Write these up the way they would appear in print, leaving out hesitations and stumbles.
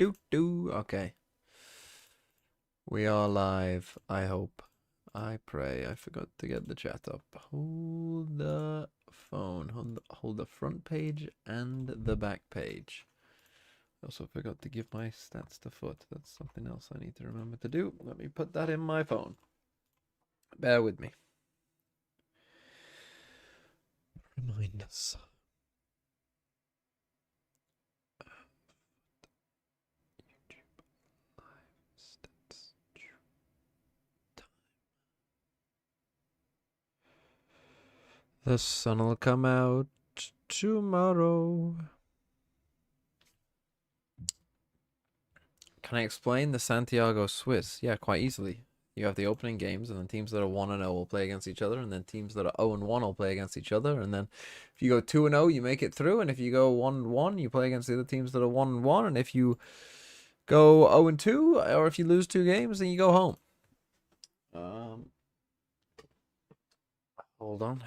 Okay. We are live, I hope. I pray. I forgot to get the chat up. Hold the phone. Hold the front page and the back page. I also forgot to give my stats to FUT. That's something else I need to remember to do. Let me put that in my phone. Bear with me. Remind us. The sun will come out tomorrow. Can I explain the Santiago Swiss? Yeah, quite easily. You have the opening games, and then teams that are 1-0 will play against each other, and then teams that are 0-1 will play against each other, and then if you go 2-0, you make it through, and if you go 1-1, you play against the other teams that are 1-1, and if you go 0-2, or if you lose 2 games, then you go home. Hold on.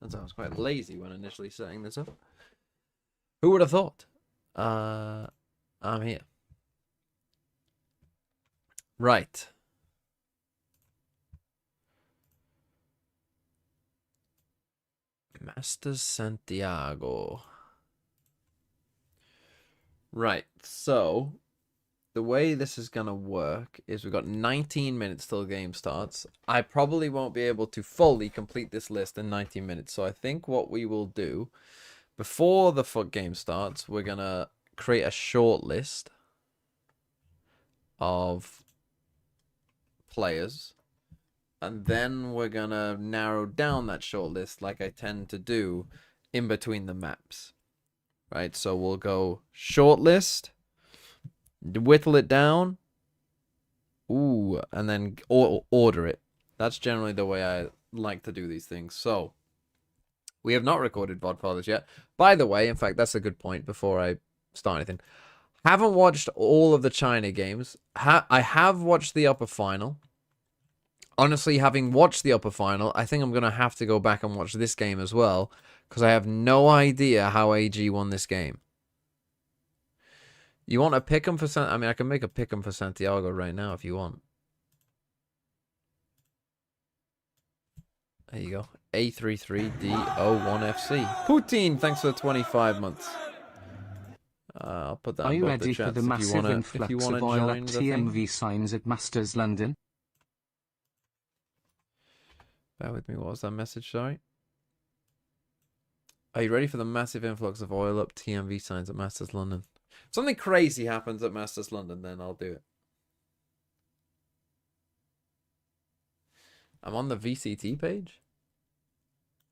Turns out I was quite lazy when initially setting this up. Who would have thought? I'm here. Right. Masters Santiago. Right. So the way this is gonna work is we've got 19 minutes till the game starts. I probably won't be able to fully complete this list in 19 minutes. So I think what we will do before the FUT game starts, we're gonna create a short list of players, and then we're gonna narrow down that short list like I tend to do in between the maps. Right, so we'll go short list, whittle it down, and then order it. That's generally the way I like to do these things. So we have not recorded VOD Fathers yet. By the way, in fact, that's a good point before I start anything. Haven't watched all of the China games. I have watched the upper final. Honestly, having watched the upper final, I think I'm going to have to go back and watch this game as well, because I have no idea how AG won this game. You want a pick'em for I mean, I can make a pick'em for Santiago right now if you want. There you go. A33D01FC. Poutine, thanks for the 25 months. I'll put that Are in you both ready the for chats the massive influx of oil at TMV signs at Masters London? Bear with me, what was that message, sorry? Are you ready for the massive influx of oil up TMV signs at Masters London? If something crazy happens at Masters London, then I'll do it. I'm on the VCT page?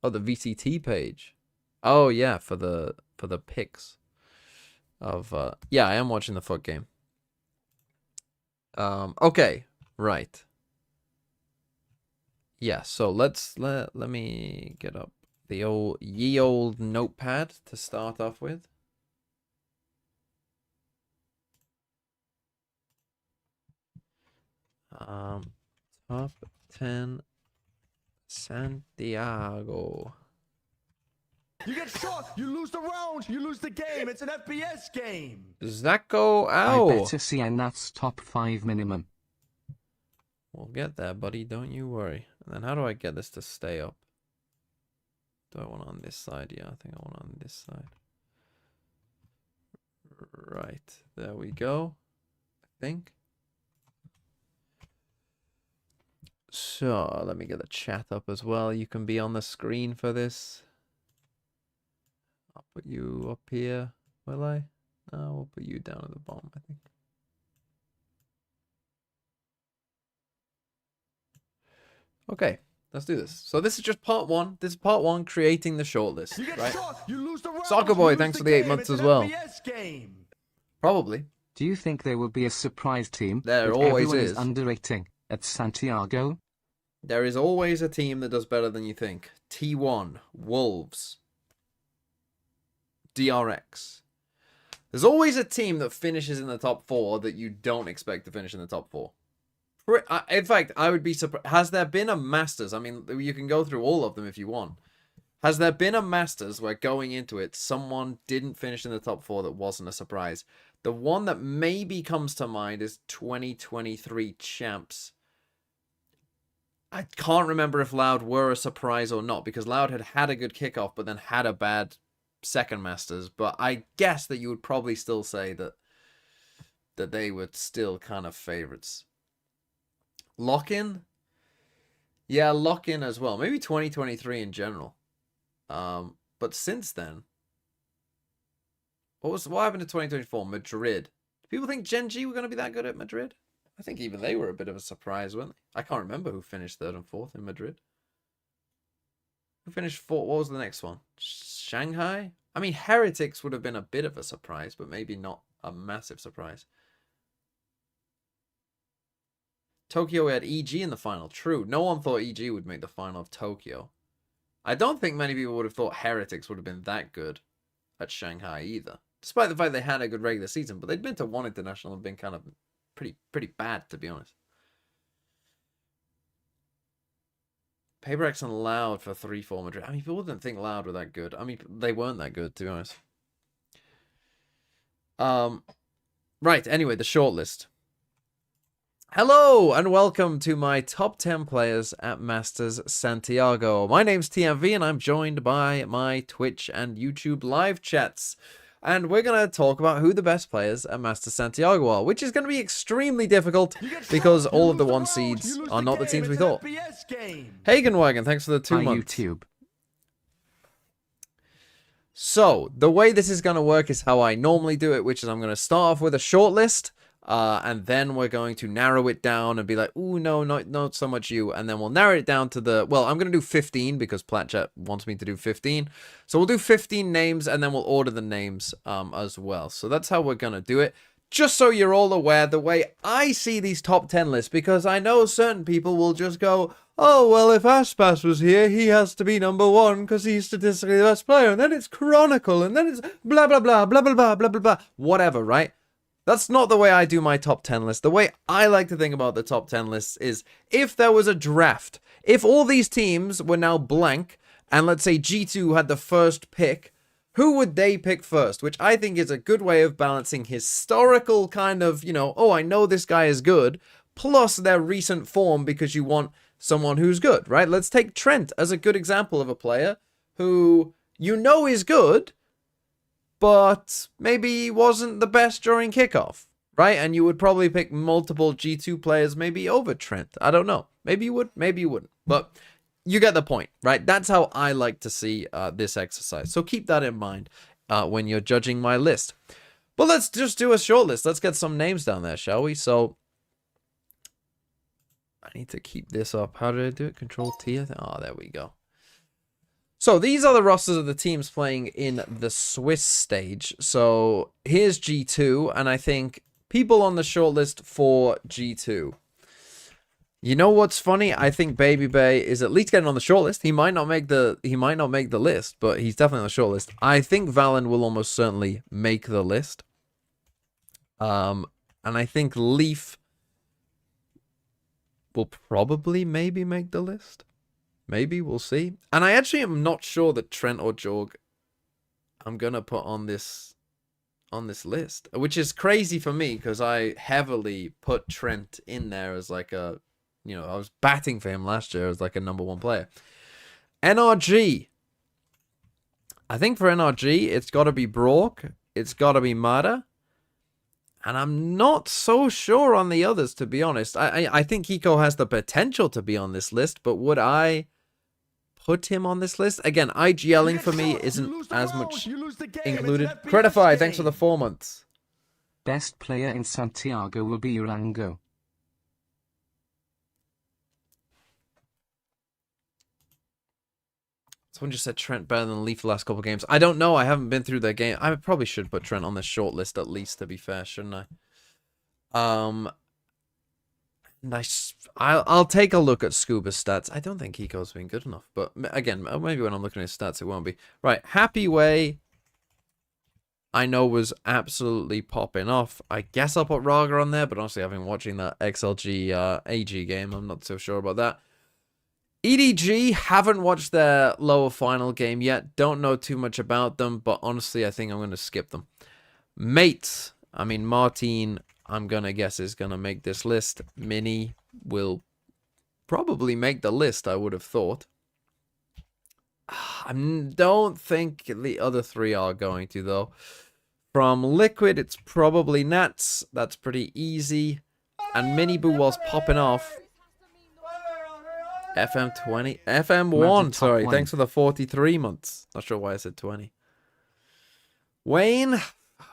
Oh, the VCT page. Oh, yeah, for the picks of yeah, I am watching the FUT game. Okay, right. Yeah, so let me get up the old notepad to start off with. Top 10 Santiago. You get shot, you lose the round, you lose the game. It's an FPS game. Zacko, I ow! better see, and that's top 5 minimum. We'll get there, buddy. Don't you worry. And then how do I get this to stay up? Do I want it on this side? Yeah, I think I want it on this side. Right. There we go. I think. So, let me get the chat up as well. You can be on the screen for this. I'll put you up here. Will I? No, we'll put you down at the bottom, I think. Okay, let's do this. So this is just part 1. This is part 1, creating the shortlist. You get right? shot, you lose the round. Soccer Boy, thanks for the 8 months as well. FPS game. Probably. Do you think there will be a surprise team There that always everyone is. underrating at Santiago? There is always a team that does better than you think. T1, Wolves, DRX. There's always a team that finishes in the top 4 that you don't expect to finish in the top 4. In fact, I would be surprised. Has there been a Masters? I mean, you can go through all of them if you want. Has there been a Masters where going into it, someone didn't finish in the top 4 that wasn't a surprise? The one that maybe comes to mind is 2023 Champs. I can't remember if Loud were a surprise or not, because Loud had a good kickoff, but then had a bad second Masters. But I guess that you would probably still say that they were still kind of favorites. Lock-in? Yeah, lock-in as well. Maybe 2023 in general. But since then, what happened to 2024? Madrid. Do people think Gen G were going to be that good at Madrid? I think even they were a bit of a surprise, weren't they? I can't remember who finished 3rd and 4th in Madrid. Who finished 4th? What was the next one? Shanghai? I mean, Heretics would have been a bit of a surprise, but maybe not a massive surprise. Tokyo had EG in the final. True. No one thought EG would make the final of Tokyo. I don't think many people would have thought Heretics would have been that good at Shanghai either. Despite the fact they had a good regular season, but they'd been to one international and been kind of pretty bad, to be honest. Paper X and Loud for 3-4 Madrid. I mean, people didn't think Loud were that good. I mean, they weren't that good, to be honest. Right, anyway, the shortlist. Hello, and welcome to my top 10 players at Masters Santiago. My name's TMV, and I'm joined by my Twitch and YouTube live chats. And we're going to talk about who the best players at Masters Santiago are, which is going to be extremely difficult because all of the 1 seeds are not the teams we thought. Hagenwagen, thanks for the 2 months. YouTube. So, the way this is going to work is how I normally do it, which is I'm going to start off with a shortlist. And then we're going to narrow it down and be like, ooh, no, not so much you. And then we'll narrow it down to well, I'm going to do 15 because Platchat wants me to do 15. So we'll do 15 names and then we'll order the names as well. So that's how we're going to do it. Just so you're all aware, the way I see these top 10 lists, because I know certain people will just go, oh, well, if Aspas was here, he has to be number 1 because he's statistically the best player. And then it's Chronicle and then it's blah, blah, blah, blah, blah, blah, blah, blah, blah, whatever, right? That's not the way I do my top 10 list. The way I like to think about the top 10 lists is if there was a draft, if all these teams were now blank, and let's say G2 had the first pick, who would they pick first? Which I think is a good way of balancing historical kind of, you know, oh, I know this guy is good, plus their recent form because you want someone who's good, right? Let's take Trent as a good example of a player who you know is good, but maybe wasn't the best during kickoff, right? And you would probably pick multiple G2 players maybe over Trent. I don't know. Maybe you would, maybe you wouldn't. But you get the point, right? That's how I like to see this exercise. So keep that in mind when you're judging my list. But let's just do a short list. Let's get some names down there, shall we? So I need to keep this up. How did I do it? Control T. Oh, there we go. So these are the rosters of the teams playing in the Swiss stage. So here's G2, and I think people on the shortlist for G2. You know what's funny? I think Baby Bay is at least getting on the shortlist. He might not make the list, but he's definitely on the shortlist. I think Valen will almost certainly make the list. And I think Leaf will probably maybe make the list. Maybe, we'll see. And I actually am not sure that Trent or Jorg I'm gonna put on this list, which is crazy for me because I heavily put Trent in there as like a, you know, I was batting for him last year as like a #1 player. NRG. I think for NRG, it's got to be Brock. It's got to be Mada. And I'm not so sure on the others, to be honest. I think Hiko has the potential to be on this list, but would I put him on this list? Again, IGLing for me isn't as much included. Credify, thanks for the 4 months. Best player in Santiago will be Urango. Someone just said Trent better than Leaf the last couple of games. I don't know. I haven't been through their game. I probably should put Trent on the short list at least, to be fair, shouldn't I? I'll take a look at Scuba's stats. I don't think Hiko's been good enough. But again, maybe when I'm looking at his stats, it won't be. Right, Happy Way, I know was absolutely popping off. I guess I'll put Raga on there, but honestly, I've been watching that XLG AG game. I'm not so sure about that. EDG, haven't watched their lower final game yet. Don't know too much about them, but honestly, I think I'm going to skip them. Mates. I mean, Martin, I'm going to guess, is going to make this list. Mini will probably make the list, I would have thought. I don't think the other three are going to, though. From Liquid, it's probably Nats. That's pretty easy. And Mini Boo was popping off. FM20, FM1, sorry. Thanks for the 43 months. Not sure why I said 20. Wayne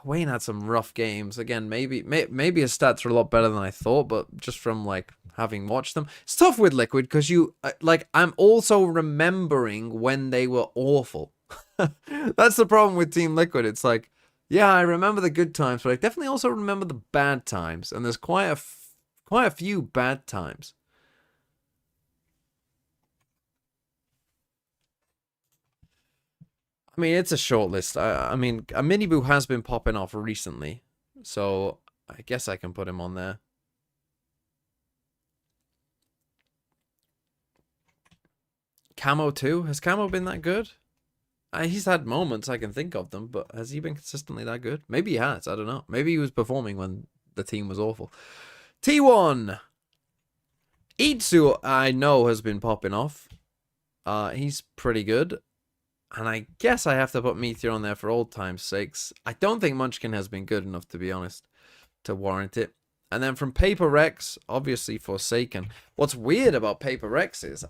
had some rough games. Again, maybe his stats are a lot better than I thought, but just from like having watched them, it's tough with Liquid because you like. I'm also remembering when they were awful. That's the problem with Team Liquid. It's like, yeah, I remember the good times, but I definitely also remember the bad times, and there's quite a few bad times. I mean, it's a short list. I mean, a Mini Boo has been popping off recently, so I guess I can put him on there. Camo too? Has Camo been that good? He's had moments, I can think of them, but has he been consistently that good? Maybe he has, I don't know. Maybe he was performing when the team was awful. T1! Itsu, I know, has been popping off. He's pretty good. And I guess I have to put Meteor on there for old time's sakes. I don't think Munchkin has been good enough, to be honest, to warrant it. And then from Paper Rex, obviously Forsaken. What's weird about Paper Rex is,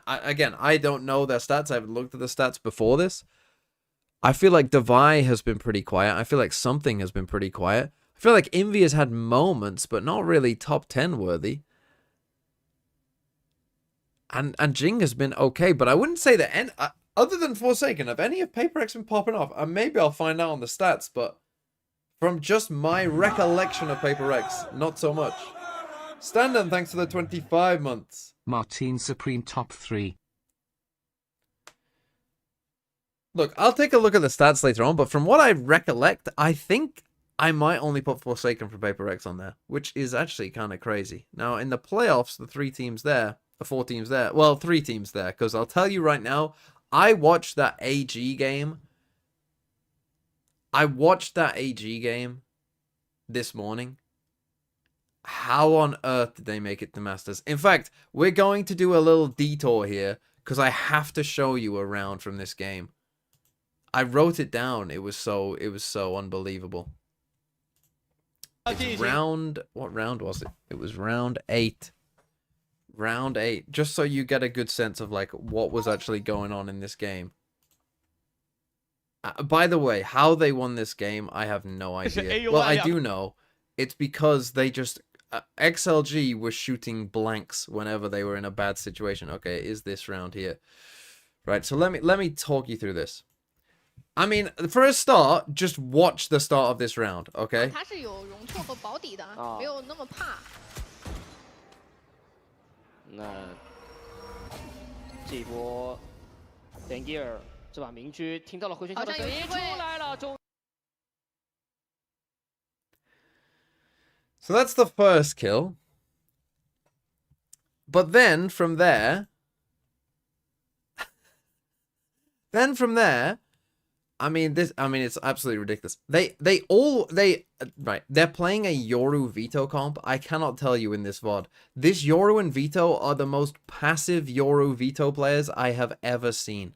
again, I don't know their stats. I haven't looked at the stats before this. I feel like Devi has been pretty quiet. I feel like Something has been pretty quiet. I feel like Envy has had moments, but not really top 10 worthy. And Jing has been okay, but I wouldn't say that... Other than Forsaken, have any of Paper X been popping off? And maybe I'll find out on the stats, but from just my recollection of Paper X, not so much. Standon, thanks for the 25 months. Martin Supreme top 3. Look, I'll take a look at the stats later on, but from what I recollect, I think I might only put Forsaken for Paper X on there, which is actually kind of crazy. Now, in the playoffs, the 3 teams there, the 4 teams there, well, 3 teams there, because I'll tell you right now, I watched that AG game. This morning. How on earth did they make it to Masters? In fact, we're going to do a little detour here because I have to show you a round from this game. I wrote it down. It was so unbelievable. What round was it? It was round 8. Round 8, just so you get a good sense of like what was actually going on in this game. By the way, how they won this game, I have no idea. Well, I do know. It's because they just XLG was shooting blanks whenever they were in a bad situation. Okay, is this round here? Right, so let me talk you through this. I mean, for a start, just watch the start of this round, okay? Oh. 那这一波连吉尔这把明区听到了回旋镖的声音出来了，终。So that's the first kill. But then from there, I mean, it's absolutely ridiculous. They're playing a Yoru Vito comp. I cannot tell you in this VOD. This Yoru and Vito are the most passive Yoru Vito players I have ever seen.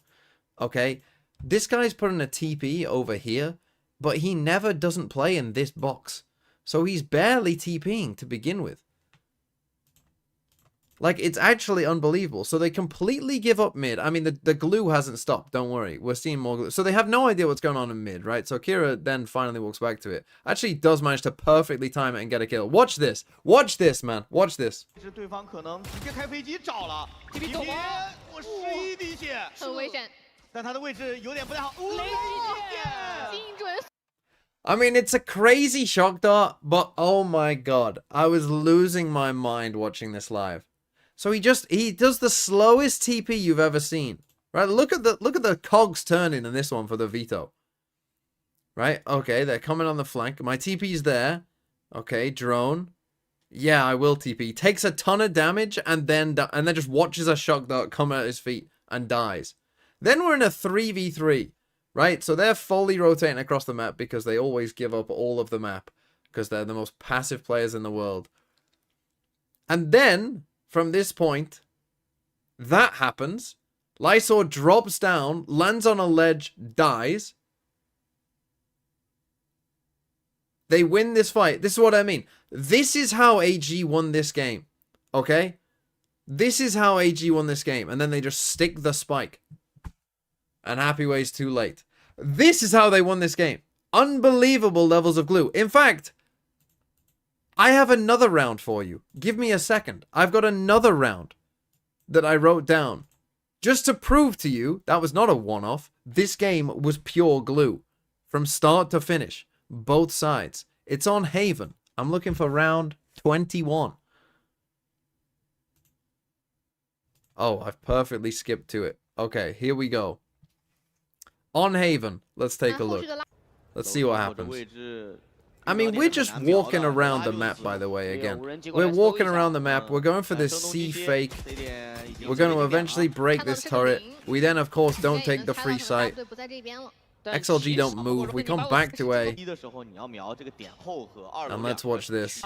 Okay? This guy's putting a TP over here, but he never doesn't play in this box. So he's barely TPing to begin with. Like, it's actually unbelievable. So they completely give up mid. I mean, the glue hasn't stopped. Don't worry. We're seeing more glue. So they have no idea what's going on in mid, right? So Kira then finally walks back to it. Actually does manage to perfectly time it and get a kill. Watch this. Watch this, man. Watch this. I mean, it's a crazy shock dart, but oh my god. I was losing my mind watching this live. So he does the slowest TP you've ever seen. Right? Look at the cogs turning in this one for the Vito. Right? Okay, they're coming on the flank. My TP's there. Okay, drone. Yeah, I will TP. Takes a ton of damage and then just watches a shock dart come at his feet and dies. Then we're in a 3v3, right? So they're fully rotating across the map because they always give up all of the map because they're the most passive players in the world. And then, from this point, that happens. Lysor drops down, lands on a ledge, dies. They win this fight. This is what I mean. This is how AG won this game. Okay? This is how AG won this game. And then they just stick the spike. And Happy Way's too late. This is how they won this game. Unbelievable levels of glue. In fact, I have another round for you. Give me a second. I've got another round that I wrote down. Just to prove to you that was not a one-off. This game was pure glue. From start to finish. Both sides. It's on Haven. I'm looking for round 21. Oh, I've perfectly skipped to it. Okay, here we go. On Haven. Let's take a look. Let's see what happens. I mean, we're just walking around the map, by the way, again. We're walking around the map. We're going for this C fake. We're going to eventually break this turret. We then, of course, don't take the free sight. XLG don't move. We come back to A. And let's watch this.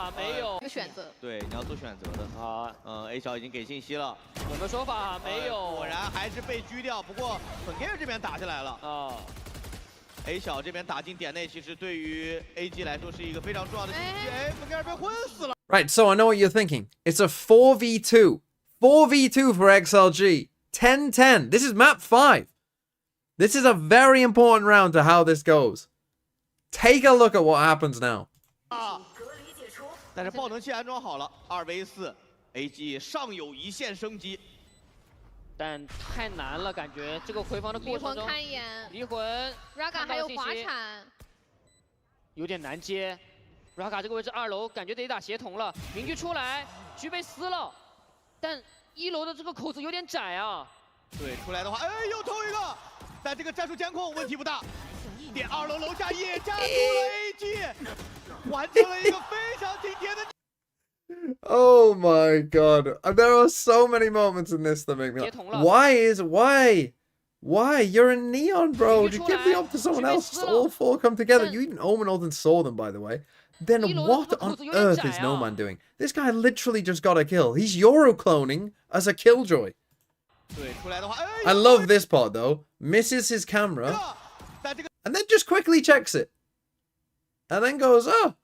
A 小这边打进点内，其实对于 AG 来说是一个非常重要的信息。哎，本格尔被昏死了。 Right, so I know what you're thinking. It's a 4v2. 4v2 for XLG. 10-10. This is map 5. This is a very important round to how this goes. Take a look at what happens now. 但是爆能器安装好了，2v4 ，AG 尚有一线升级。 但太难了，感觉这个回防的过程中，看一眼，离魂 Raga 还有滑铲，有点难接。Raga 这个位置2楼，感觉得打协同了。明狙出来，狙被撕了，但1楼的这个口子有点窄啊。对，出来的话，哎，又偷一个，但这个战术监控问题不大。点2楼楼下也夹住了 AG， 完成了一个非常经典的。 Oh my god. There are so many moments in this that make me like, why? You're in Neon, bro. Just give the op to someone else. All 4 come together. You even Omen and saw them, by the way. Then what on earth is No Man doing? This guy literally just got a kill. He's Euro cloning as a killjoy. I love this part though. Misses his camera. And then just quickly checks it. And then goes, oh.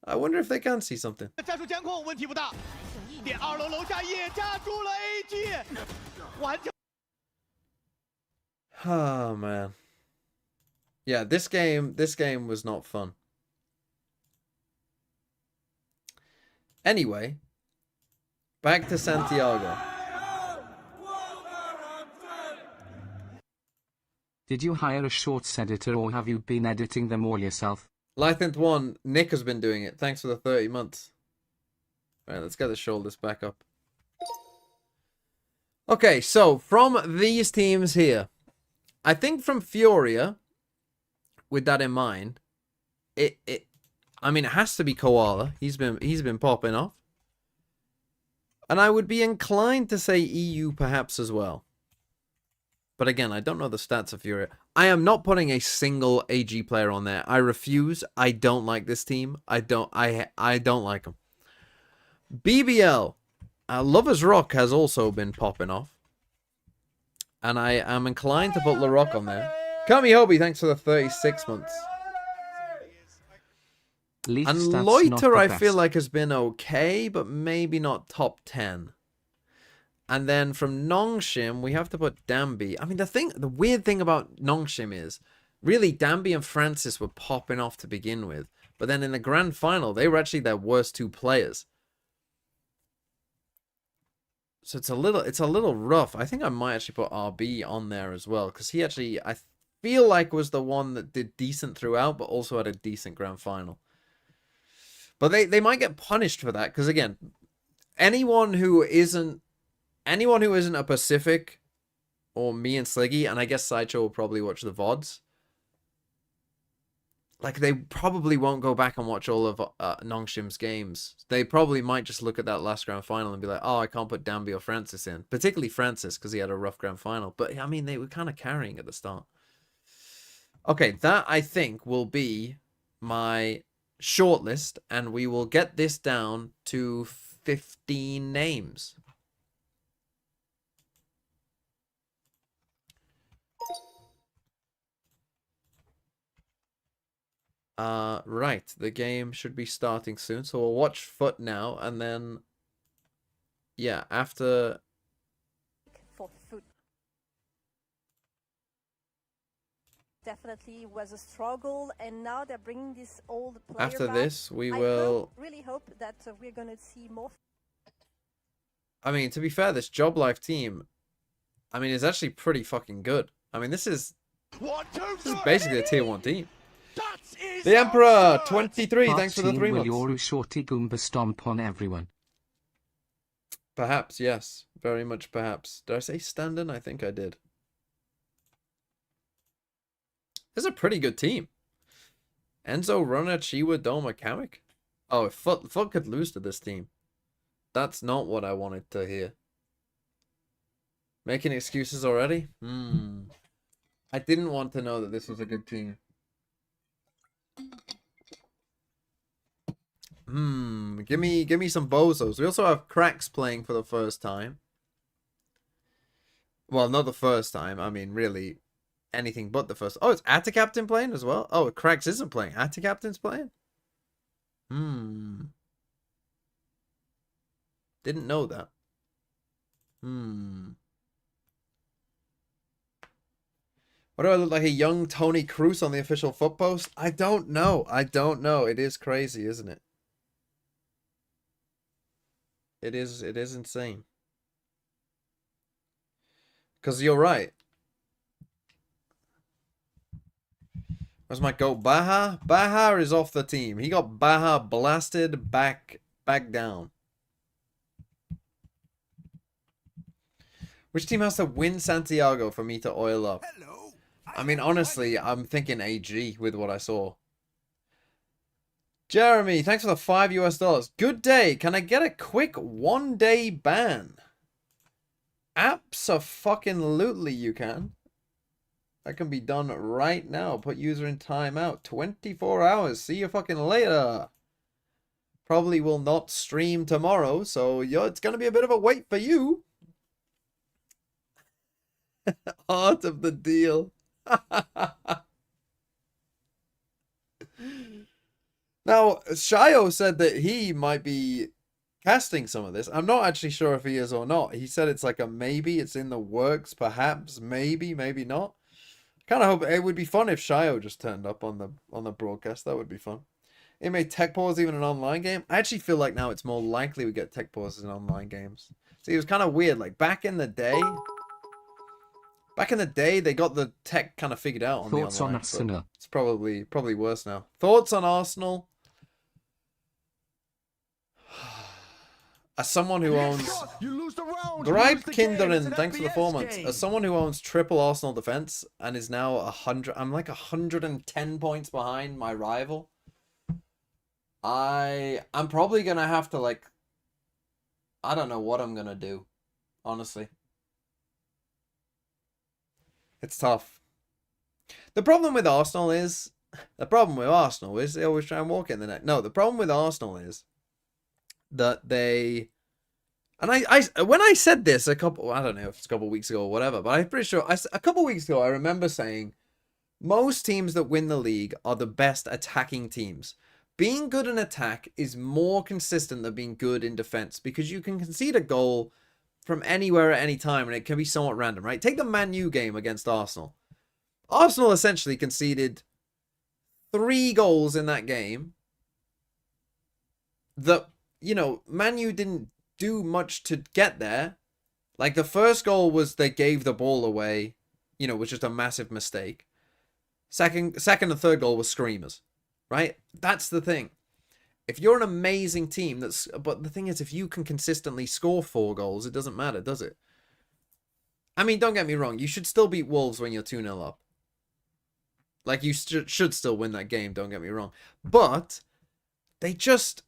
I wonder if they can see something. 战术监控问题不大，点2楼楼下也夹住了 AG， 完成。 Oh man. Yeah, this game was not fun. Anyway, back to Santiago. Did you hire a shorts editor or have you been editing them all yourself? Lythant 1, Nick has been doing it. Thanks for the 30 months. Alright, let's get the shoulders back up. Okay, so from these teams here, I think from Furia, with that in mind, I mean, it has to be Koala. He's been popping off. And I would be inclined to say EU perhaps as well. But again, I don't know the stats of Furia. I am not putting a single AG player on there. I refuse. I don't like this team. I don't like them. BBL. Lover's Rock has also been popping off. And I am inclined to put LaRock on there. Kami Hobie, thanks for the 36 months. And Loiter, I feel like, has been okay, but maybe not top 10. And then from Nongshim, we have to put Dambi. I mean, the weird thing about Nongshim is, really, Dambi and Francis were popping off to begin with. But then in the grand final, they were actually their worst 2 players. So it's a little rough. I think I might actually put RB on there as well. Because he actually, I feel like, was the one that did decent throughout, but also had a decent grand final. But they might get punished for that. Because again, anyone who isn't a Pacific, or me and Sliggy, and I guess Sideshow will probably watch the VODs. like, they probably won't go back and watch all of Nongshim's games. They probably might just look at that last grand final and be like, oh, I can't put Danby or Francis in. Particularly Francis, because he had a rough grand final. But, I mean, they were kind of carrying at the start. Okay, that, I think, will be my shortlist. And we will get this down to 15 names. Right, the game should be starting soon, so we'll watch FUT now, and then, yeah, after... For FUT. Definitely was a struggle, and now they're bringing this old player After back. this, we will... really hope that we're going to see more. I mean, to be fair, this Job Life team, I mean, is actually pretty fucking good. I mean, this is basically a tier 1 team. The Emperor 23, thanks for the 3 months. Will Yoru Shorty Goomba stomp on everyone? Perhaps, yes. Very much perhaps. Did I say Standen? I think I did. This is a pretty good team. Enzo, Rona, Chiwa, Doma, Kamek. Oh, if FUT could lose to this team. That's not what I wanted to hear. Making excuses already? I didn't want to know that this was a good team. Give me some bozos. We also have Cracks playing for the first time. Well, not the first time. I mean, really, anything but the first. Oh, it's Attacaptain playing as well? Oh, Cracks isn't playing. Attacaptain's playing? Didn't know that. What do I look like, a young Tony Cruz on the official FUT post? I don't know. I don't know. It is crazy, isn't it? It is insane. Because you're right. Where's my goat? Baha? Baha is off the team. He got Baha blasted back down. Which team has to win Santiago for me to oil up? I mean, honestly, I'm thinking AG with what I saw. Jeremy, thanks for the $5 US. Good day. Can I get a quick 1-day ban? Abso-fucking-lutely you can. That can be done right now. Put user in timeout. 24 hours. See you fucking later. Probably will not stream tomorrow, so it's going to be a bit of a wait for you. Art of the deal. Now, Shio said that he might be casting some of this. I'm not actually sure if he is or not. He said it's like a maybe. It's in the works, perhaps, maybe, maybe not. Kind of hope it would be fun if Shio just turned up on the broadcast. That would be fun. It made Tech Pause even an online game. I actually feel like now it's more likely we get Tech Pauses in online games. See, it was kind of weird. Like back in the day, they got the tech kind of figured out on Thoughts the online. on Arsenal? It's probably worse now. Thoughts on Arsenal? As someone who owns Gripe Kinderen, thanks for the 4 months. As someone who owns triple Arsenal defense and is now 100, I'm like 110 points behind my rival. I'm probably gonna have to like, I don't know what I'm gonna do, honestly. It's tough. The problem with Arsenal is they always try and walk in the net. No, the problem with Arsenal is that they, and I when I said this I don't know if it's a couple of weeks ago or whatever, but I'm pretty sure a couple of weeks ago I remember saying most teams that win the league are the best attacking teams. Being good in attack is more consistent than being good in defense because you can concede a goal from anywhere at any time and it can be somewhat random, right? Take the Man U game against Arsenal. Arsenal essentially conceded 3 goals in that game that, you know, Man U didn't do much to get there. Like, the first goal was they gave the ball away, you know, was just a massive mistake. Second and third goal was screamers, right? That's the thing. If you're an amazing team, but the thing is, if you can consistently score 4 goals, it doesn't matter, does it? I mean, don't get me wrong. You should still beat Wolves when you're 2-0 up. Like, you should still win that game, don't get me wrong. But they just...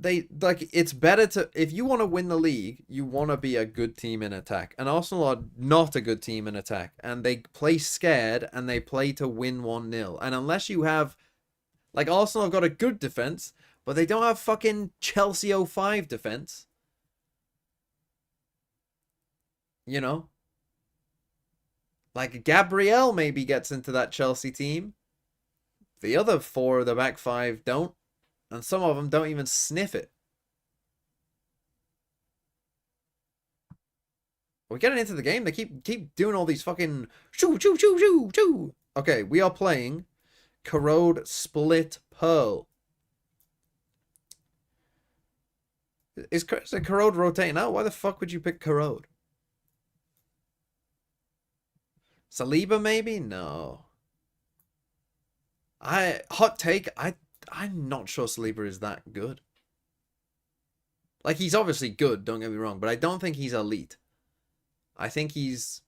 like, it's better to... If you want to win the league, you want to be a good team in attack. And Arsenal are not a good team in attack. And they play scared, and they play to win 1-0. And unless you have... Like, Arsenal have got a good defense, but they don't have fucking Chelsea 05 defense. You know? Like, Gabriel maybe gets into that Chelsea team. The other 4 of the back 5 don't. And some of them don't even sniff it. We're getting into the game. They keep doing all these fucking shoo, shoo, shoo, shoo, shoo. Okay, we are playing Corrode Split Pearl. Is Corrode rotating out? Why the fuck would you pick Corrode? Saliba maybe? No. Hot take, I'm not sure Saliba is that good. Like, he's obviously good, don't get me wrong, but I don't think he's elite. I think he's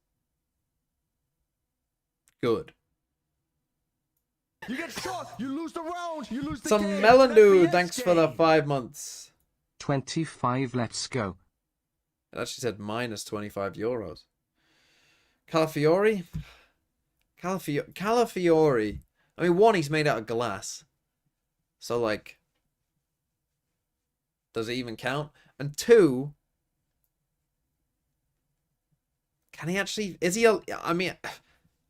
good. You get shot, you lose the round, you lose the Some game. Melon It's an Dude, FPS thanks for the game. 5 months. 25, let's go. It actually said minus 25 euros. Calafiori? Calafiori. I mean, one, he's made out of glass. So, like, does it even count? And 2, can he actually... I mean,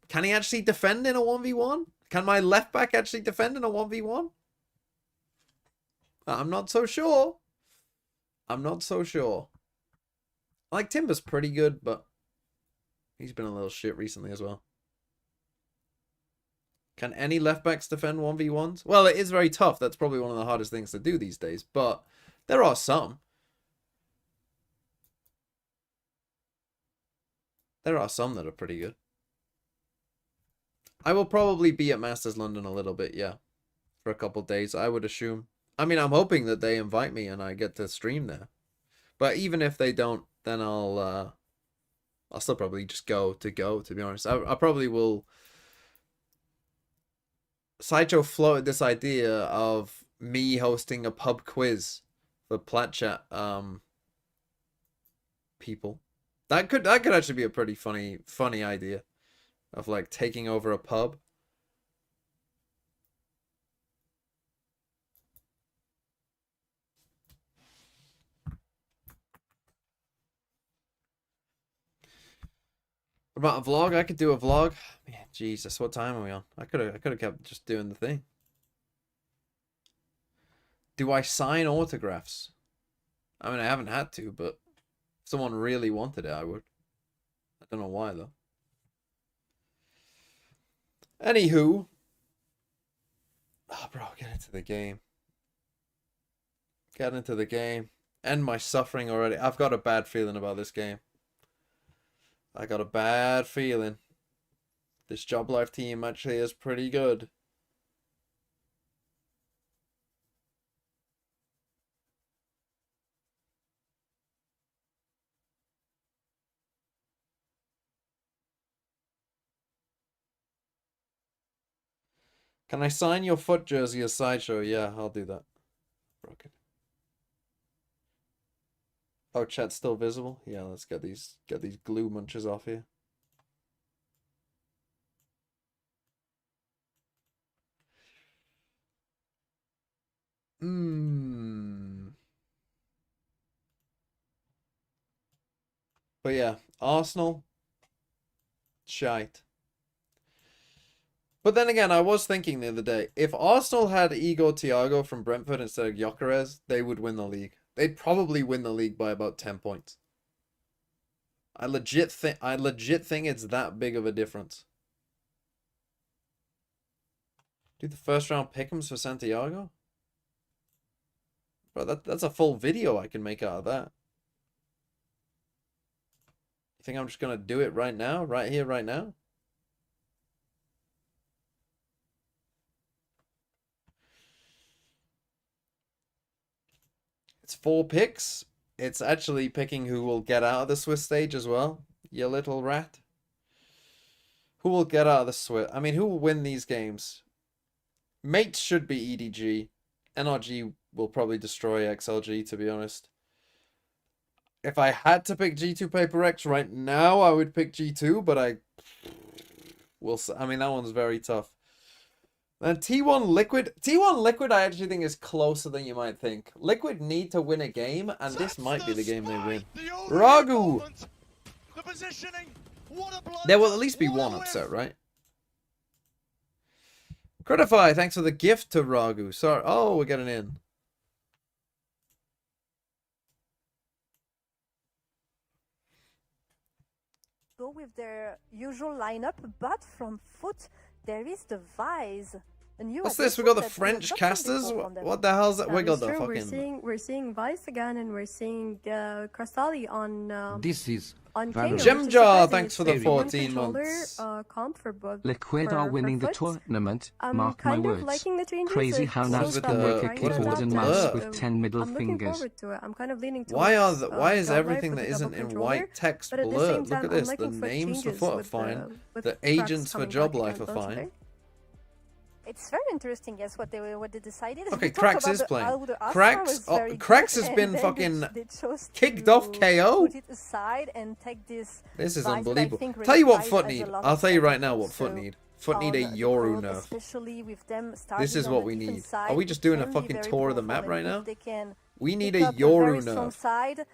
can he actually defend in a 1v1? Can my left back actually defend in a 1v1? I'm not so sure. I'm not so sure. Like, Timber's pretty good, but he's been a little shit recently as well. Can any left backs defend 1v1s? Well, it is very tough. That's probably one of the hardest things to do these days, but there are some. There are some that are pretty good. I will probably be at Masters London a little bit, yeah. For a couple days, I would assume. I mean, I'm hoping that they invite me and I get to stream there. But even if they don't, then I'll still probably just go, to be honest. I probably will... Sideshow floated this idea of me hosting a pub quiz for Plat Chat people. That could actually be a pretty funny idea of, like, taking over a pub. What about a vlog? I could do a vlog. Man, Jesus, what time are we on? I could have kept just doing the thing. Do I sign autographs? I mean, I haven't had to, but if someone really wanted it, I would. I don't know why, though. Anywho. Oh, bro, get into the game. Get into the game. End my suffering already. I've got a bad feeling about this game. I got a bad feeling. This Job Life team actually is pretty good. Can I sign your FUT jersey as Sideshow? Yeah, I'll do that. Broke it. Oh, chat's still visible? Yeah, let's get these glue munchers off here. But yeah, Arsenal, shite. But then again, I was thinking the other day, if Arsenal had Igor Thiago from Brentford instead of Gyökeres, they would win the league. They'd probably win the league by about 10 points. I legit think it's that big of a difference. Do the first round pick'ems for Santiago? Bro, that's a full video I can make out of that. You think I'm just gonna do it right now? Right here, right now? It's 4 picks. It's actually picking who will get out of the Swiss stage as well. You little rat. Who will get out of the SWIT? I mean, who will win these games? Mates should be EDG. NRG will probably destroy XLG, to be honest. If I had to pick G2 Paper X right now, I would pick G2, but I mean, that one's very tough. And T1 Liquid. T1 Liquid, I actually think is closer than you might think. Liquid need to win a game, and this might be the game they win. Ragu! There will at least be one upset, right? Critify, thanks for the gift to Ragu. Sorry. Oh, we're getting in. Go with their usual lineup, but from FUT, there is the Vise. What's this? We got the French casters? What the hell is that? We got the fucking... We're seeing Vice again, and we're seeing Crostali on This is on Valorant. KO, which is Gemjar, surprising. thanks for It's the a one 14 controller, months. Comp for both. Liquid for are winning the FUT. tournament. I'm Mark my kind of words. liking the changes. Crazy It's how so nice with can the- work a what is keyboard the and blur? mouse with 10 middle I'm looking fingers. forward to it. I'm kind of leaning Why towards, are why is Godlife everything with that the isn't double in controller, white text but at the blurred? same Look time, at I'm this. The liking for names for changes FUT are with fine. with The cracks agents for coming Job back Life again, are don't you fine. think? It's very interesting, yes, what they decided. Okay, We talked Cracks about is the playing. Aldo Astra Cracks- was oh, very Cracks good, has and been then fucking they chose kicked to off KO? Put it aside and take this. This is Vice that I unbelievable. think Tell you what relies FUT as a need. lot I'll of tell you right now what technical, FUT need. FUT need a on the Yoru road, nerf. especially with them This starting is on what the we defense need. side, Are we just it doing a can be fucking very tour of the powerful, map right and if now? they can We need pick a up Yoru very strong nerf. side,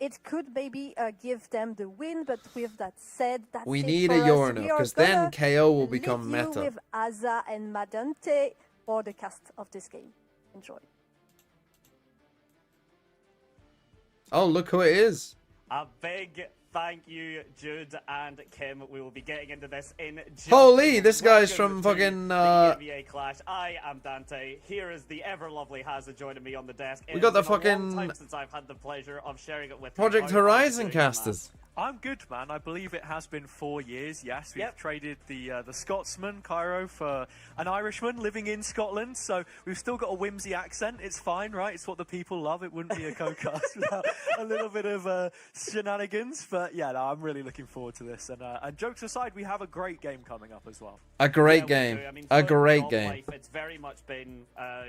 it could maybe give them the win, but with that said, that's We it need for a us. Yoru We nerf, are because then gonna KO will leave become you meta. with Aza and Madante for the cast of this game. Enjoy. Oh, look who it is. A big thank you, Jude and Kim. We will be getting into this in just Holy, a this moment. guy's Welcome from to fucking, the NBA Clash. I am Dante. Here is the ever lovely Hazza joining me on the desk. We got the It's been a long fucking time since I've had the pleasure of sharing it with Project you. How are you Horizon doing, casters. I'm good, man. I believe it has been 4 years. Yes, we've Yep. traded the Scotsman Cairo for an Irishman living in Scotland. So we've still got a whimsy accent. It's fine, right? It's what the people love. It wouldn't be a co-cast without a little bit of shenanigans. But yeah, no, I'm really looking forward to this. And jokes aside, we have a great game coming up as well. A great Yeah, we game. do. I mean, A for great Job game. Life, it's very much been,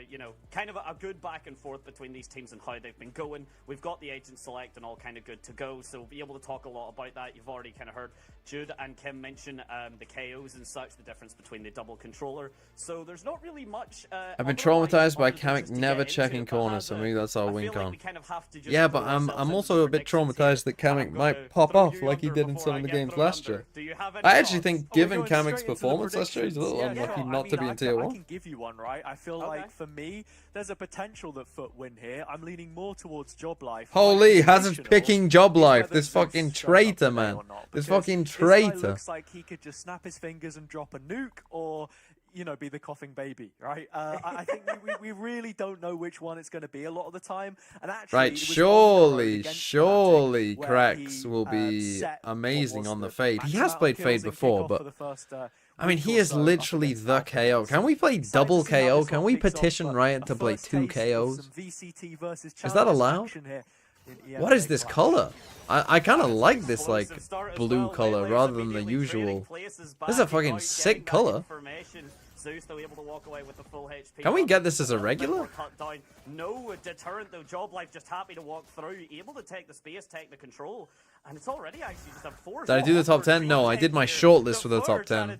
you know, kind of a good back and forth between these teams and how they've been going. We've got the agent select and all kind of good to go, so we'll be able to talk a lot about that. You've already kind of heard Jude and Kim mention the KOs and such, the difference between the double controller. So there's not really much. I've been otherwise traumatized by other than Kamek just to never get into checking it, but corners, as so a- maybe that's our I win feel like con. we kind of have to just Yeah, throw but I'm ourselves also into a bit predictions here. traumatized that And I'm Kamek gonna might pop throw off you like he under did in before some I of the get games thrown last under. year. Do you have any I actually thoughts? think, Are we given going straight Kamek's into the performance last year, he's a little predictions? unlucky sure. not to be in tier I 1. can give you one, right? I feel Okay. like for me, there's a potential that FUT win here. I'm leaning more towards Job Life. Holy, My Hazard's traditional picking Job is Life. whether This Zeus fucking shows up traitor, today man. or not, This because fucking this guy traitor. looks like he could just snap his fingers and drop a nuke, or you know, be the coughing baby, right? I think we really don't know which one it's going to be a lot of the time. And actually, Right, it was on the road surely, against surely Fnatic where Cracks he, will be set what amazing was on the the Fade. He maximum has amount of played kills Fade in before, kickoff but for the first, I mean, week he or is so up literally against the Falcons. KO. Can we play Excited double to see how KO? this Can one we kicks off, petition but Riot a to play first 2 taste of KOs? some VCT versus Is that Challenge allowed? action here in What is EMEA this Clash. color? I kind of like this like Explosive start as blue well. color Wailers rather than the immediately trading usual. places This is a back fucking out, sick getting that color. information. Zeus still able to walk away with the full HP. Can we up. get this as a little bit regular? more cut down. No deterrent though. Job Life just happy to walk through, able to take the space, take the control, and it's already actually just a 4. Did I do the top 10? No, I did my shortlist for the top 10.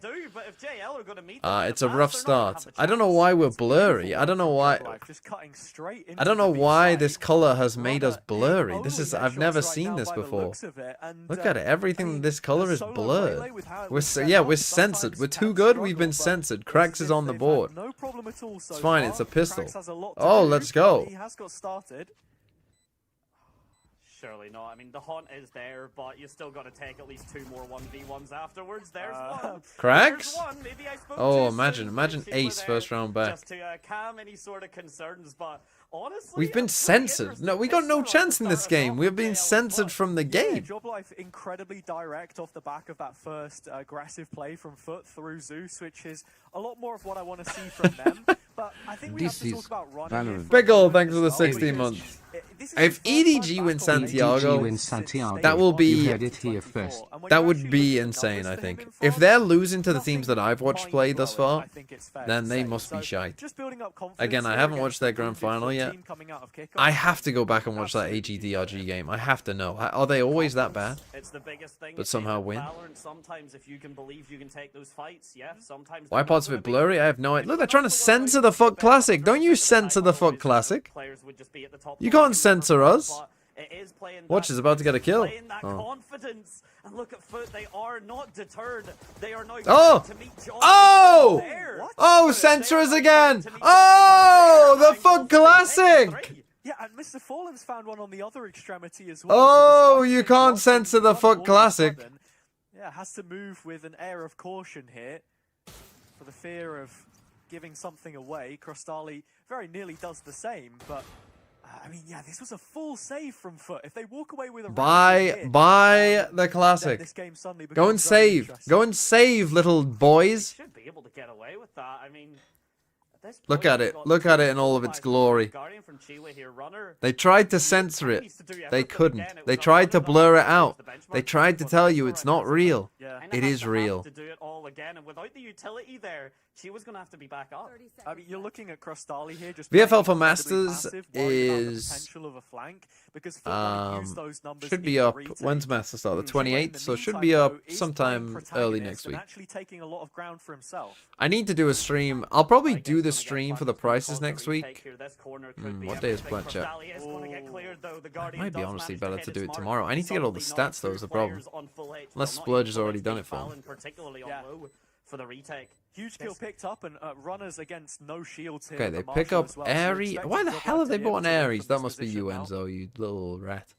It's a rough start. I don't know why we're blurry. I don't know why. Just cutting straight into I don't know the why B-side. this color has made us Rather blurry. This only is I've never headshots right seen now this by the before. looks of it, and, Look at it. Everything in this color is solo blurred. melee with how it We're was set yeah, up we're sometimes censored. We're can too good. We've been struggle, but censored. Cracks is on the they've had board. no problem at all so It's fine, far. it's a pistol. Cracks has a lot to Oh, do, let's but go. He has got started. Surely not. I mean, the hunt is there, but you still got to take at least 2 more 1v1s afterwards. There's one. Cracks? There's one. Maybe I spoke Oh, too imagine soon. imagine She was Ace there first round back. Just to calm any sort of concerns, but honestly, We've been it's pretty censored. interesting. No, we got no This one chance in this started game. off We've with been JL, censored but from the Yeah, game. Job Life incredibly direct off the back of that first aggressive play from FUT through Zeus, which is a lot more of what I want to see from them. But I think we This have to talk is about running. Valorant. here for a Big ol', moment thanks as for the well, 16 because months. this this is If the first EDG time wins back on Santiago, EDG wins Santiago, that will be- you heard it here first. And when that you would actually be look at the insane, numbers I for him think. in If France, they're losing to the nothing teams that I've watched play thus mind-blowing, far, I think it's fair then to they say. must be So, shite. just building up confidence Again, I here haven't against watched their a grand wounded final FUT yet. team coming out of kickoff. I have to go back and Looking watch that absolutely AGDRG game. I have to know. Are they always that bad? It's the biggest thing. But somehow win? Valorant, sometimes if you can believe you can take those fights, yeah, sometimes Why they're parts not of it gonna be. blurry? I have no idea. Look, they're But trying to that's the one censor way the to FUT get Classic. better Don't you at the time, censor the FUT otherwise, Classic? players would just be at the top You of the can't league censor forever, us. but it is playing Watch that- is about to get a kill. playing that Oh. confidence. And look at FUT, they are not deterred. They are now Oh! to meet John Oh! there. Oh, censor us again! Oh, the FUT Classic! Yeah, and Mr. Fallen's found one on the other extremity as well. Oh, So despite you being can't locked censor in, the Runner FUT all of a Classic. sudden, yeah, has to move with an air of caution here for the fear of giving something away. Crostali very nearly does the same, but I mean, yeah, this was a full save from FUT. If they walk away with a Buy the then Classic. this game suddenly Go and becomes very save. interesting. Go and save, little boys. Should be able to get away with that. I mean, at this Look point, at we've it. got Look at it in all of its glory. Guardian from Chile here, Runner. They tried to censor it. Needs to do They everything couldn't. again. It They was on tried to Runner that blur it was out. the benchmark. They tried to But tell you Runner it's has not to- real. Yeah. Kinda It has is to real. have to do it all again, and without the utility there, she was going to have to be back up. I mean, you're looking at Crostali here. Just VFL for playing incredibly Masters passive, worried about the is, potential of a flank, because FUT might use those numbers should in be the up. retake. When's Master start? The Chile, in 28th, the so it should meantime, be up though, is sometime playing early protagonist next and week. actually taking a lot of ground for himself. I need to do a stream. I'll probably do the Gonna get stream for fun. the It's gonna prices cause a next retake week. here. This corner could be What day is everything. Black Chat? Crostali is gonna get cleared, though. The Guardian Might be does honestly manage better hit to its do it mark. tomorrow. I need to get all the Suddenly now stats, though, is the two problem. players on full HP. Unless Well, not Splurge even has full already HP, done it for him. Fallon particularly Yeah. on low for the retake. Huge kill picked up, and Runners against no shields here. Okay, at they the pick Marshal up as well, so you're Ares. expecting Why the Job hell Life have they to be able bought an to win Ares? from That this must be you, position now. Enzo, you little rat.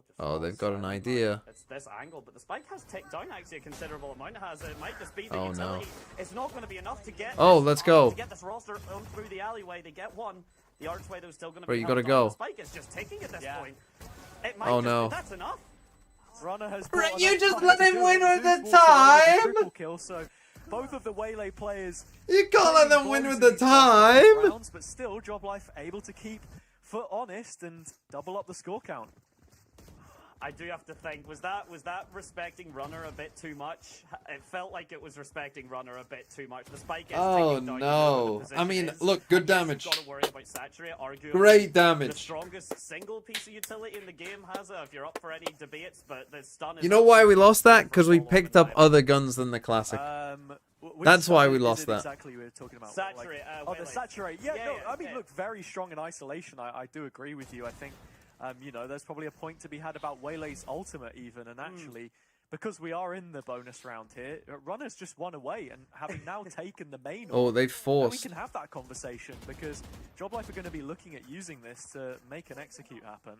Just Oh, they've got an false idea. It's this angle, but the spike has ticked down actually a considerable amount. It might just be the Oh, no. utility. It's not going to be enough to get. Oh, this, let's go. To get this roster on through the alleyway, they get one. The archway though still going to Right, be. you held gotta down. go. The spike is just ticking at this Yeah. point. It might Oh, just, no. That's enough. Runner has Right, brought you enough just time let to him do win it. with the Zeus walks away with a time. triple kill, so both of the Waylay players. You can't let them win with the closing each other in time. rounds, but still, Job Life able to keep FUT honest and double up the score count. I do have to think, was that respecting Runner a bit too much? It felt like it was respecting Runner a bit too much. The spike is Oh, ticking down, no. you know where the position I mean, is. look, good I guess damage. You've got to worry about Saturate, arguably. Great The damage. strongest single piece of utility in the game has it, if you're up for any debates, but the stun is... You know why we lost that? Because we all picked over up the other guns than the Classic. Which That's why we is lost it that. Exactly, we were talking about. Saturate, oh, the Waylay. Saturate. Yeah, Yeah, no, yeah, I mean, yeah. look, very strong in isolation. I do agree with you. I think, you know, there's probably a point to be had about Waylay's ultimate even, and actually, because we are in the bonus round here, Runner's just one away, and having now taken the main. Oh, they we forced. can have that conversation because Job Life are going to be looking at using this to make an execute happen.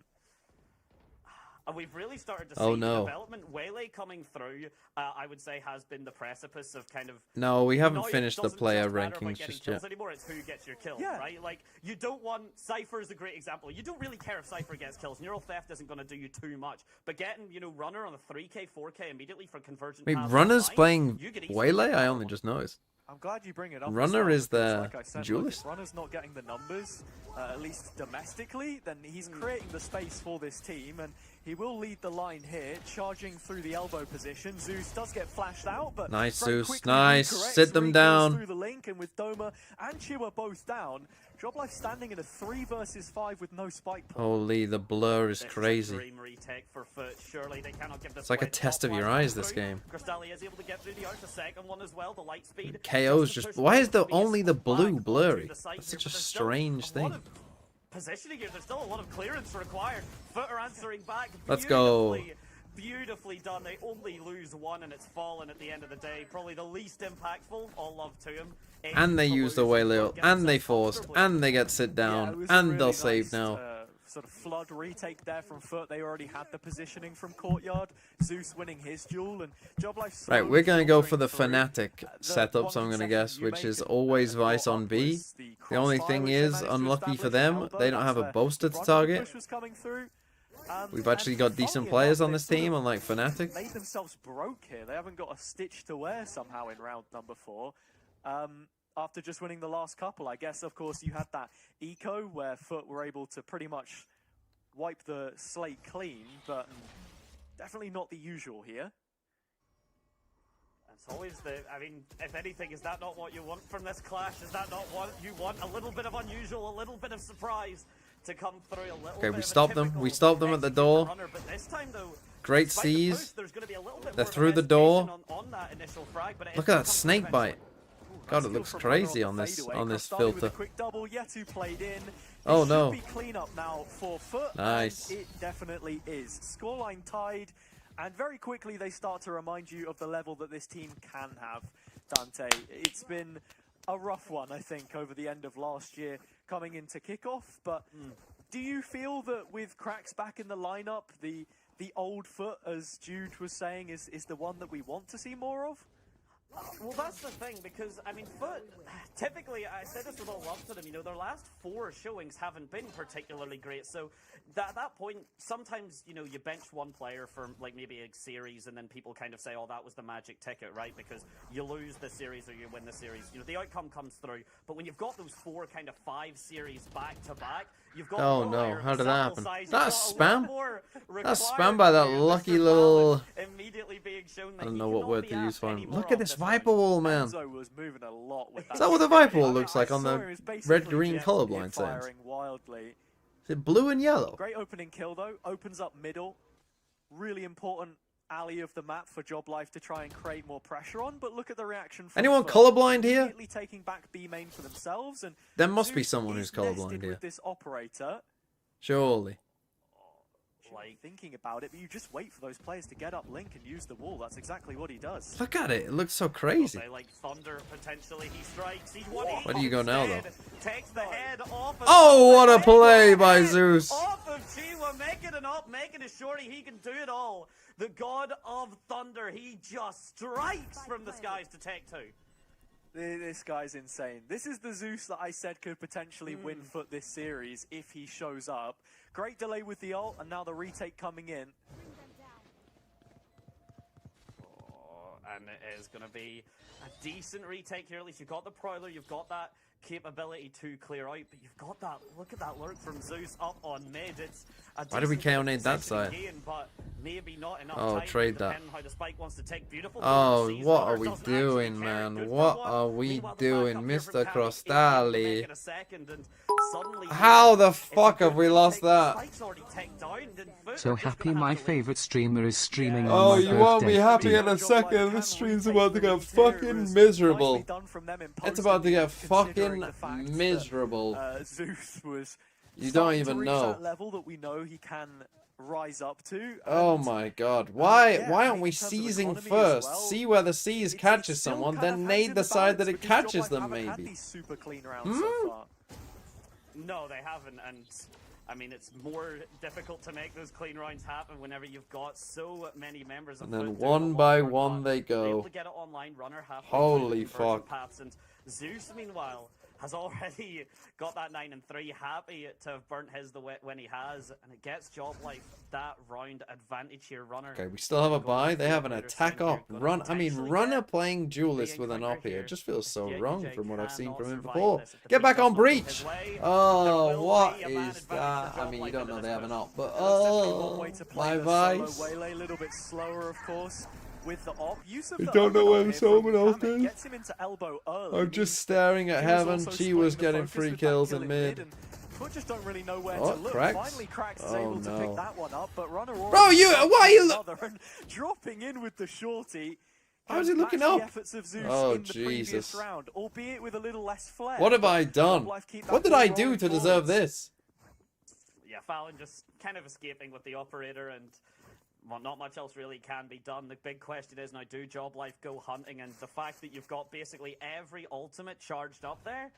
And we've really started to see Oh, no. development. Waylay coming through, I would say, has been the precipice of kind of... No, we haven't Now it finished the doesn't player just matter about rankings getting just kills yet. anymore, it's who gets your kills, Yeah. right? Like, you don't want... Cypher is a great example. You don't really care if Cypher gets kills. Neural Theft isn't going to do you too much. But getting, you know, Runner on a 3k, 4k immediately for convergent Wait, paths Runner's online, playing you could easily Waylay? get I that only one. just noticed. I'm glad you bring it up. as Runner well, is because, the like I said, look, duelist. if Runner's not getting the numbers, at least domestically, then he's creating the space for this team, and he will lead the line here, charging through the elbow position. Zeus does get flashed out, but Nice, very Zeus. quickly Nice. recorrects, Sit them recalls down. through the link, and with Doma and Chiwa both down, Job Life standing in a 3 versus 5 with no spike point. Holy, the blur is This a crazy. dream retake for FUT. Surely they cannot give this It's like a away. test Top of your line eyes, this through. game. Crostali is able to get through the arc. The second one as well, the light speed. KO's to just... push Why is the the only the back blue onto blurry? the side That's here, such a but there's still strange a lot thing. of positioning here. There's still a lot of clearance required. FUT are answering back. Let's go. Beautifully done. They only lose one, and it's Fallen at the end of the day. Probably the least impactful. All love to him. And they use the Waylay, and they forced, and they get sit Yeah, it down, was and really they'll nice, save now. Sort of flood retake there from FUT. They already had the positioning from Courtyard. Zeus winning his duel, and Job Life. Right, we're going to go for the filtering through. Fnatic The setup, so I'm one going to concession guess, you which make is and, always brought Vice on up B. was The only crossfire thing which they is, managed to unlucky for establish them, elbow. they don't have a That's boaster where to the target. push was coming through. We've actually got decent Funnily players enough, on they this sort team, of unlike Fnatic. made themselves broke here. They haven't got a stitch to wear somehow in round number 4. after just winning the last couple. I guess, of course, you had that eco where FUT were able to pretty much wipe the slate clean, but definitely not the usual here. It's always I mean, if anything, is that not what you want from this clash? Is that not what you want? A little bit of unusual, a little bit of surprise to come through, a little Okay, bit we of stopped them. We stopped them at the door. Runner, but this time, though, Great despite the push, C's. there's gonna be a little bit They're more of through a the door. hesitation on that initial frag, but it Look is at gonna that come snake through bite. eventually. God, it looks crazy on this filter. With a quick double, Yetu played in. Oh, It no. should be cleanup now for FUT. Nice. And it definitely is. Scoreline tied, and very quickly they start to remind you of the level that this team can have, Dante. It's been a rough one, I think, over the end of last year coming into kickoff, but do you feel that with Cracks back in the lineup, the old FUT, as Jude was saying, is the one that we want to see more of? Well, that's the thing, because, I mean, FUT, typically, I say this with all love to them, you know, their last 4 showings haven't been particularly great, so at that point, sometimes, you know, you bench one player for, like, maybe a series, and then people kind of say, oh, that was the magic ticket, right, because you lose the series or you win the series, you know, the outcome comes through, but when you've got those 4 kind of 5 series back-to-back, you've got Oh, a no. higher How did that sample happen? size, That's you've got a lot spam? more That's required spam by that of you, lucky Mr. little... Fallon immediately being shown that I don't he know what cannot word be to use asked for him. anymore Look at of this this Viper wall, man. Enzo was moving a lot with Is that what the Viper wall looks like on I saw the him, it was basically red-green Jets colorblind hip settings? firing wildly. Is it blue and yellow? Great opening kill though, opens up middle. Really important alley of the map for Job Life to try and create more pressure on, but look at the reaction from Anyone FUT. colorblind here? Immediately taking back B main for themselves, and There must be Zeus someone is who's colorblind nested here. with this operator. Surely. Like thinking about it, but you just wait for those players to get up link and use the wall. That's exactly what he does. Look at it. It looks so crazy. Say, like Thunder, potentially he strikes. He's Where do you go now, though? Takes the head off of Oh, what a Thunder, play head by Zeus. Off of Chiwa, making it up, making it shorty. He can do it all. The god of Thunder, he just strikes from the skies to take 2. This guy's insane. This is the Zeus that I said could potentially win FUT this series if he shows up. Great delay with the ult, and now the retake coming in. And it is going to be a decent retake here. At least you've got the Prowler, you've got that capability to clear out, but you've got that, look at that lurk from Zeus up on mid. It's a Why did we decent count in that positioning side? gain, but maybe not enough Oh, time, trade that. depending on how the spike wants to take. Beautiful Oh, sees what Runner are we doesn't actually doing, care. man? Good What for one. are we Meanwhile, the doing, backup here Mr. from Cali is able to Crostali? make it a second, and suddenly How the it's a fuck good have we lost retake. The that? spike's already ticked down, and FUT So are just happy gonna my have to wait. favorite streamer is streaming Oh, on my you birthday. won't be happy Dude. in a second. This stream's about to get fucking miserable. It's about to get fucking miserable. Zeus was You don't starting to even reach know. that level that we know he can rise up to. Oh and my god. Why yeah, why I aren't think we in terms of seizing economy as first? well, See where the C's it's catches still someone, kind of then hands nade in the side that balance it because catches Job them, Life haven't had maybe. these super clean rounds so far. No, they haven't, and I mean it's more difficult to make those clean rounds happen whenever you've got so many members of And then FUT doing one a lot by of work, one but they they're able go. to get it online, Runner halfway Holy through the conversion fuck. paths, and Zeus, meanwhile, has already got that 9 and 3, happy to have burnt his when he has, and it gets Job Life that round advantage here. Runner. Okay, we still have a buy. They have an attack up. Runner playing duelist with an up here. It just feels so wrong from what I've seen from him before. Get back on breach! Oh, what is that? I mean, you don't know they have an up, but oh, my vice. Waylay a little bit slower, of course. With the op, use of I the don't know overlap where here someone from else Kamek is. gets him into elbow early. I'm just staring at He was heaven. also She splitting was the getting focus free with that kills kill in mid. and FUT just don't really know where Oh, to look. Cracks. Finally, Cracks is Oh, able to no. pick that one up, but Runner already Bro, you- started why are you another and dropping in with the shorty. How is he looking Match up? The efforts of Zeus Oh, in the previous Jesus. round, albeit with a little less flair. What have I done? Life keep that What did ball I do rolling to deserve forwards. this? Yeah, Fallon just kind of escaping with the operator, and well, not much else really can be done. The big question is now, do Job Life go hunting? And the fact that you've got basically every ultimate charged up there,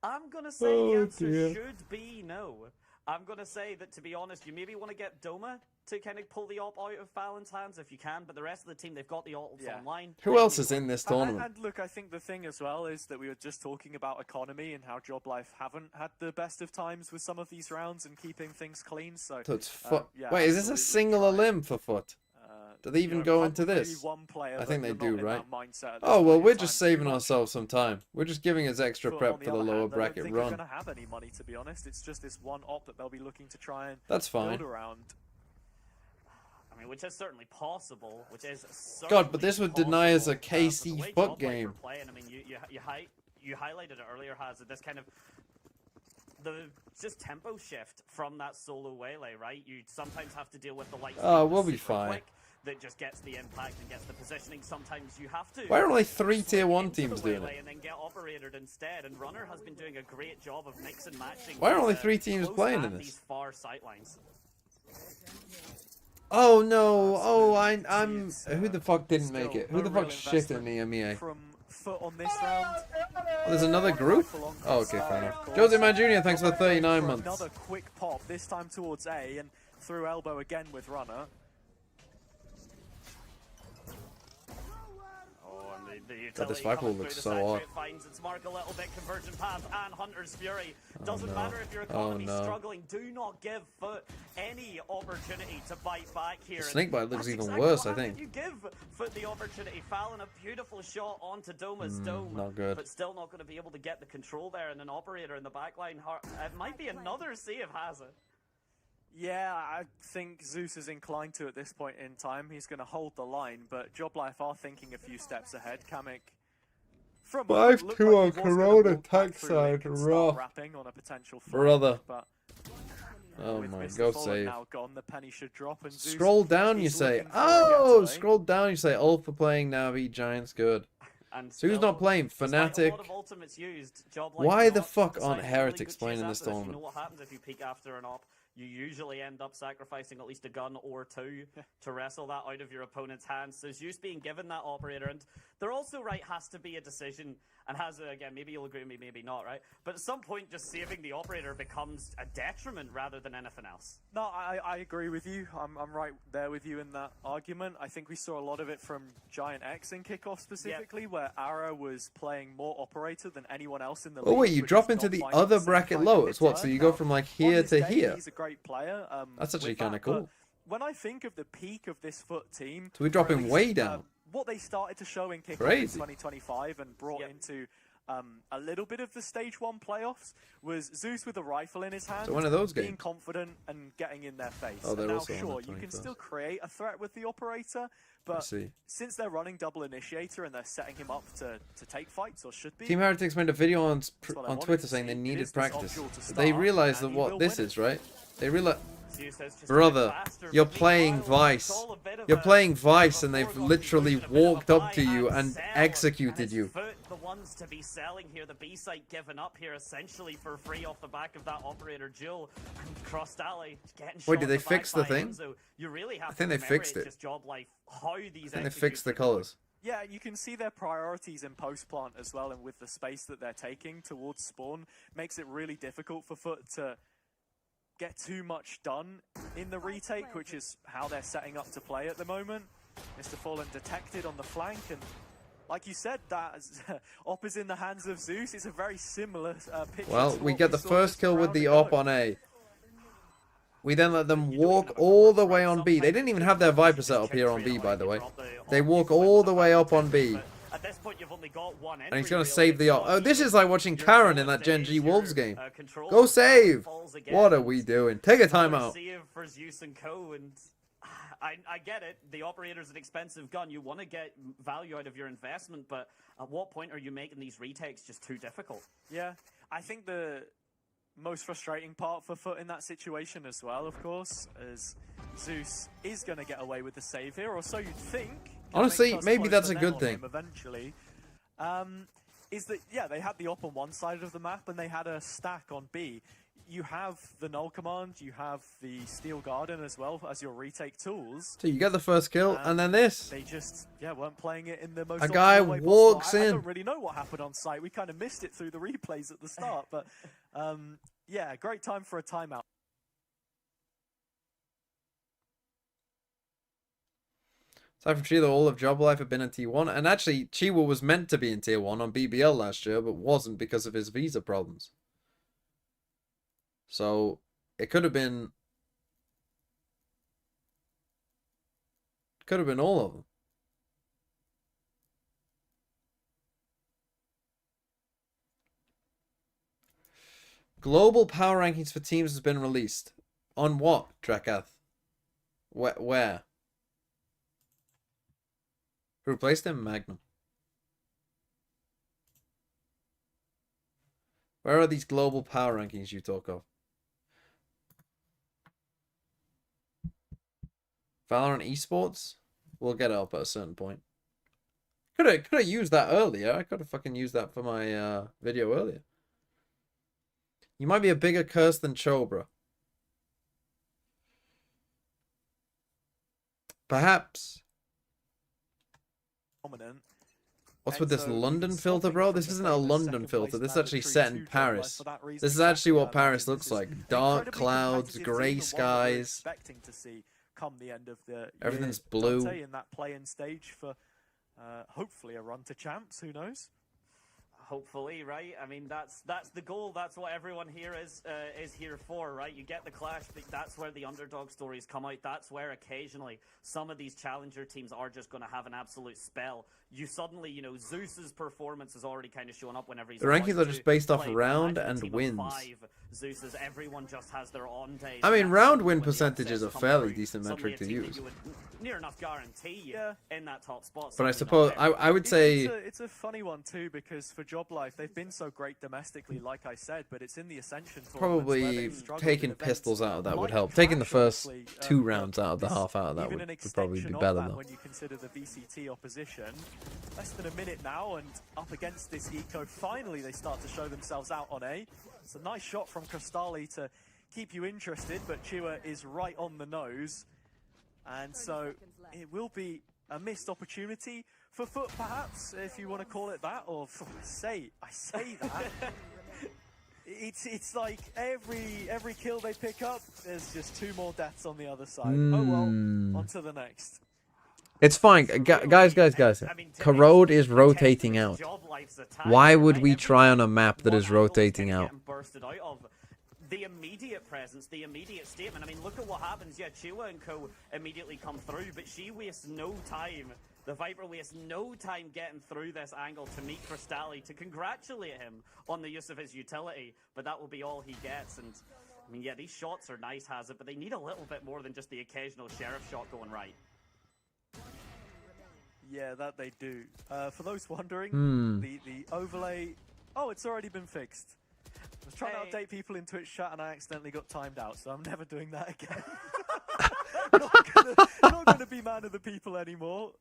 I'm going to say the Oh, answer dear. should be no. I'm going to say that, to be honest, you maybe want to get Doma to kind of pull the ult out of Fallon's hands if you can, but the rest of the team, they've got the ults Yeah. online. Who else is in this tournament? And look, I think the thing as well is that we were just talking about economy and how Job Life haven't had the best of times with some of these rounds and keeping things clean. So So it's FUT. yeah, Wait, is this a absolutely single trying. limb for FUT? Do they even you know, go I'm into really this? one player, I but think they you're not do, in right? that mindset at this Oh, well, point we're in just time. Too saving much ourselves some time. We're just giving us extra foot prep on for the other lower hand, I don't bracket think run. they're going to have any money, to be honest. It's just this one op that they'll be looking to try and That's fine. build around. I mean, which is certainly possible. Which is certainly God, but this would deny us a possible, but the KC way FUT Job Life game. are playing, I mean, you highlighted it earlier, Hazard. This kind of the just tempo shift from that solo waylay, right? You sometimes have to deal with the light. Oh, we'll be fine. That just gets the impact and gets the positioning. Sometimes you have to. Why are only 3 swing tier 1 into teams the doing waylay it? And then get operated instead. And Runner has been doing a great job of mix and matching. Why are only these, 3 teams close playing at in this? These far sight lines. Oh no! Oh, I'm. Who the fuck didn't make it? Who the fuck shit in the EMEA? From FUT on this round. Oh, there's another group? Oh, okay, fair enough. Jose Man Jr., thanks for the 39 months. Another quick pop, this time towards A, and through elbow again with Runner. God, this Viper looks so odd. Finds its mark a little bit, convergent path and Hunter's Fury. Doesn't no. matter if your Oh, economy's no. struggling, do not give FUT any opportunity to bite back here. The snakebite looks That's even exactly worse, what I happened. think. You give FUT the opportunity. Fallon, a beautiful shot onto Doma's dome. not good. But still not going to be able to get the control there, and an operator in the backline. It might be another save, has it? Yeah, I think Zeus is inclined to at this point in time. He's going to hold the line, but Job Life are thinking a few steps ahead. Kamek from 5-2 on Corona tech side, rough. Wrapping on a potential fight, Brother. But Oh with my, Mr. go Fallen save. now gone, the penny should drop, and Zeus Scroll down, you is say. looking for a Oh, getaway. scroll down, you say. All for playing Navi, Giants good. And So who's still, not playing? despite Fnatic. a lot of ultimates used, Job Life Why not the fuck deciding aren't really Heretics good playing chase in this after You tournament? know what happens if you peek after an op? You usually end up sacrificing at least a gun or two to wrestle that out of your opponent's hands. So Zeus being given that operator, and there also, right, has to be a decision, and again, maybe you'll agree with me, maybe not, right? But at some point, just saving the operator becomes a detriment rather than anything else. No, I agree with you. I'm right there with you in that argument. I think we saw a lot of it from Giant X in kickoff specifically, where Ara was playing more operator than anyone else in the league. Oh wait, you but drop just into not the finding other same bracket kind of lowest. What? So return. you go Now, from like on here his to day, here. He's a great player. That's actually with that, kind of cool. but when I think of the peak of this FUT team, So we're or at dropping least, way down. What they started to show in kickoff in Crazy. 2025 and brought into a little bit of the stage 1 playoffs was Zeus with a rifle in his hand, So when are those being games? confident and getting in their face. Oh, they're and now, also on the sure, you can 21st. still create a threat with the operator, but see. since they're running double initiator and they're setting him up to take fights, or should be, Team Heretics made a video on what I on wanted Twitter to saying they see. It needed is this practice. optional to They start, realized that and he what will this win is, right? They realize. Zeus says just a bit Brother, faster, you're but playing meanwhile, Vice. it's all a bit of You're a- playing Vice, a and they've foregone literally conclusion, a bit of a walked up buy to you and and sell, executed and you. it's FUT the ones to be selling here. The B site given up here essentially for free off the back of that operator duel. And Cross Alley getting Wait, shot did they in the fix back the by thing? Enzo. You really have I think to they fixed commemorate it. just Job Life, how these And they fixed the executions are colors. yeah, you can see their priorities in post-plant as well, and with the space that they're taking towards spawn, makes it really difficult for FUT to get too much done in the retake, which is how they're setting up to play at the moment. Mr. Fallen detected on the flank, and like you said, that op is in the hands of Zeus. It's a very similar picture. Well, to we what get the saw first just a kill with round the ago. op on A. We then let them walk all the way on B. They didn't even have their Viper set up here on B, by the way. They walk all the way up on B. At this point, you've only got one And he's entry, going really. to save the It's op. not Oh, this even is like watching your Karen in goal that Gen is G your, Wolves game. control Go save! falls again. What are we doing? Take a timeout. Save for Zeus and Co. And I get it. The operator's an expensive gun. You want to get value out of your investment, but at what point are you making these retakes just too difficult? Yeah, I think the most frustrating part for FUT in that situation as well, of course, is Zeus is going to get away with the save here, or so you'd think. It Honestly, makes us maybe close that's the a net good on thing. him eventually. Is that, yeah, they had the op on one side of the map and they had a stack on B. You have the null command, you have the steel garden as well as your retake tools. So you get the first kill, and then this. They just, weren't playing it in the most A guy optimal way walks possible. I in. don't really know what happened on site. We kind of missed it through the replays at the start, but yeah, great time for a timeout. Aside from Chila, all of Job Life have been in T1. And actually, Chiwa was meant to be in Tier 1 on BBL last year, but wasn't because of his visa problems. So, it could have been Could have been all of them. Global power rankings for teams has been released. On what, Drakath? Where? Who replaced him? Magnum. Where are these global power rankings you talk of? Valorant esports? We'll get it up at a certain point. Could have used that earlier. I could have fucking used that for my video earlier. You might be a bigger curse than Chobra. Perhaps. What's with this London filter, bro? This isn't a London filter. This is actually set in Paris. This is actually what Paris looks like. Dark clouds, grey skies. Everything's blue. In that play-in stage for hopefully a run to champs. Who knows? Hopefully, right? I mean, that's the goal. That's what everyone here is here for, right? You get the clash, but that's where the underdog stories come out. That's where occasionally some of these challenger teams are just going to have an absolute spell. You suddenly, you know, Zeus's performance is already kind of showing up whenever he's. The rankings are just based off round and wins. Zeus's, everyone just has their on days. I mean, round win percentage is a fairly decent metric to use. Near enough guarantee in that top spot. But I suppose I would say it's a funny one too, because for Job Life they've been so great domestically, like I said, but it's in the Ascension probably taking pistols out of that would help. Taking the first 2 rounds out of the half out of that would probably be better though. When you consider the VCT opposition, less than a minute now, and up against this eco, finally they start to show themselves out on A. It's a nice shot from Crystali to keep you interested, but Chua is right on the nose. And so it will be a missed opportunity for FUT, perhaps, if you want to call it that, or I say that. It's like every kill they pick up, there's just 2 more deaths on the other side. Oh well, on to the next. It's fine, guys. Corrode is rotating out. Why would we try on a map that is rotating out? The immediate presence, the immediate statement. I mean, look at what happens. Yeah, Chua and co immediately come through, but she wastes no time. The Viper wastes no time getting through this angle to meet Crystali, to congratulate him on the use of his utility, but that will be all he gets. And I mean, yeah, these shots are nice, has it, but they need a little bit more than just the occasional sheriff shot going right. Yeah, that they do. For those wondering, the overlay... Oh, it's already been fixed. I was trying to update people in Twitch chat and I accidentally got timed out, so I'm never doing that again. not gonna be man of the people anymore.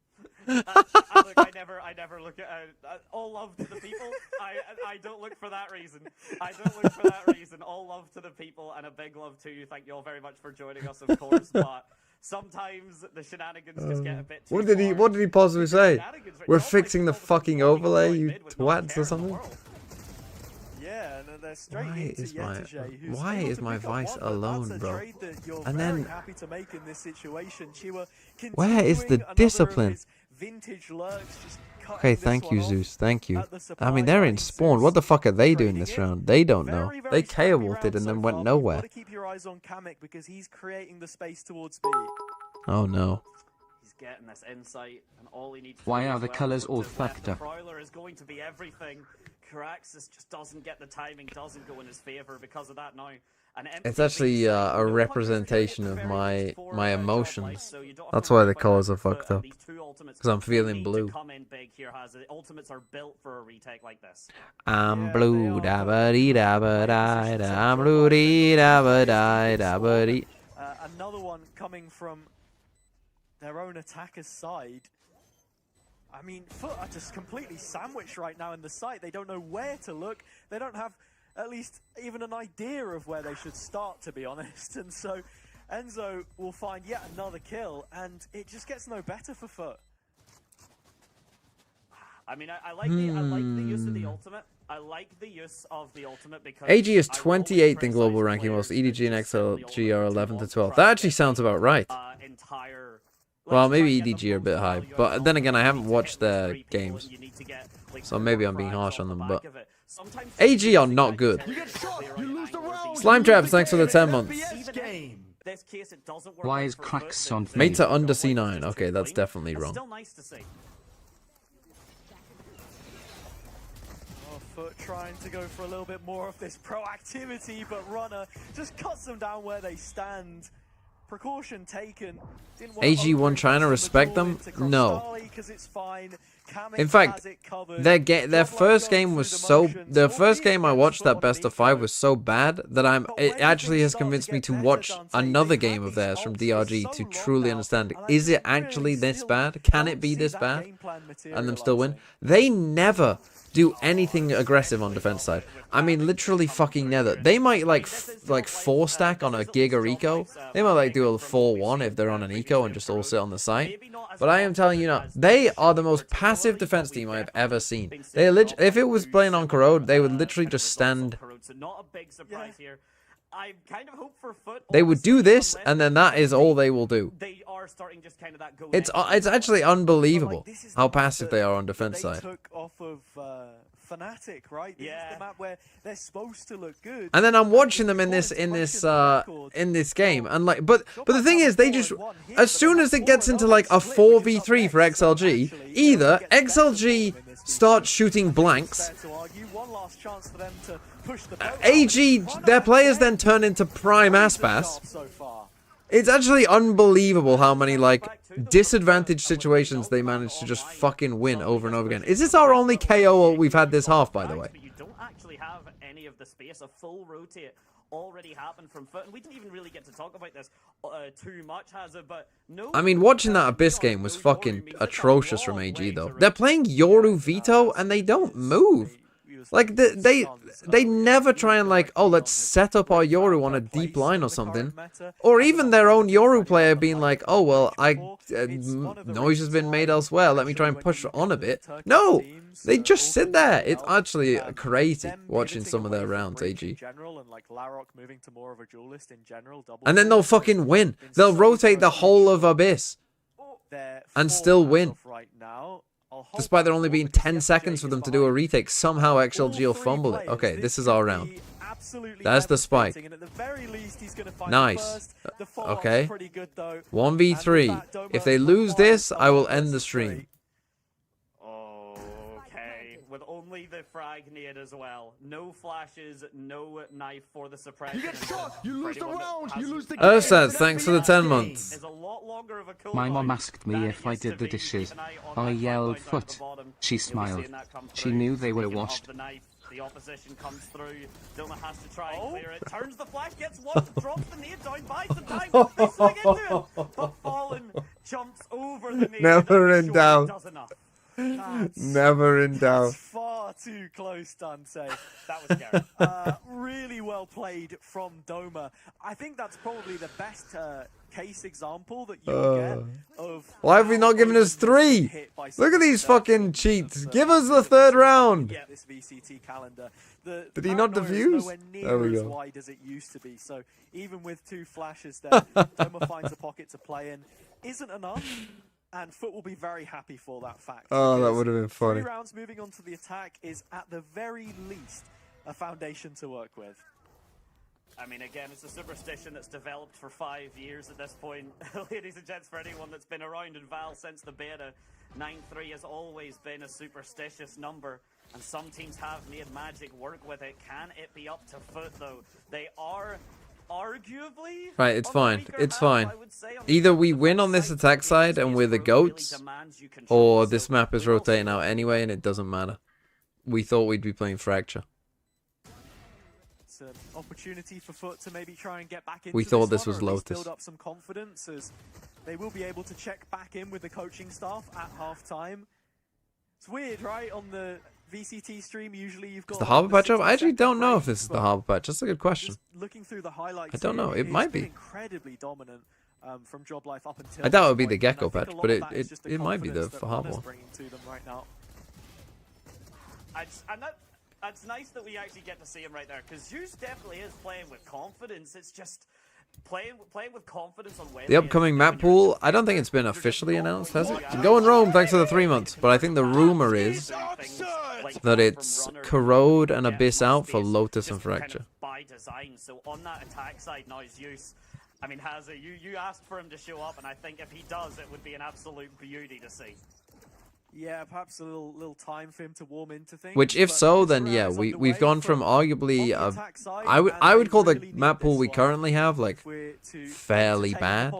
Look, I never look at all love to the people. I don't look for that reason. I don't look for that reason. All love to the people and a big love to you. Thank you all very much for joining us, of course. But sometimes the shenanigans just get a bit too far. What did he possibly say? We're fixing the fucking overlay, you twats or something? Yeah, and they're straight into why is my Vice alone, bro? And then happy to make in this situation. where is the discipline? Vintage lurks, just okay, thank you, Zeus. Thank you. I mean, they're in spawn. What the fuck are they doing this round? They don't know. They KO ulted and then went nowhere. Keep your eyes on Kamek because he's creating the space towards B. Oh no. He's getting this insight, and all he needs. Why are the colors all fucked up? Prowler is going to be everything. Caraxis just doesn't get the timing, doesn't go in his favor because of that now. It's actually a representation of my emotions. That's why the colors are fucked up. Because I'm feeling blue. Ultimates are built for a retake like this. I'm blue, da ba dee da ba da da. I'm blue, dee da ba da da ba dee. Another one coming from their own attacker's side. I mean, FUT are just completely sandwiched right now in the site. They don't know where to look. They don't have at least even an idea of where they should start, to be honest. And so Enzo will find yet another kill, and it just gets no better for FUT. I mean, I like the use of the ultimate. I like the use of the ultimate because AG is 28th in global ranking, whilst EDG and XLG are 11th to 12th. That actually sounds about right. Well, maybe EDG are a bit high, but then again, I haven't watched their games, so maybe I'm being harsh on them, but AG are not good. Slime Traps, thanks for the 10 months. This case it doesn't work Why out is for cracks FUT, on then Mate to they've under got one C9. just Okay, too that's clean. definitely That's wrong. still nice to see. Oh, FUT trying to go for a little bit more of this proactivity, but Runner just cuts them down where they stand. Precaution taken. Didn't want to AG1 trying to respect them? No. Because it's fine. In fact, their first game was so. The first game I watched, that best of 5, was so bad that it actually has convinced me to watch another game of theirs from DRG to truly understand, is it actually this bad? Can it be this bad? And them still win? They never do anything aggressive on defense side. I mean, literally fucking never. They might like 4 stack on a Giga Eco. They might like do a 4-1 if they're on an Eco and just all sit on the site. But I am telling you now, they are the most passive defense team I've ever seen. They if it was playing on Corrode, they would literally just stand. I kind of hope for FUT. They would do this, and then that is all they will do. They are starting just kind of that going. It's actually unbelievable how passive they are on defense side. Took off of Fnatic, right? This is the map where they're supposed to look good. And then I'm watching them in this game, and like, but the thing is, they just, as soon as it gets into like a 4v3 for XLG, either XLG starts shooting blanks, AG, their players then turn into prime Aspas. It's actually unbelievable how many like disadvantaged situations they manage to just fucking win over and over again. Is this our only KO we've had this half, by the way? You don't actually have any of the space. A full rotate already happened from FUT, and we didn't even really get to talk about this too much, has it? But no. I mean, watching that Abyss game was fucking atrocious from AG though. They're playing Yoru Veto and they don't move. Like they never try and like, oh, let's set up our Yoru on a deep line or something, or even their own Yoru player being like, oh well, noise has been made elsewhere, let me try and push on a bit. No, they just sit there. It's actually crazy watching some of their rounds, AG. And then they'll fucking win. They'll rotate the whole of Abyss and still win. Despite there only being 10 seconds for them to do a retake, somehow XLG will fumble it. Okay, this is our round. That's the spike. Nice. Okay. 1v3. If they lose this, I will end the stream. Okay, with only the frag nade as well. No flashes, no knife for the suppression. You get shot, you lose the round, you lose the game. Ursad, thanks for the 10 months. My mom asked me if I did the dishes. I yelled FUT. She smiled. She knew they were washed. The opposition comes through. Doma has to try and clear it. Turns the flash, gets one, drops the nade down, buys the time. They swing into it. But Fallen jumps over the nade. Never in doubt. Does enough. Never in doubt. Far too close, Dante. That was scary. Really well played from Doma. I think that's probably the best case example that you'll get of. Why have we not given us 3? Look at these fucking cheats. Give us the 3rd round. Yeah, this VCT calendar. Did he not defuse? There we As go. wide as it used to be. So even with 2 flashes there, Doma finds a pocket to play in. Isn't enough. And FUT will be very happy for that fact. Oh, that would have been funny. 3 rounds moving on to the attack is at the very least a foundation to work with. I mean, again, it's a superstition that's developed for 5 years at this point. Ladies and gents, for anyone that's been around in Val since the beta, 9-3 has always been a superstitious number. And some teams have made magic work with it. Can it be up to FUT, though? They are arguably... Right, it's fine. It's fine. Either we win on this attack side and we're the GOATs, or this map is rotating out anyway and it doesn't matter. We thought we'd be playing Fracture. It's an opportunity for FUT to maybe try and get back into We thought this this was one, or at least Lotus. build up some confidence, as they will be able to check back in with the coaching staff at halftime. It's weird, right? On the VCT stream, usually you've got... Is the Harbor Patch up? I actually don't know if this is the Harbor Patch. That's a good question. Looking through the highlights, I don't know. It might be. Incredibly dominant from Job Life up until... I doubt it would be the this point, Gecko and I think Patch, a lot but of that is just the it might be the confidence that Harbor Runner's one. bringing to them right now. And that's nice that we actually get to see him right there, because Zeus definitely is playing with confidence. It's just playing with confidence on when The upcoming map pool, I don't think it's been officially announced, has it? Go in Rome, thanks for the 3 months. But I think the rumor is that it's Corrode and Abyss out for Lotus and Fracture. By design, so on that attack side now, Zeus I mean, Hazza, you asked for him to show up, and I think if he does, it would be an absolute beauty to see. Yeah, perhaps a little time for him to warm into things. Which, if so, then yeah, we've gone from arguably I would call the map pool we currently have like fairly bad.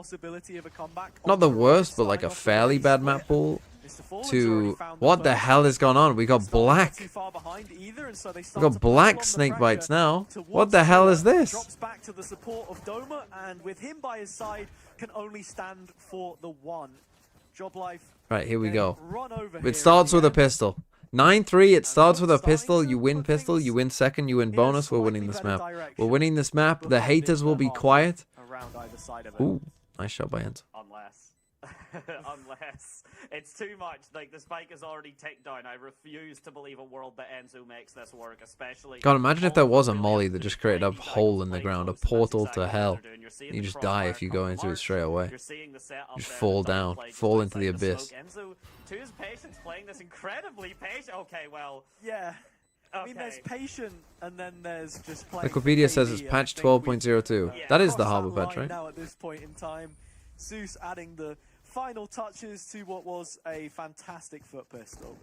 Not the worst, but like a fairly bad map pool. To what the hell has gone on? We got black. We got black snake bites now. What the hell is this? Drops back to the support of Doma, and with him by his side, can only stand for the one. Job life. Right, here we go. It starts with a pistol. 9-3, it starts with a pistol. You win second, you win bonus. We're winning this map. We're winning this map. The haters will be quiet. Ooh, nice shot by Enzo. Unless it's too much. Like, the spike is already ticked down. I refuse to believe a world that Enzo makes this work, especially. God, imagine if there was a molly that just created a hole in the ground, a portal to hell. You just die if you go into it straight away. You just fall down, fall into the abyss. Enzo, to his patience, playing this incredibly patient. Okay, well. Yeah. I mean, there's patient, and then there's just playing. Wikipedia says it's patch 12.02. That is the harbor patch, right? Now at this point in time, Zeus adding the final touches to what was a fantastic foot pistol.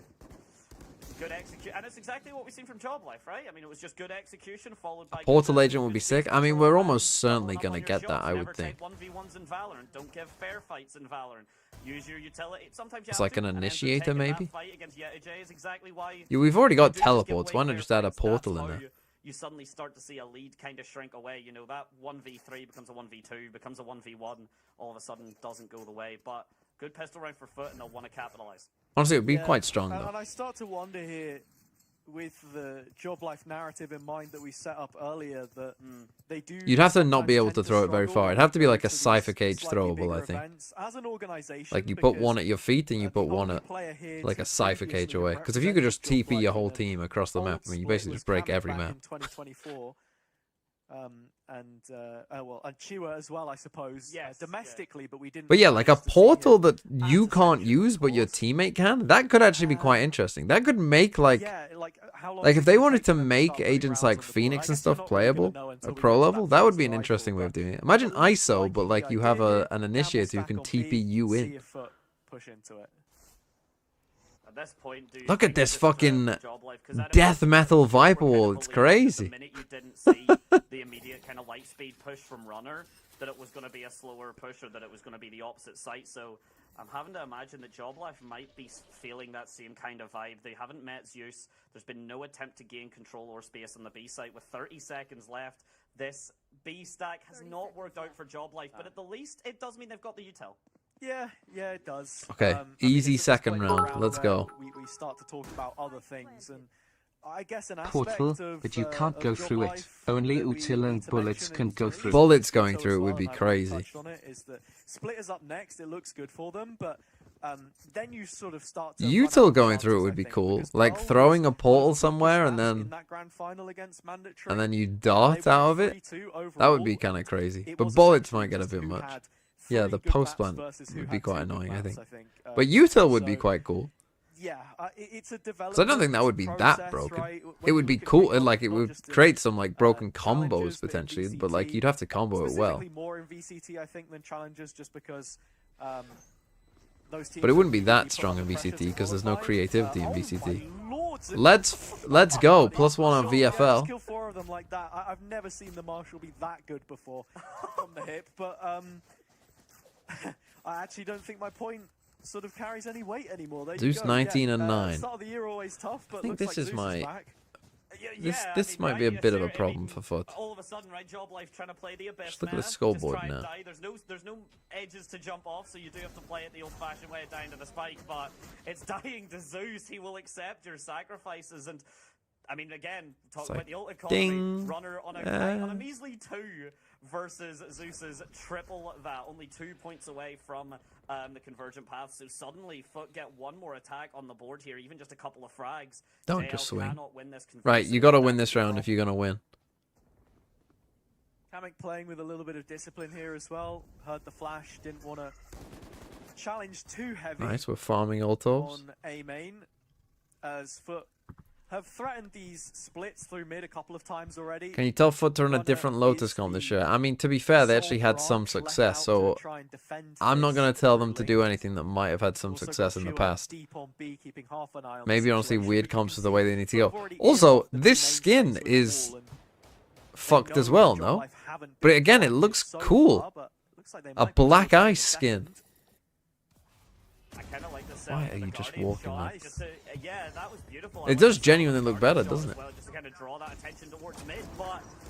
Good execution, and it's exactly what we've seen from Job Life, right? I mean, it was just good execution followed by. Portal agent would be sick. I mean, we're almost certainly gonna get that, I would think. 1v1s in Valorant. Don't give fair fights in Valorant. Use your utility. Sometimes you It's have like to, an and Enzo initiator, taking that maybe. fight against Yetijay is exactly why. Yeah, we've already got you do just give teleports. way Why not fair just add a fights. That's portal in how there? you suddenly start to see a lead kind of shrink away. You know, that 1v3 becomes a 1v2, becomes a 1v1. All of a sudden, doesn't go the way. But good pistol round for FUT, and they'll want to capitalize. Honestly, it would be quite strong, though. And I start to wonder here, with the Job Life narrative in mind that we set up earlier, that they do. You'd have to not be able to throw it very far. It'd have to be like a Cypher Cage throwable, I think. As an organization, like you put one at your feet and you put one at like a Cypher Cage away. Because if you could just TP your whole team across the map, I mean, you basically just break every map. In 2024, and Chiwa as well, I suppose. Yes, domestically, but we didn't. But yeah, like a portal that you can't use but your teammate can, that could actually be quite interesting. That could make like if they wanted to make agents like Phoenix and stuff playable at pro level, that would be an interesting way of doing it. Imagine ISO, but like you have an initiator who can TP you in. Push into it. At this point, Look at this fucking death metal Viper wall. It's crazy. The minute you didn't see the immediate kind of light speed push from Runner, that it was going to be a slower push or that it was going to be the opposite site. So I'm having to imagine that Job Life might be feeling that same kind of vibe. They haven't met Zeus. There's been no attempt to gain control or space on the B site. With 30 seconds left, this B stack has not worked out for Job Life, but at the least, it does mean they've got the util. Yeah, it does. Okay, easy second round. Let's go. We start to talk about other things, and I guess an Portal, aspect of, but you can't go through it. Only util and bullets can go through. Bullets going through it would be crazy. Is that Splitter's up next? It looks good for them, but then you sort of start to util going through it would be cool. Like throwing a portal somewhere and then you dart out of it. That would be kind of crazy. But bullets might get a bit much. Yeah, the post plant would be quite annoying, I think. But util would be quite cool. Yeah, it's a development. So I don't think that would be that broken. Right? It would be cool, and like it would create some like broken combos potentially, but like you'd have to combo it well. More in VCT, I think, than challenges, just because those teams. But it wouldn't be that strong in VCT because there's no creativity in VCT. Let's go. +1 on VFL. Kill 4 of them like that. I've never seen the Marshall be that good before from the hip, but I actually don't think my point sort of carries any weight anymore. Zeus 19 and 9. Start of the year always tough, but I think this is my. This I mean, might be a right, bit of a I mean, problem for FUT. All of a sudden, right, Job Life trying to play the abyss. Just look at the man. scoreboard Just try and now. die. There's no edges to jump off, so you do have to play it the old-fashioned way, dying to the spike. But it's dying to Zeus. He will accept your sacrifices, and I mean, again, talk about the ult economy. Runner on a measly 2 versus Zeus's triple that, only 2 points away from the convergent path. So suddenly, FUT get one more attack on the board here, even just a couple of frags. Don't just swing. Win this Right, you got to win this round if you're gonna win. Kamek playing with a little bit of discipline here as well. Heard the flash, didn't want to challenge too heavy. Nice, we're farming ultos. On A main, as FUT have threatened these splits through mid a couple of times already. Can you tell FUT to run a different Lotus comp this year? I mean, to be fair, they actually had some success, so I'm not going to tell them to do anything that might have had some success in the past. Maybe honestly weird comps is the way they need to go. Also, this skin is fucked as well, no? But again, it looks cool. A black ice skin. Why are you just walking there? It does genuinely look better, doesn't it?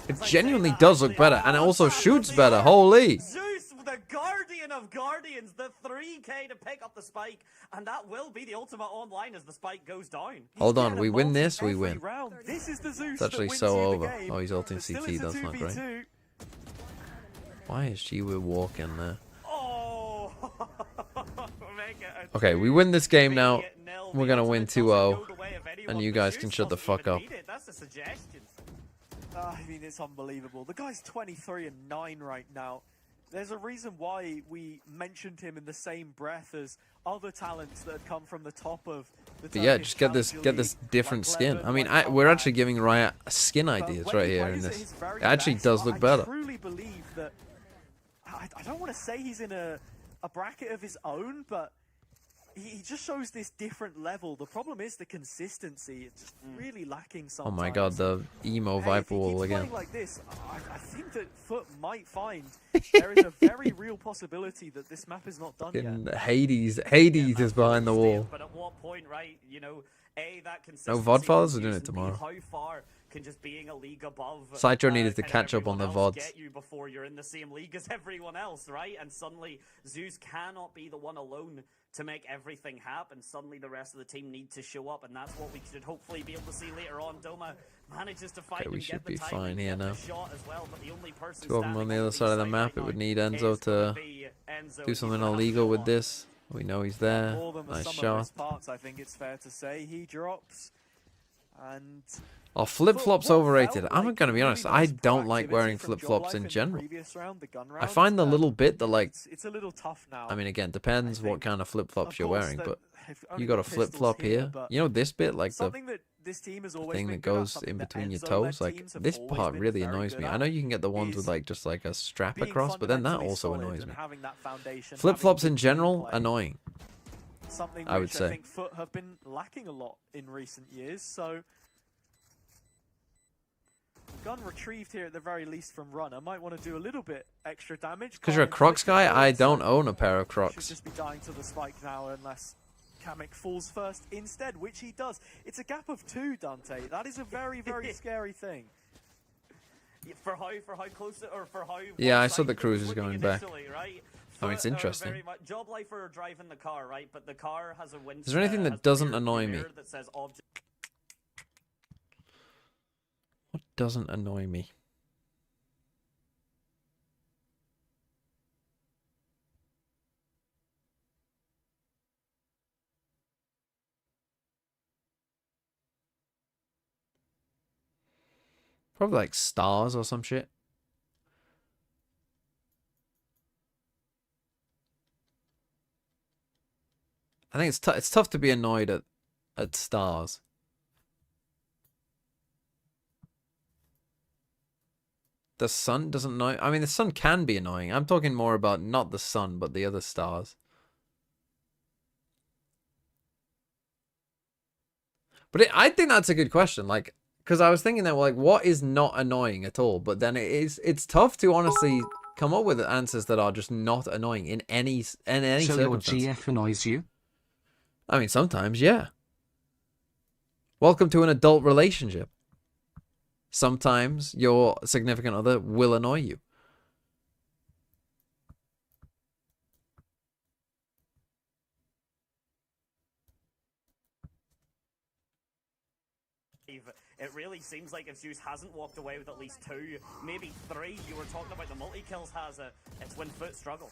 It genuinely does look better, and it also shoots better. Holy! Zeus, the guardian of guardians, the 3k to pick up the spike, and that will be the ultimate online as the spike goes down. Hold on, we win this, we win. This is the Zeus It's actually so over. Oh, he's ulting CT, that's not great. Why is Jiwoo walking there? Oh! Okay, we win this game now. We're gonna win 2-0, and you guys can shut the fuck up. That's a suggestion. I mean, it's unbelievable. The guy's 23-9 right now. There's a reason why we mentioned him in the same breath as other talents that had come from the top of the But yeah, just get this different skin. I mean, we're actually giving Riot skin ideas right here in this. It actually does look better. I truly believe that. I don't want to say he's in a bracket of his own, but he just shows this different level. The problem is the consistency. It's just really lacking sometimes. Oh my god, the emo Viper wall again. Like this, I think that FUT might find there is a very real possibility that this map is not done yet. Hades is behind the wall. But at what point, right? You know, that no, VOD fathers are doing it tomorrow. How far can just being a league above Sidro needed to catch up on the VODs. Get you before you're in the same league as everyone else, right? And suddenly Zeus cannot be the one alone to make everything happen. Suddenly the rest of the team need to show up, and that's what we should hopefully be able to see later on. Doma manages to fight we should be fine here now. Well, but the only person 2 of them on the other side of the map. It would need Enzo to do something illegal with this. We know he's there. Nice shot. I think it's fair to say he drops. And oh, flip-flops overrated. I'm gonna be honest, I don't like wearing flip-flops in general. I find the little bit that, like, it's a little tough now. I mean, again, depends what kind of flip-flops you're wearing, but you got a flip-flop here. You know this bit, like the thing that goes in between your toes? Like, this part really annoys me. I know you can get the ones with, like, just like a strap across, but then that also annoys me. Flip-flops in general, annoying. Something I would say. I think FUT have been lacking a lot in recent years, so gun retrieved here at the very least from Runner. Might want to do a little bit extra damage. Because you're a Crocs guy, I don't own a pair of Crocs. Should just be dying to the spike now unless Kamek falls first instead, which he does. It's a gap of 2, Dante. That is a very, very scary thing. For how close or for how yeah, I saw the cruisers going back. Right? I mean, it's interesting. Job lifer are driving the car, right? But the car has a wind. Is there anything that doesn't annoy me? That says object. What doesn't annoy me? Probably like stars or some shit. I think it's tough to be annoyed at stars. The sun doesn't annoy. I mean, the sun can be annoying. I'm talking more about not the sun, but the other stars. But I think that's a good question. Like, because I was thinking that, like, what is not annoying at all? But then it's tough to honestly come up with answers that are just not annoying in any So your circumstance. GF annoys you? I mean, sometimes, yeah. Welcome to an adult relationship. Sometimes your significant other will annoy you. It really seems like if Zeus hasn't walked away with at least 2, maybe 3, you were talking about the multi-kills it's when FUT struggle.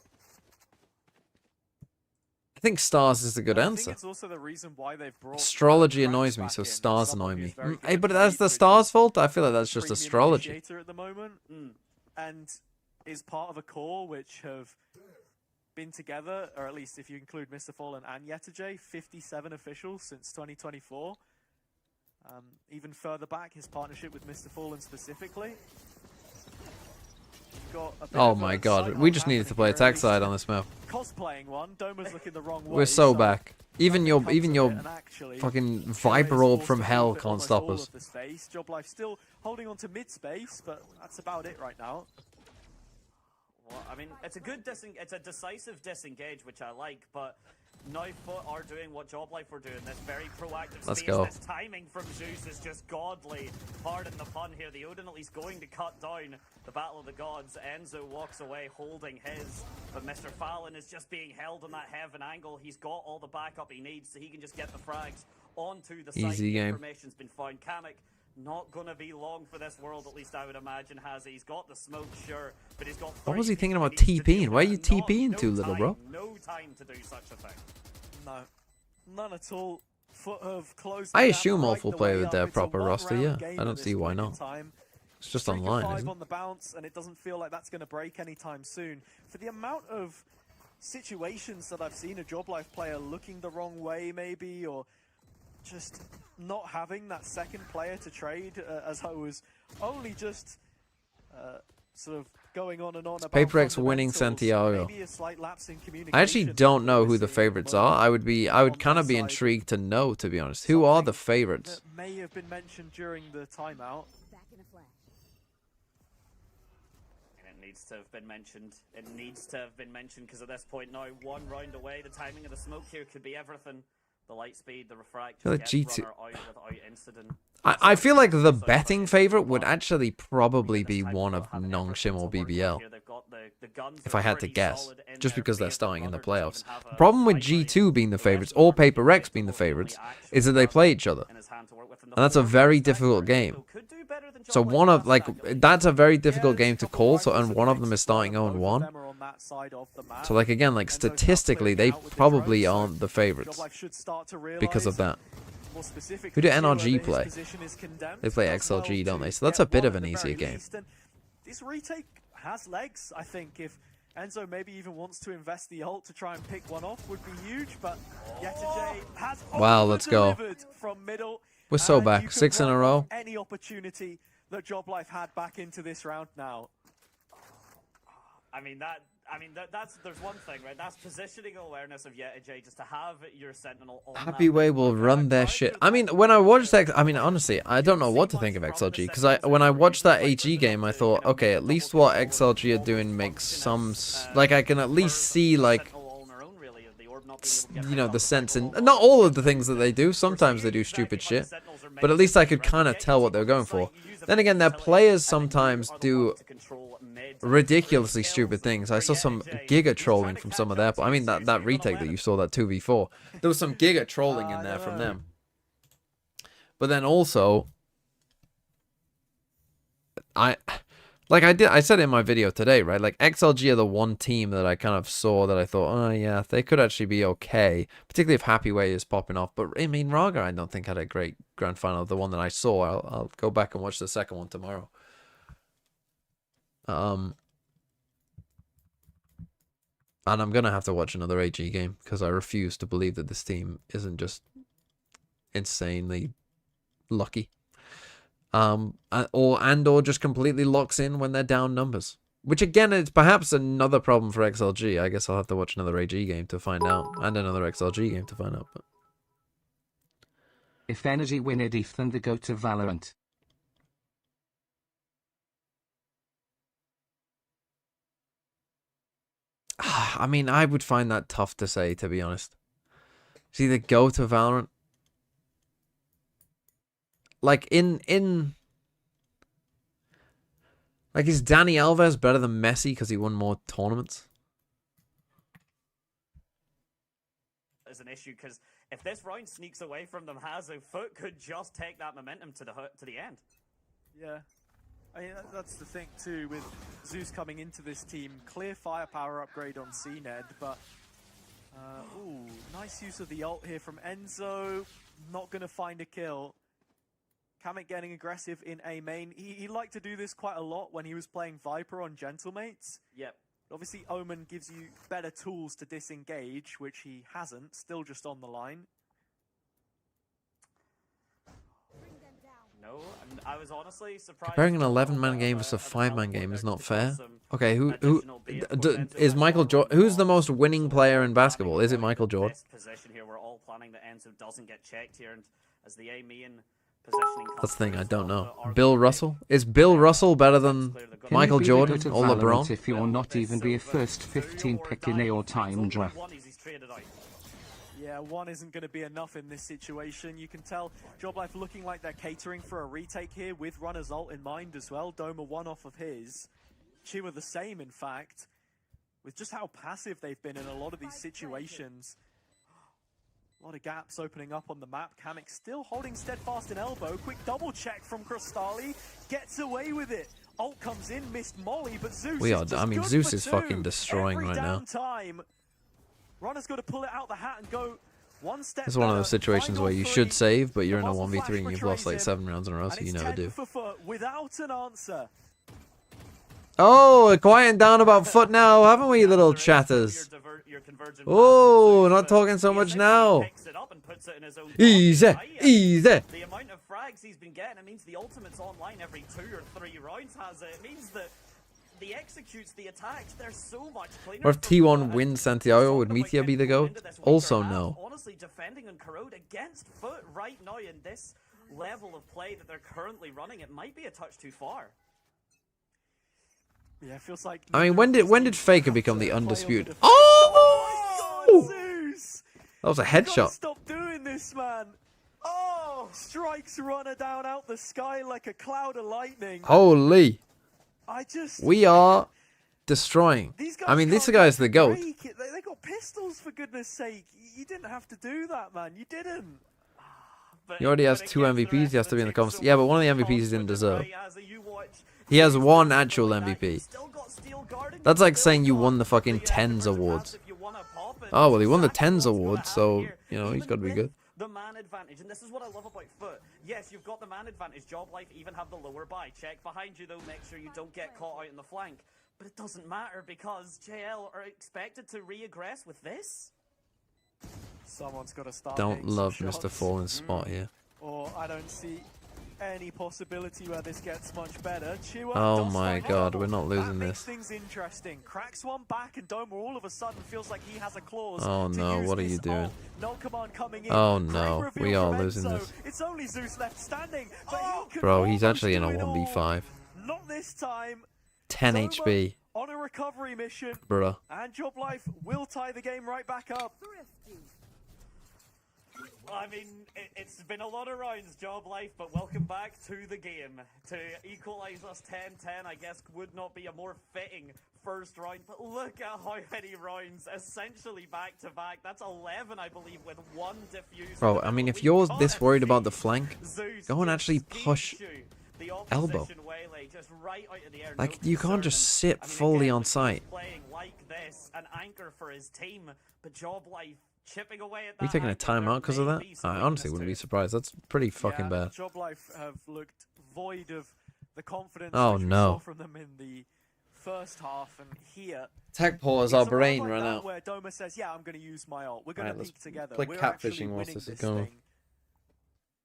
I think stars is a good answer. It's also the reason why they've brought astrology annoys me, so stars annoy me. Hey, but that's the stars' fault? I feel like that's just astrology. At the moment, and is part of a core which have been together, or at least if you include Mr. Fallen and Yetajay, 57 officials since 2024. Even further back, his partnership with Mr. Fallen specifically. Got a bit Oh of a my god, cycle we just needed to happening play here, at attack least side on this map. cosplaying one. Doma's looking the wrong way. We're so back. Even your nothing comes of it, and actually, fucking Joe is Viper Orb forced from to hell forfeit can't almost stop all us. of the space. Joblife still holding on to mid space, but that's about it right now. Well, I mean, it's a decisive disengage, which I like, but now FUT are doing what Joblife were doing. This very proactive Let's space. go. This timing from Zeus is just godly. Pardon the pun here. The Odin at least going to cut down the Battle of the Gods. Enzo walks away holding his, but Mr. Fallon is just being held on that heaven angle. He's got all the backup he needs, so he can just get the frags onto the site. Easy game. Information's been found. Kamek not gonna be long for this world, at least I would imagine. He's got the smoke, sure, but he's got. What was he thinking about needs to TPing? do Why are you that. Not- TPing no too, little time, bro? No time to do such a thing. No, none at all. FUT have closed. I the gap assume right Ulf will the play way with up. their It's a proper roster, yeah. one-round game I at don't this see why point in not. time. It's just Streak of online, 5 isn't on the bounce, and it doesn't feel like that's going to break anytime soon. For the amount of situations that I've seen a Joblife player looking the wrong way, maybe, or just not having that second player to trade, as I was only just sort of going on and on about PaperX winning fundamentals, Santiago. maybe a slight lapse in I actually communication don't know that who we're the seeing at favorites moment. are. I would on kind of their be side. intrigued to know, to be honest. Who are the Something favorites? that may have been mentioned during the timeout. And it needs to have been mentioned. It needs to have been mentioned because at this point now, one round away, the timing of the smoke here could be everything. The light speed, the refract, feel like gets G2 runner out without incident. I feel like the betting favorite would actually probably be one of Nongshim or BBL. If I had to guess, just because they're starting in the playoffs. The problem with G2 being the favorites, or PaperX being the favorites, is that they play each other. And that's a very difficult game. So one of, like, that's a very difficult game to call, so, and one of them is starting 0-1. So, like, again, like, statistically, they probably aren't the favorites because of that. Who do NRG play? They play XLG, don't they? So that's a bit of an easier game. This retake has legs, I think. If Enzo maybe even wants to invest the ult to try and pick one off, would be huge. But Yetajay has Wow, let's go. over-delivered from middle. We're so And back. you can 6 in a write row. off any opportunity that Joblife had back into this round now. There's one thing, right? That's positioning awareness of Yetajay, just to have your sentinel on Happy Way will run their shit. I mean, when I watched that, I mean, honestly, I don't know what to think of XLG, because when I watched that AG game, I thought, okay, at least what XLG are doing makes some, like, I can at least see, like, you know, the sense in, not all of the things that they do, sometimes they do stupid shit, but at least I could kind of tell what they're going for. Then again, their players sometimes do ridiculously stupid things. I saw some giga trolling from some of their, I mean, that retake that you saw, that 2v4, there was some giga trolling in there from them. But then also, I said in my video today, right? Like, XLG are the one team that I kind of saw that I thought, oh yeah, they could actually be okay, particularly if Happy Way is popping off. But I mean, Raga, I don't think had a great grand final. The one that I saw, I'll go back and watch the second one tomorrow. And I'm gonna have to watch another AG game because I refuse to believe that this team isn't just insanely lucky. Or just completely locks in when they're down numbers. Which again is perhaps another problem for XLG. I guess I'll have to watch another AG game to find out, and another XLG game to find out. But If Energy win Edith, then they go to Valorant. I mean, I would find that tough to say, to be honest. It's either go to Valorant. Like, like, is Danny Alves better than Messi because he won more tournaments? Is an issue because if this round sneaks away from them, FUT could just take that momentum to the end. Yeah. I mean, that's the thing too with Zeus coming into this team. Clear firepower upgrade on CNED, but ooh, nice use of the ult here from Enzo. Not gonna find a kill. Kamek getting aggressive in A main. He liked to do this quite a lot when he was playing Viper on Gentlemates. Yep. Obviously, Omen gives you better tools to disengage, which he hasn't. Still just on the line. No, and I was honestly surprised. Comparing an 11-man game versus a 5-man game is not fair. Okay, is Michael Jordan? Who's the most winning player in basketball? Is it Michael Jordan? Position here. We're all planning that Enzo doesn't get checked here, and as the main positioning. That's the thing, I don't know. Bill Russell? Is Bill Russell better than Michael Jordan or LeBron? If you'll not even be a first 15 pick in a all-time draft. Yeah, one isn't going to be enough in this situation. You can tell Joblife looking like they're catering for a retake here with runner's ult in mind as well. Doma one off of his. Chima the same, in fact. With just how passive they've been in a lot of these situations. A lot of gaps opening up on the map. Kamek still holding steadfast in elbow. Quick double check from Crystali. Gets away with it. Ult comes in, missed Molly, but Zeus Zeus is fucking destroying right now. Time. Runner's got to pull it out the hat and go one step. It's one of those situations where you should save, but you're in a 1v3 and you've lost like 7 rounds in a row, so you never do. Without an answer. Oh, quieting down about FUT now, haven't we, little chatters? Oh, not talking so much now. Easy, easy. The amount of frags he's been getting, it means the ultimate's online every 2 or 3 rounds has it. It means that the executes, the attacks, they're so much cleaner. Or if T1 wins Santiago, would Meteor be the GOAT? Also no. Honestly, defending on Corrode against FUT right now in this level of play that they're currently running, it might be a touch too far. Yeah, it feels like. I mean, when did Faker become the undisputed? Oh! Zeus! That was a headshot. Stop doing this, man. Oh, strikes runner down out the sky like a cloud of lightning. Holy! We are destroying. These I mean, this guy's the GOAT. They got pistols, for goodness sake. You didn't have to do that, man. You didn't. He already has 2 MVPs. He has to be in the comments. Yeah, but one of the MVPs he didn't deserve. He has 1 actual MVP. That's like saying you won the fucking TENS awards. Oh, well, he won the TENS awards, so, you know, he's got to be good. The man advantage, and this is what I love about FUT. Yes, you've got the man advantage. Joblife even have the lower buy. Check behind you, though. Make sure you don't get caught out in the flank. But it doesn't matter because JL are expected to re-aggress with this. Someone's got to start. Don't love Mr. Fallen Spot here. Or I don't see any possibility where this gets much better. Oh my god, we're not losing this. Things interesting. Cracks one back and Doma all of a sudden feels like he has a clause. Oh no, what are you doing? No command coming in. Oh no, we are losing this. It's only Zeus left standing. Bro, he's actually in a 1v5. Not this time. 10 HP. On a recovery mission. Bruh. And Joblife will tie the game right back up. I mean, it's been a lot of rounds, Joblife, but welcome back to the game. To equalize us 10-10, I guess, would not be a more fitting first round, but look at how many rounds, essentially back-to-back. That's 11, I believe, with 1 defuse. Bro, I mean, if you're this worried about the flank, go and actually push elbow. Like, you can't just sit fully on site. Playing like this, an anchor for his team, but Joblife chipping away at that. Are we taking a timeout because of that? I honestly wouldn't be surprised. That's pretty fucking bad. Joblife have looked void of the confidence oh no from them in the first half, and here tech pause our brain right now. Where Doma says, "Yeah, I'm going to use my ult. We're going to peek together. Play We're catfishing whilst this is going."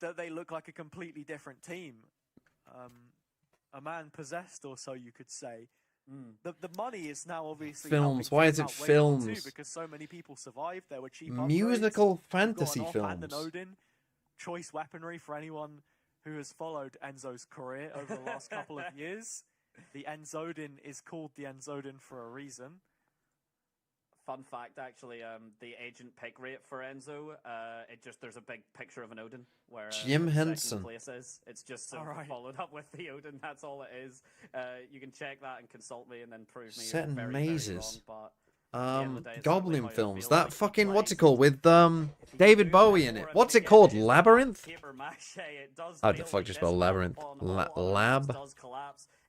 That they look like a completely different team, a man possessed, or so you could say. The money is now obviously films. Why is it films? Because so many people survived. There were cheap musical upgrades. fantasy films. And an Odin, choice weaponry for anyone who has followed Enzo's career over the last couple of years. The Enzodin is called the Enzodin for a reason. Fun fact, actually, the agent pick rate for Enzo, there's a big picture of an Odin where Jim Henson. Place is. It's just followed up with the Odin. That's all it is. You can check that and consult me and then prove me Set in very, mazes. Very wrong, but Goblin films. That fucking what's it called with David Bowie in it? What's it called? Labyrinth? How the fuck do you spell labyrinth? Lab.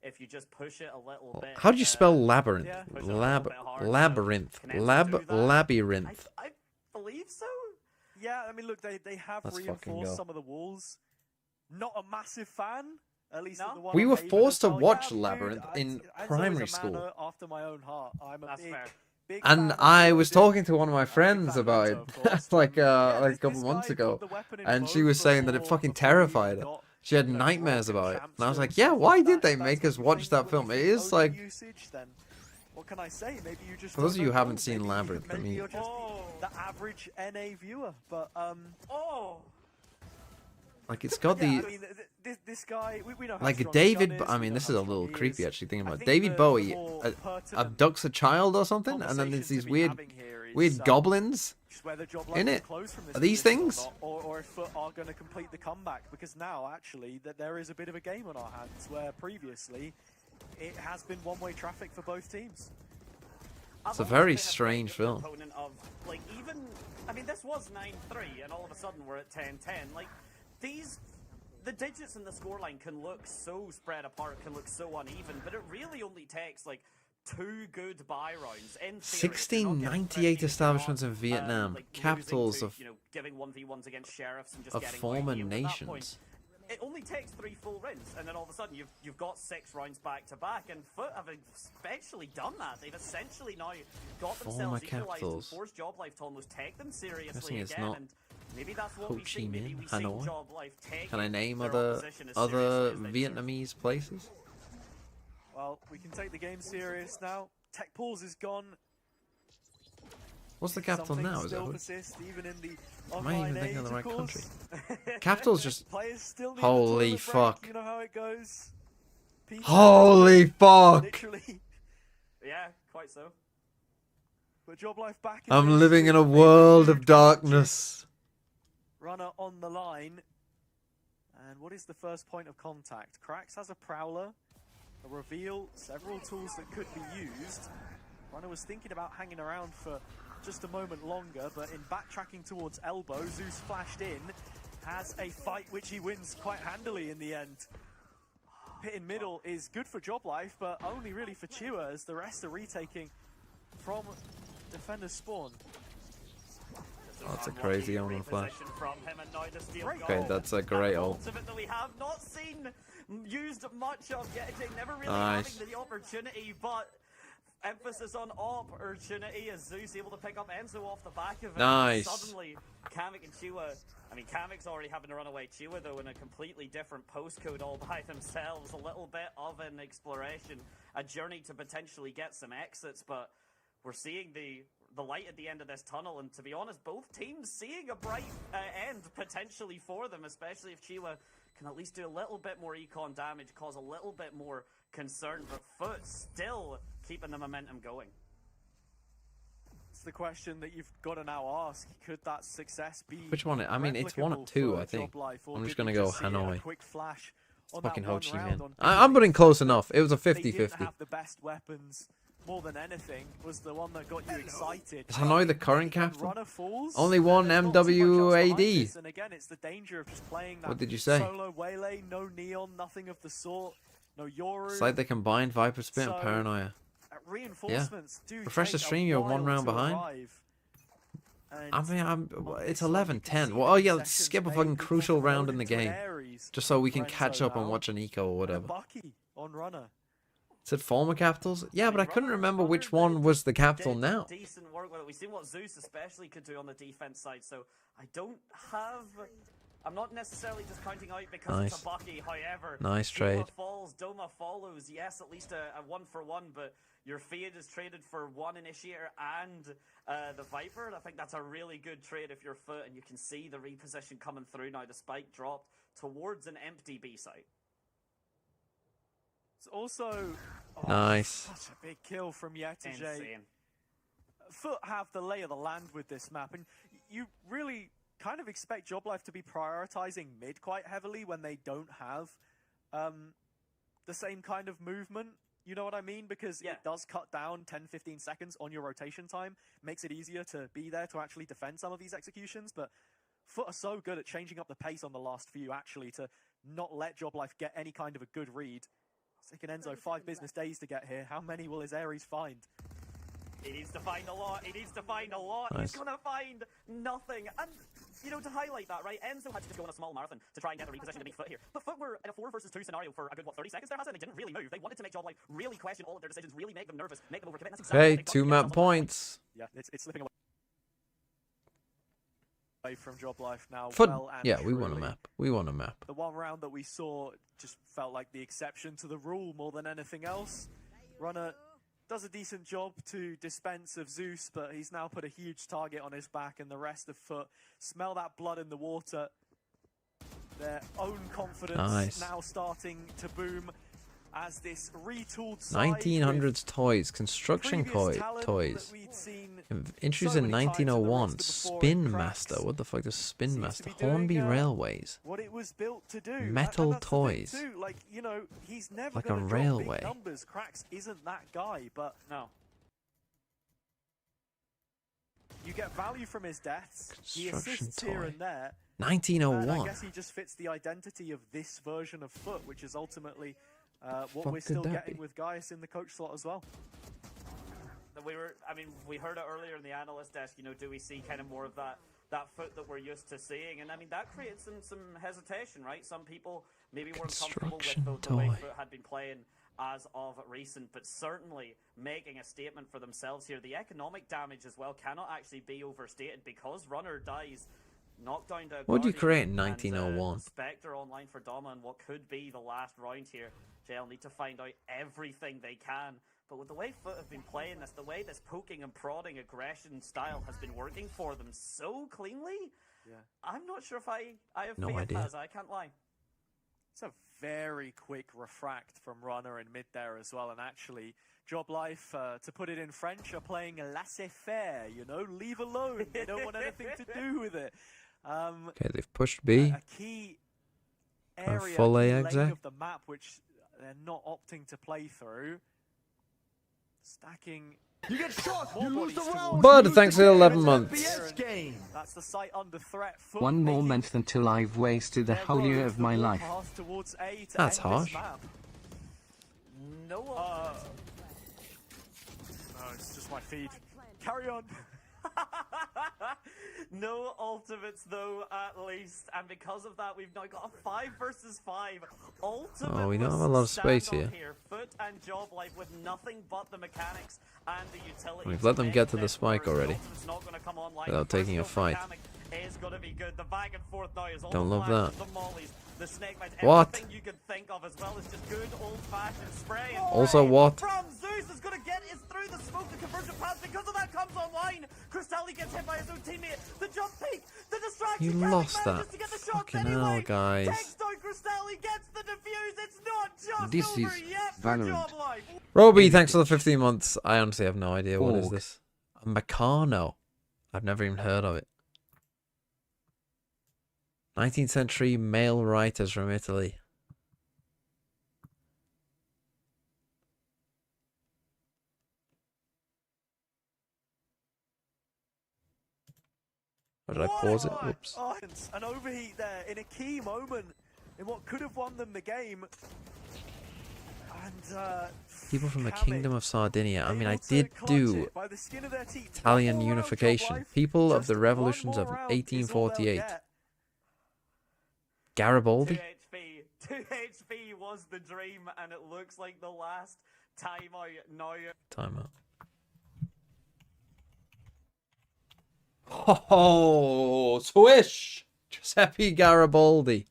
If you just push it a little bit. How do you spell labyrinth? Labyrinth. Labyrinth. I believe so. Yeah, I mean, look, they have reinforced some of the walls. Not a massive fan. At least the one we were forced to well, watch yeah, Labyrinth dude, in Enzo primary is a school. man after my own heart. I'm a big and fan I of was talking to one of my friends about it like a couple months ago, and she was saying that it fucking terrified her. She had nightmares about it. And I was like, yeah, why did they make us watch that film? It is like, what can I say? Maybe you just for those of you who don't haven't know. seen Maybe Labyrinth, I mean, you're just the average NA viewer, but like it's got yeah, the I mean, this guy, we know how like strong David. John is, I we mean, know this how is a strong little he creepy is. actually thinking I about it. think David the Bowie more pertinent abducts a child or something, and then there's these weird goblins just whether job in life it. is closed from this Are these position things? or not, or if FUT are going to complete the comeback, because now actually that there is a bit of a game on our hands where previously it has been one-way traffic for both teams. It's a very strange film. Of, like, even, I mean, this was 9-3, and all of a sudden we're at 10-10. Like, the digits in the scoreline can look so spread apart, can look so uneven, but it really only takes, like, 2 good buy rounds. In theory, 1698 establishments in Vietnam, like capitals to, of giving 1v1s against sheriffs and just getting away former with it. At that point, nations. it only takes 3 full rounds, and then all of a sudden you've got 6 rounds back to back, and FUT have especially done that. They've essentially now got Former themselves equalized and capitals. forced Job Life to almost take them Guessing seriously it's again. not And maybe that's what Ho we Chi see. Maybe Minh, we see Hanoi. Job Life take Can I name their other opposition as seriously as they deserve. Vietnamese places? Well, we can take the game serious now. Tech Pools is gone. What's the capital Something now? Is it? still Ho- persists, even in the Am I even online thinking of the age, right of country? course. Capital's just Players still need holy the toilet fuck. break. You know how it goes. Peace Holy fuck! literally. Yeah, quite so. But Job Life back in I'm this living in a with world of huge darkness. runner on the line. And what is the first point of contact? Krax has a prowler, a reveal, several tools that could be used. Runner was thinking about hanging around for just a moment longer, but in backtracking towards elbow, Zeus flashed in, has a fight which he wins quite handily in the end. Pit in middle is good for Job Life, but only really for Chua, as the rest are retaking from defender's spawn. Oh, that's a crazy omen flash. From him, and now the steal Okay, goal. that's a great An ult. ultimate that we have not seen used much of yet. Never really Nice. having the opportunity, but emphasis on opportunity as Zeus able to pick up Enzo off the back of it. Nice. Suddenly, Kamek and Chua. I mean, Kamek's already having to run away. Chua, though, in a completely different postcode all by themselves. A little bit of an exploration, a journey to potentially get some exits, but we're seeing the light at the end of this tunnel, and to be honest, both teams seeing a bright end potentially for them, especially if Chua can at least do a little bit more econ damage, cause a little bit more concern, but FUT still keeping the momentum going. It's the question that you've got to now ask. Could that success be Which one? I mean, it's one replicable of two, for I think. Job Life, or I'm did just gonna we go see a Hanoi. quick flash on Fucking that Ho one Chi round Minh. on I'm putting close enough. It was a They didn't 50-50. have the best weapons. More than anything, was the one that got you excited. Is Hanoi the current When capital? runner falls, Only one there's not too much else behind MWAD. this, and again, it's the danger of just playing that What did you say? solo waylay, no neon, nothing of the sort, no Yoru. It's like they combined Viper Spit and So- Paranoia. Reinforcements do Refresh the take a stream, you're one while round to behind. arrive. And I mean, on it's this one, you can 11-10. see Well, that oh the yeah, let's sessions skip a may fucking be crucial round in the converted to an game. Ares. Just so we can Renzo catch up and now, watch an eco or and a whatever. Bucky on runner. Is it former capitals? Yeah, but I couldn't remember which one was the capital Did now. decent work with it. We've seen what Zeus especially could do on the defense side, so I don't have... I'm not necessarily just counting out because it's a Bucky, however. Nice Doma trade. falls, Doma follows. Yes, at least a 1-for-1, but your Fiat is traded for one Initiator and the Viper. And I think that's a really good trade if you're FUT, and you can see the reposition coming through now. The spike dropped towards an empty B site. It's also Nice. such a big kill from Yetijay. Insane. FUT have the lay of the land with this map, and you really kind of expect Job Life to be prioritizing mid quite heavily when they don't have the same kind of movement. You know what I mean? Because it does cut down 10-15 seconds on your rotation time, makes it easier to be there to actually defend some of these executions, but FUT are so good at changing up the pace on the last few, actually, to not let Job Life get any kind of a good read. It's taken Enzo 5 business days to get here. How many will his Ares find? He needs to find a lot. He needs to find a lot. Nice. He's going to find nothing. And, you know, to highlight that, right, Enzo had to just go on a small marathon to try and get the reposition to beat FUT here. But FUT were in a 4 versus 2 scenario for a good, 30 seconds there, hasn't it? They didn't really move. They wanted to make Job Life really question all of their decisions, really make them nervous, make them overcommit. And that's exactly Hey, what they've done 2 to get map themselves. points. Yeah, it's slipping away. away from Job Life now. FUT, Well and yeah, we want a truly. map. We want a map. The one round that we saw just felt like the exception to the rule more than anything else. Runner does a decent job to dispense of Zeus, but he's now put a huge target on his back, and the rest of FUT smell that blood in the water. Their own confidence now starting to boom as this retooled side 1900s toys, construction toys. Introduced in 1901. Spin Master. What the fuck is Spin Master? Hornby Railways. What it was built to do. Metal toys. Too. Like, you know, he's never like a gonna drop railway. big numbers. Cracks isn't that guy, but no. You get value from his deaths. He assists here and there. 1901. And I guess he just fits the identity of this version of FUT, which is ultimately what we're still getting with Gaius in the coach slot as well. We heard it earlier in the analyst desk, you know, do we see kind of more of that FUT that we're used to seeing? And I mean, that creates some hesitation, right? Some people maybe weren't comfortable with the way FUT had been playing as of recent, but certainly making a statement for themselves here. The economic damage as well cannot actually be overstated, because Runner dies, knocked down to What do you create in 1901? Spectre online for Dama, and what could be the last round here. They'll need to find out everything they can. But with the way FUT have been playing this, the way this poking and prodding aggression style has been working for them so cleanly, I'm not sure if I have faith as I can't lie. It's a very quick refract from Runner in mid there as well, and actually Job Life, to put it in French, are playing laissez-faire, you know, leave alone. They don't want anything to do with it. Okay, they've pushed B. A key area, full A lane exec. of the map which they're not opting to play through. Stacking. You get shot, you lose the bodies round. Bud, you lose thanks the for game, 11 it's months. an FPS game. That's the site under threat. FUT One more making month until I've wasted the their whole year road of my the life. path towards A to That's end this harsh. map. No No, it's just my feed. Carry on. No ultimates though, at least, and because of that, we've now got a 5 versus 5 ultimate. Oh, we don't have a lot of space here. FUT and Job Life with nothing but the mechanics and the utility. We've let them get to the spike already without taking a fight. Is gonna be good. The back and forth now is all Don't the love flashes, that. the mollies, the snake bites, What? everything you could think of, as well as just good old-fashioned spray. And Also what? From Zeus is gonna get is through the smoke. The conversion path, because of that, comes online. Cristalli gets hit by his own teammate. The jump peek, the distraction. You Carrick lost manages that. to get the shots Fucking anyway. hell, guys. Takes down Cristalli, gets the defuse. It's not just This over is yet for Valorant. Job Life. Roby, thanks for the 15 months. I honestly have no idea. What is Org. this? A Meccano. I've never even heard of it. 19th century male writers from Italy. Or did I pause it? Whoops. Oh, an overheat there in a key moment in what could have won them the game. And People from the Kamik Kingdom of Sardinia. I mean, I able to did clutch do it by the skin of their teeth. Italian One more round, unification. Job Life. People of Just the one revolutions more of round is all they'll 1848. get. Garibaldi? 2 HP was the dream, and it looks like the last timeout now. Timeout. Oh, swish! Giuseppe Garibaldi.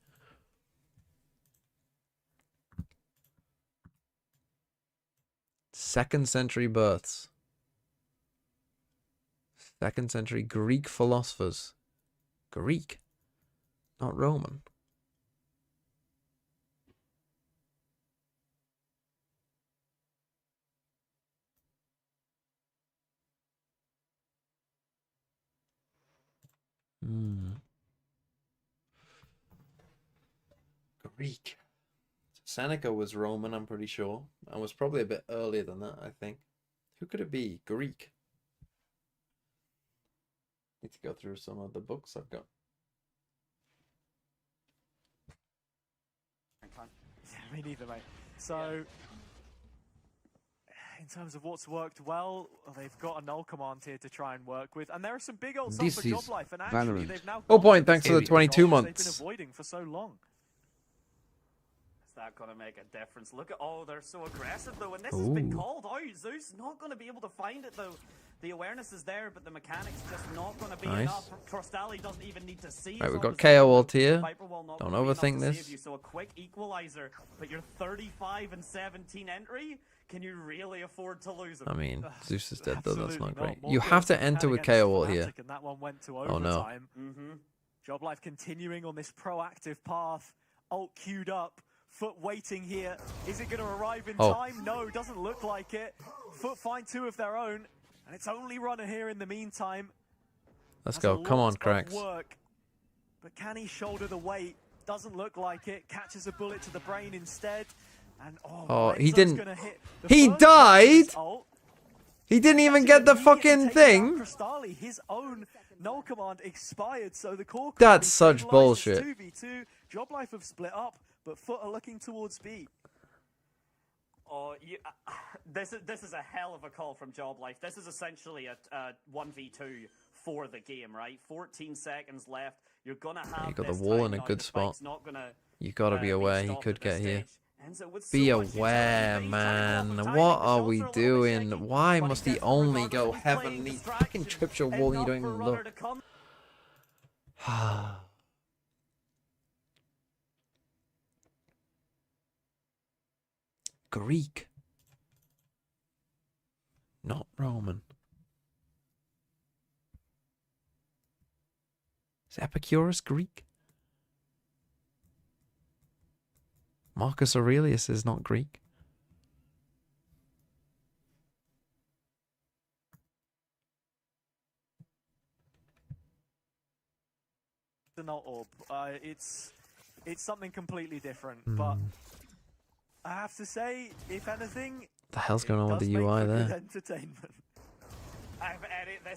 Second century births. Second century Greek philosophers. Greek, not Roman. Greek. Seneca was Roman, I'm pretty sure. And was probably a bit earlier than that, I think. Who could it be? Greek. Need to go through some of the books I've got. Yeah, me neither, mate. So, in terms of what's worked well, they've got a null command here to try and work with, and there are some big old stuff This for Job is Life, and actually Valorant. they've now Oh, got point, thanks for the the 22 goals they've been months. avoiding for so long. Is that going to make a difference? Look at, oh, they're so aggressive though, and this has been Ooh. called out. Zeus not going to be able to find it though. The awareness is there, but the mechanics just not going to be Nice. enough. Crostali doesn't even need to see. Right, his we've got own KO ult position. here. Viperwall not Don't gonna be enough overthink to this. save you, so a quick equalizer, but you're 35 and 17 entry. Can you really afford to lose him? I mean, Zeus is dead though. That's Absolutely not great. More You have to kills enter than with against KO ult here. Fnatic, and that one went to Oh, no. overtime. Job Life continuing on this proactive path. Ult queued up. Foot waiting here. Is it going to arrive in Oh. time? No, doesn't look like it. Foot find 2 of their own, and it's only Runner here in the meantime. Let's Has go. a Come lot on, of cracks. work, but can he shoulder the weight? Doesn't look like it. Catches a bullet to the brain instead. And Oh, he Renzo's didn't- gonna hit the He first died? Nexus ult. He didn't even get the fucking thing. Crostali, his own null command expired, so the core That's company such stabilizes bullshit. 2v2. Job Life have split up, but Foot are looking towards B. Oh, this is a hell of a call from Job Life. This is essentially a 1v2 for the game, right? 14 seconds left. You're gonna have. You got the this wall time in a now. good The spot. spike's not gonna, You gotta be aware. He stopped could at this get here. stage. Enzo with Be so much aware, utility, man. time off of timing. What The are shots we are a little bit doing? shaky, Why but must he he gets only regardless. go He's heaven? playing He distraction. fucking trips your wall. You Enough don't for even Runner look. to come. Greek. Not Roman. Is Epicurus Greek? Marcus Aurelius is not Greek. The null orb. It's something completely different, Hmm. but I have to say, if anything, The hell's it going on with does the make UI for good there? entertainment.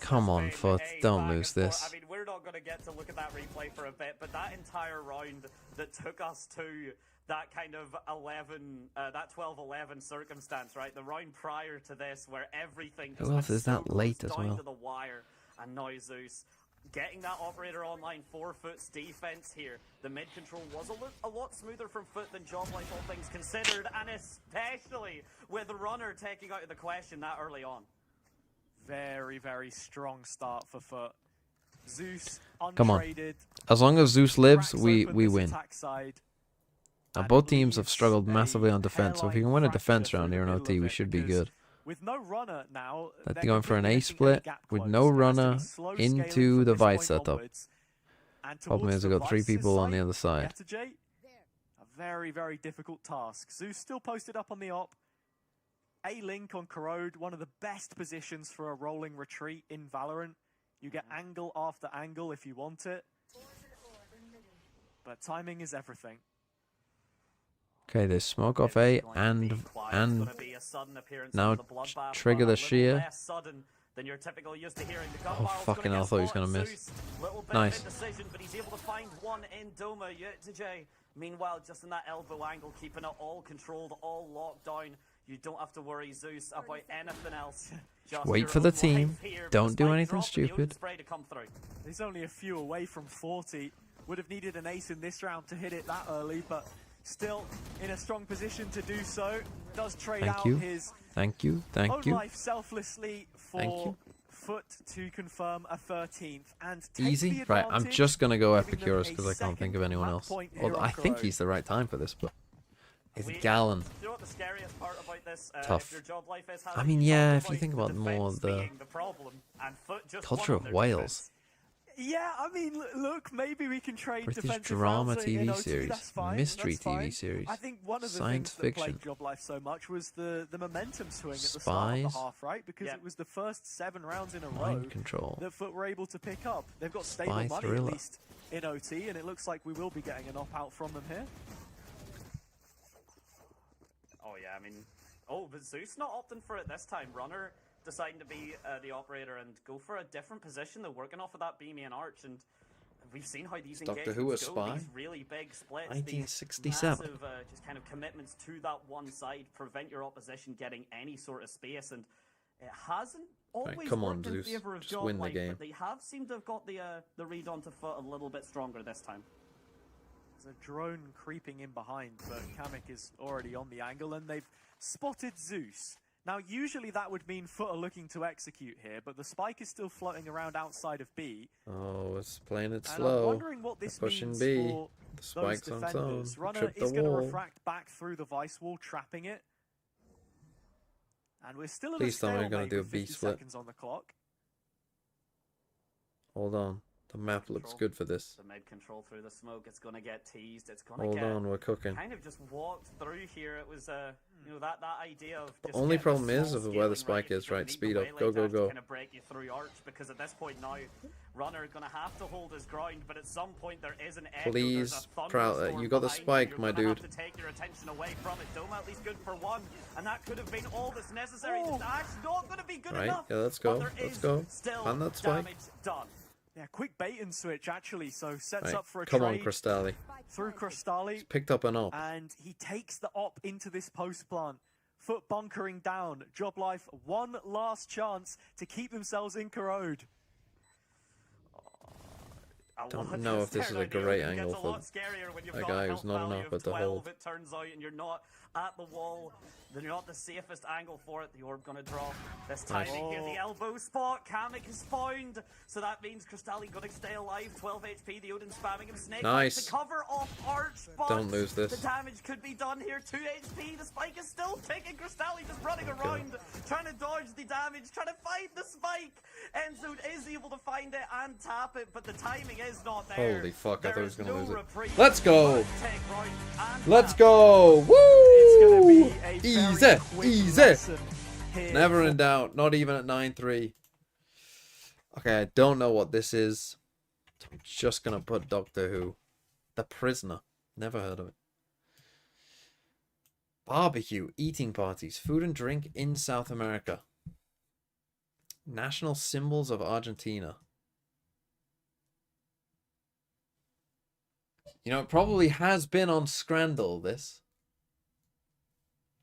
Come on, Foot. Don't lose this. I mean, we're not going to get to look at that replay for a bit, but that entire round that took us to that kind of 11, that 12-11 circumstance, right? The round prior to this, where everything just Who else went is that so late close as down well? to the wire, and now Zeus getting that operator online for Foot's defense here. The mid control was a lot smoother from Foot than Job Life, all things considered, and especially with the Runner taking out of the question that early on. Very, very strong start for Foot. Zeus Come on. untraded. As long as Zeus lives, cracks we open this win. attack side, Now, and both teams have leaves struggled a massively on defense, so if you can win a hairline defense fracture round through here in the middle OT, of we it, should be because good. With no runner now, They're they're going for an completely A missing split any gap with close. no There has to be runner slow scaling into from the this Vice point setup. onwards. And Problem towards is, the we've got 3 Vice's people on the side, other side. Yetajay, a very, very difficult task. Zeus still posted up on the op. A-Link on Corrode, one of the best positions for a rolling retreat in Valorant. You get angle after angle if you want it. But timing is everything. Okay, there's smoke off A and now trigger the shear. Oh, fucking hell, I thought he was going to miss. Nice. But he's able to find one in Doma. Yetajay, meanwhile, just in that elbow angle, keeping it all controlled, all locked down. You don't have to worry, Zeus, about anything else. Just Wait your for the own team. life here. Don't do Spike anything drop and the stupid. spray to come through. He's only a few away from 40. Would have needed an ace in this round to hit it that early, but still in a strong position to do so. Does trade Thank out you. his Thank you. own Thank you. life selflessly Thank for you. Foot to confirm a 13th and take Easy. the Right, I'm advantage, just going to go giving them Epicurus a because I can't think of second anyone map else. point here Although on I think Corrode. he's the right time for this, but it's We- Gallon. Do you know what the scariest part about this? Tough. If your job life is, I mean, yeah, if you think about more defense the being the problem, and Foot just culture won of their Wales. defense. Yeah, I mean, look, maybe we can trade British defensive drama rounds in TV OT, series, that's fine, mystery that's TV fine. series, I think one of the science things that fiction. played Job Life so much was the momentum swing at the start of Spies. the half, right? Because Yeah. it was the first 7 rounds in a row Mind control. that Foot were able to pick up. They've got stable Spy money thriller. at least in OT, and it looks like we will be getting an op-out from them here. Oh yeah, I mean, but Zeus not opting for it this time. Runner deciding to be the operator and go for a different position. They're working off of that B main arch, and we've seen how these Doctor Who, a engagements go. spy? These really big splits, 1967. these massive just kind of commitments to that one side prevent your opposition getting any sort of space, and it hasn't always come on, worked in Zeus. favor of Just Job win the Life, game. but they have seemed to have got the read onto Foot a little bit stronger this time. There's a drone creeping in behind, but Kamek is already on the angle, and they've spotted Zeus. Now, usually that would mean FUT are looking to execute here, but the spike is still floating around outside of B. Oh, it's playing it And slow. I'm wondering what this Pushing means B. for The those spike's on its own. defenders. Runner Trip the is going to wall. refract back through the vice wall, trapping it. And we're still at Please a tell me you're stalemate gonna do a with B 50 split. seconds on the clock. Hold on. The map looks good for this. The mid control through the smoke. It's going to get teased. It's going to Hold get on, we're cooking. kind of just walked through here. It was you know, that idea of The just only getting problem the is small of where the scaling spike is, You don't right? need Speed the up. melee Go, go, dash go. to kind of break you through arch, because at this point now, Runner going to have to hold his ground, but at some point there is an echo. Please, There's a Proud, thunderstorm you got the behind spike, You're my gonna dude. have to take your attention away from it. Doma at least good for one, and that could have been all that's necessary. The dash not going to be good Right, enough. yeah, let's but go. there Let's is go. Still Hand that spike. damage done. Yeah, quick bait and switch actually, so sets Right. up for a Come on, trade Cristalli. through Crostali, Picked up an op. and he takes the op into this post plant. FUT bunkering down. Job Life, one last chance to keep themselves in corrode. Don't know if this is a great angle for a guy who's not enough at the hold. It turns out, and you're not at the wall. Then you're not the safest angle for it. The orb gonna drop. This timing here, the elbow spot. Kamek is found, so that means Cristalli gonna stay alive. 12 HP. The Odin spamming him. Snake Nice. to cover off Arch. But Don't lose this. The damage could be done here. 2 HP. The spike is still ticking. Cristalli just running around, trying to dodge the damage, trying to find the spike. Enzo is able to find it and tap it, but the timing is not there. Holy fuck, I thought he was gonna lose it. reprieve. Let's go! Take round and Let's tap. go! Woo! It's going to be a very Easy, quick easy. lesson here Never for in doubt. Not even at 9-3. Okay, I don't know what this is. I'm just gonna put Doctor Who. The Prisoner. Never heard of it. Barbecue, eating parties, food and drink in South America. National symbols of Argentina. You know, it probably has been on Scrandle, this.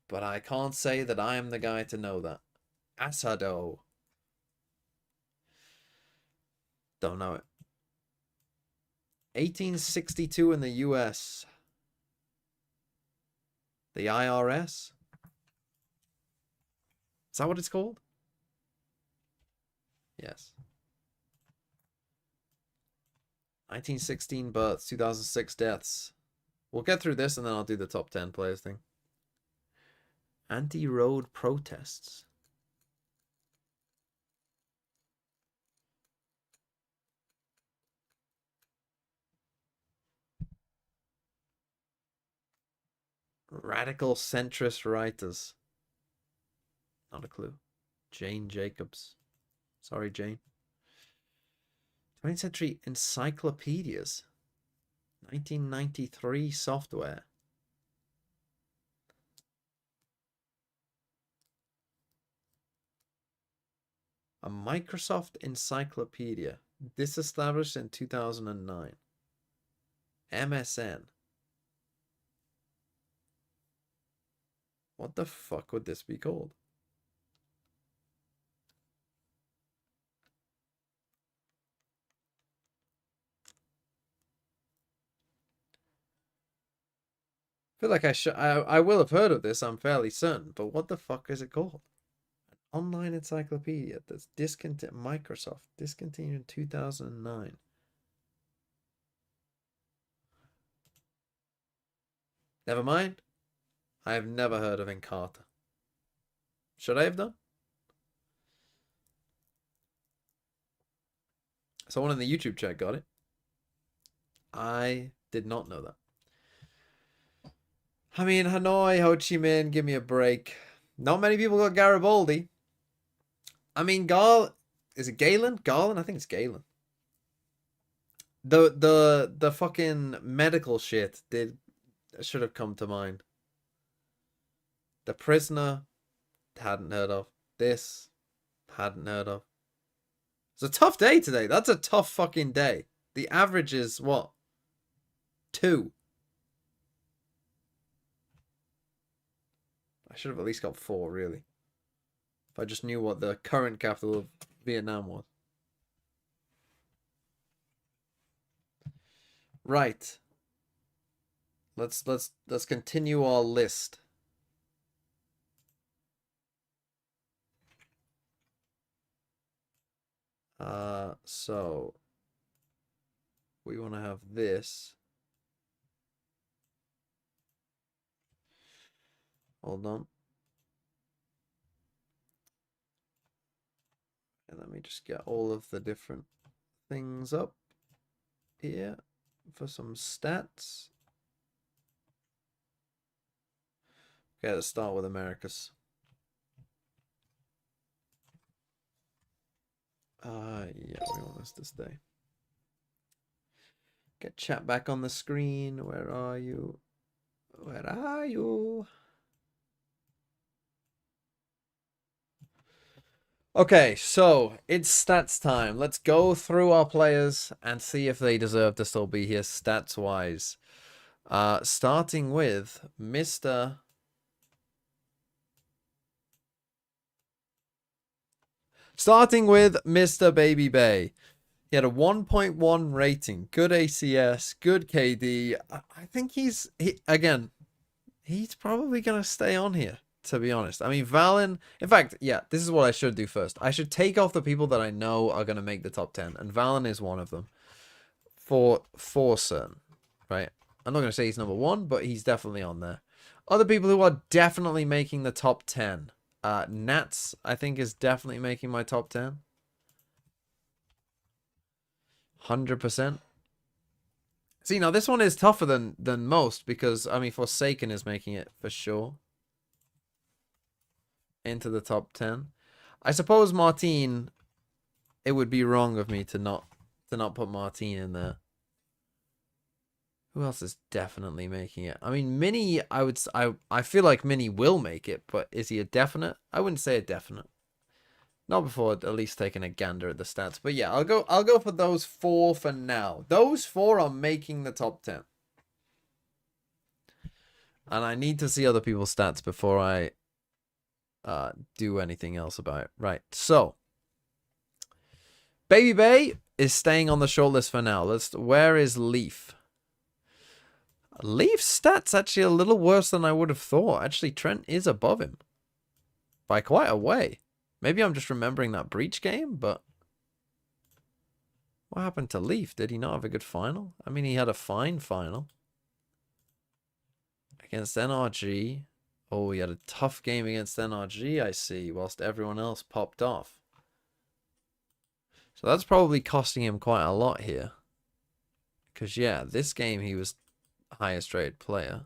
But I can't say that I am the guy to know that. Asado. Don't know it. 1862 in the US. The IRS? Is that what it's called? Yes. 1916 births, 2006 deaths. We'll get through this and then I'll do the top 10 players thing. Anti-road protests. Radical centrist writers. Not a clue. Jane Jacobs. Sorry, Jane. 20th century encyclopedias. 1993 software. A Microsoft encyclopedia. Disestablished in 2009. MSN. What the fuck would this be called? I feel like I will have heard of this, I'm fairly certain, but what the fuck is it called? An online encyclopedia that's Microsoft discontinued in 2009. Never mind. I have never heard of Encarta. Should I have done? Someone in the YouTube chat got it. I did not know that. I mean, Hanoi, Ho Chi Minh, give me a break. Not many people got Garibaldi. I mean, is it Galen? Garland? I think it's Galen. The fucking medical shit should have come to mind. The Prisoner, hadn't heard of. This, hadn't heard of. It's a tough day today. That's a tough fucking day. The average is what? 2. I should have at least got 4, really. If I just knew what the current capital of Vietnam was. Right. Let's continue our list. So we want to have this. Hold on. And let me just get all of the different things up here for some stats. Okay, let's start with Americas. Yeah, we want this to stay. Get chat back on the screen. Where are you? Where are you? Okay, so it's stats time. Let's go through our players and see if they deserve to still be here stats-wise. Starting with Mr. Baby Bay. He had a 1.1 rating, good ACS, good KD. I think he's probably going to stay on here, to be honest. I mean, Valen, in fact, yeah, this is what I should do first. I should take off the people that I know are going to make the top 10, and Valen is one of them for certain, right? I'm not going to say he's number 1, but he's definitely on there. Other people who are definitely making the top 10. Nats, I think, is definitely making my top 10. 100%. See, now this one is tougher than most because, I mean, Forsaken is making it for sure into the top 10. I suppose Martine, it would be wrong of me to not put Martine in there. Who else is definitely making it? I mean, Mini, I feel like Mini will make it, but is he a definite? I wouldn't say a definite. Not before at least taking a gander at the stats. But yeah, I'll go for those 4 for now. Those 4 are making the top 10. And I need to see other people's stats before I do anything else about it. Right, so Baby Bay is staying on the shortlist for now. Where is Leaf? Leaf's stats actually a little worse than I would have thought. Actually, Trent is above him by quite a way. Maybe I'm just remembering that Breach game, but what happened to Leaf? Did he not have a good final? I mean, he had a fine final against NRG. Oh, he had a tough game against NRG, I see, whilst everyone else popped off. So that's probably costing him quite a lot here. Because, yeah, this game he was highest rated player.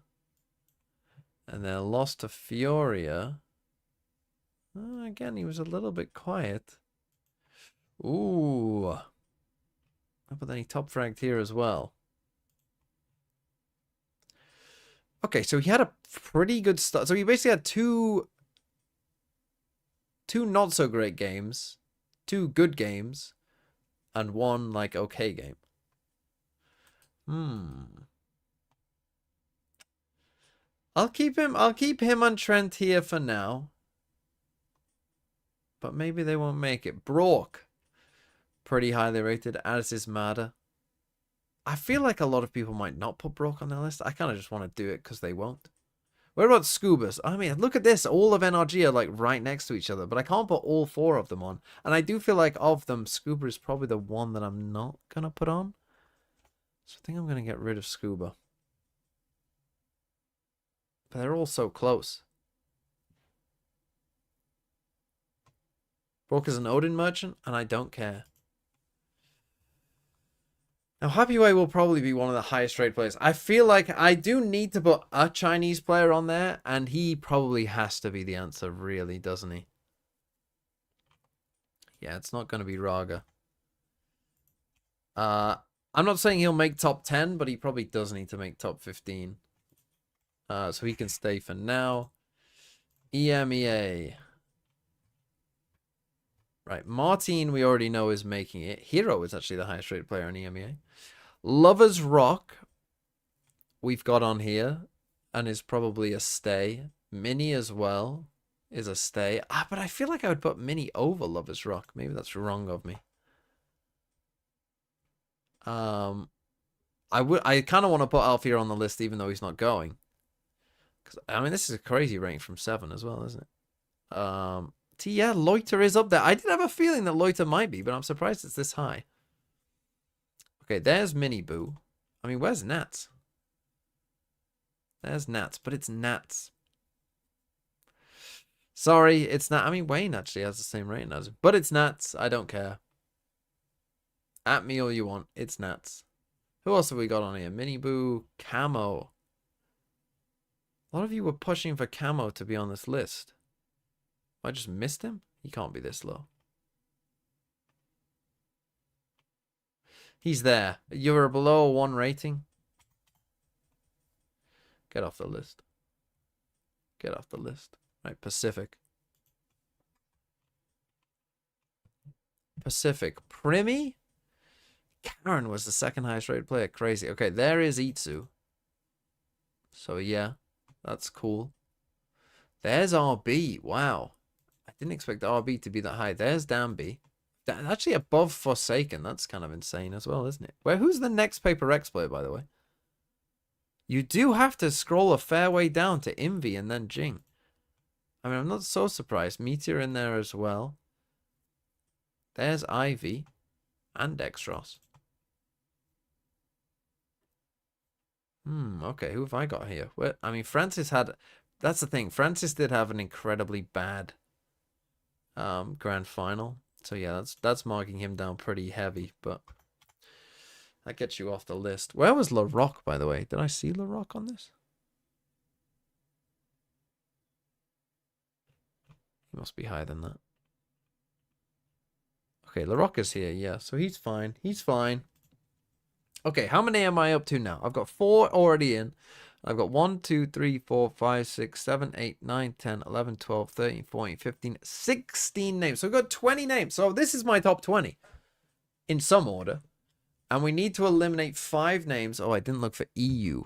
And then lost to Fioria. Again, he was a little bit quiet. Ooh. But then he top fragged here as well. Okay, so he had a pretty good start. So he basically had two not so great games, 2 good games, and 1 like okay game. I'll keep him and Trent here for now. But maybe they won't make it. Brock, pretty highly rated, as is Mada. I feel like a lot of people might not put Brock on their list. I kind of just want to do it because they won't. What about Scubas? I mean, look at this. All of NRG are like right next to each other, but I can't put all 4 of them on. And I do feel like of them, Scuba is probably the one that I'm not going to put on. So I think I'm going to get rid of Scuba. But they're all so close. Brock is an Odin merchant, and I don't care. Now, Happy Way will probably be one of the highest rated players. I feel like I do need to put a Chinese player on there, and he probably has to be the answer, really, doesn't he? Yeah, it's not going to be Raga. I'm not saying he'll make top 10, but he probably does need to make top 15. So he can stay for now. EMEA. Right, Martine we already know is making it. Hero is actually the highest rated player in EMEA. Lovers Rock we've got on here and is probably a stay. Mini as well is a stay. But I feel like I would put Mini over Lovers Rock. Maybe that's wrong of me. I kind of want to put Alfia on the list even though he's not going. Because I mean, this is a crazy rank from 7 as well, isn't it? Yeah, Loiter is up there. I did have a feeling that Loiter might be, but I'm surprised it's this high. Okay, there's Mini Boo. I mean, where's Nats? There's Nats, but it's Nats. Sorry, it's not. I mean, Wayne actually has the same rating as him, but it's Nats. I don't care. At me all you want. It's Nats. Who else have we got on here? Mini Boo, Camo. A lot of you were pushing for Camo to be on this list. I just missed him? He can't be this low. He's there. You're below 1 rating. Get off the list. Get off the list. Right, Pacific. Pacific. Primi? Karen was the second highest rated player. Crazy. Okay, there is Itsu. So, yeah. That's cool. There's RB. Wow. I didn't expect RB to be that high. There's Danby. Actually above Forsaken. That's kind of insane as well, isn't it? Who's the next Paper X player, by the way? You do have to scroll a fair way down to Envy and then Jing. I mean, I'm not so surprised. Meteor in there as well. There's Ivy and Dextros. Okay, who have I got here? I mean, Francis had... That's the thing. Francis did have an incredibly bad grand final. So yeah, that's marking him down pretty heavy, but that gets you off the list. Where was LaRock, by the way? Did I see LaRock on this? He must be higher than that. Okay, LaRock is here, yeah, so he's fine. He's fine. Okay, how many am I up to now? I've got 4 already in. I've got 1, 2, 3, 4, 5, 6, 7, 8, 9, 10, 11, 12, 13, 14, 15, 16 names. So we've got 20 names. So this is my top 20 in some order. And we need to eliminate 5 names. Oh, I didn't look for EU.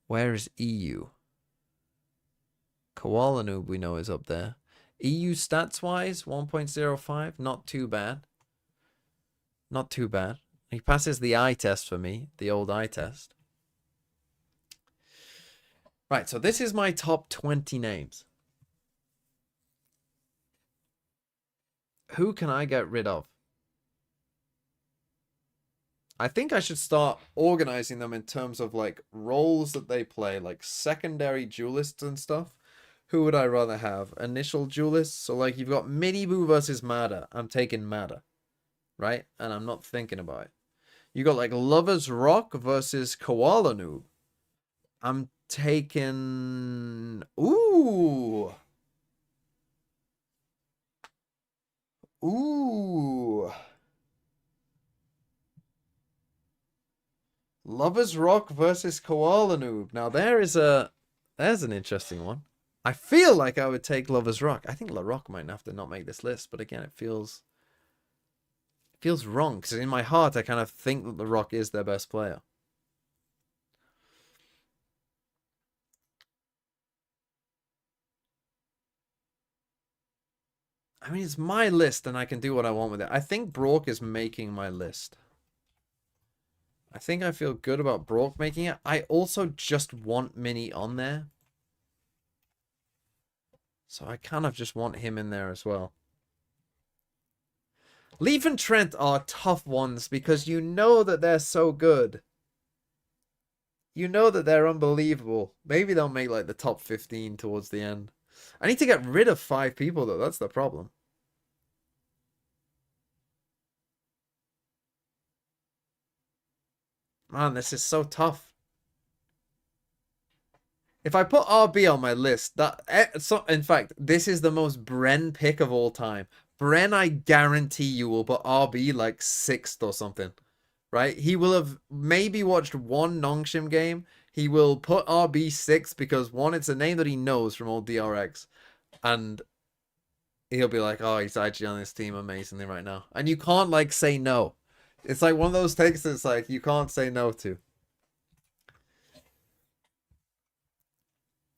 Where is EU? Koala Noob we know is up there. EU stats-wise, 1.05. Not too bad. Not too bad. He passes the eye test for me. The old eye test. Right, so this is my top 20 names. Who can I get rid of? I think I should start organizing them in terms of like roles that they play, like secondary duelists and stuff. Who would I rather have? Initial duelists? So like you've got Mini Boo versus Mada. I'm taking Mada. Right? And I'm not thinking about it. You got like Lovers Rock versus Koala Noob. I'm taking... Ooh. Ooh. Lovers Rock versus Koala Noob. Now there's an interesting one. I feel like I would take Lovers Rock. I think La Rock might have to not make this list, but again, it feels wrong because in my heart I kind of think that La Rock is their best player. I mean, it's my list and I can do what I want with it. I think Brock is making my list. I think I feel good about Brock making it. I also just want Mini on there. So I kind of just want him in there as well. Leaf and Trent are tough ones because you know that they're so good. You know that they're unbelievable. Maybe they'll make like the top 15 towards the end. I need to get rid of 5 people though. That's the problem. Man, this is so tough. If I put RB on my list, in fact, this is the most Bren pick of all time. Bren, I guarantee you will put RB like 6th or something, right? He will have maybe watched one Nongshim game. He will put RB 6th because one, it's a name that he knows from old DRX. And he'll be like, oh, he's actually on this team amazingly right now. And you can't like say no. It's like one of those takes that's like you can't say no to.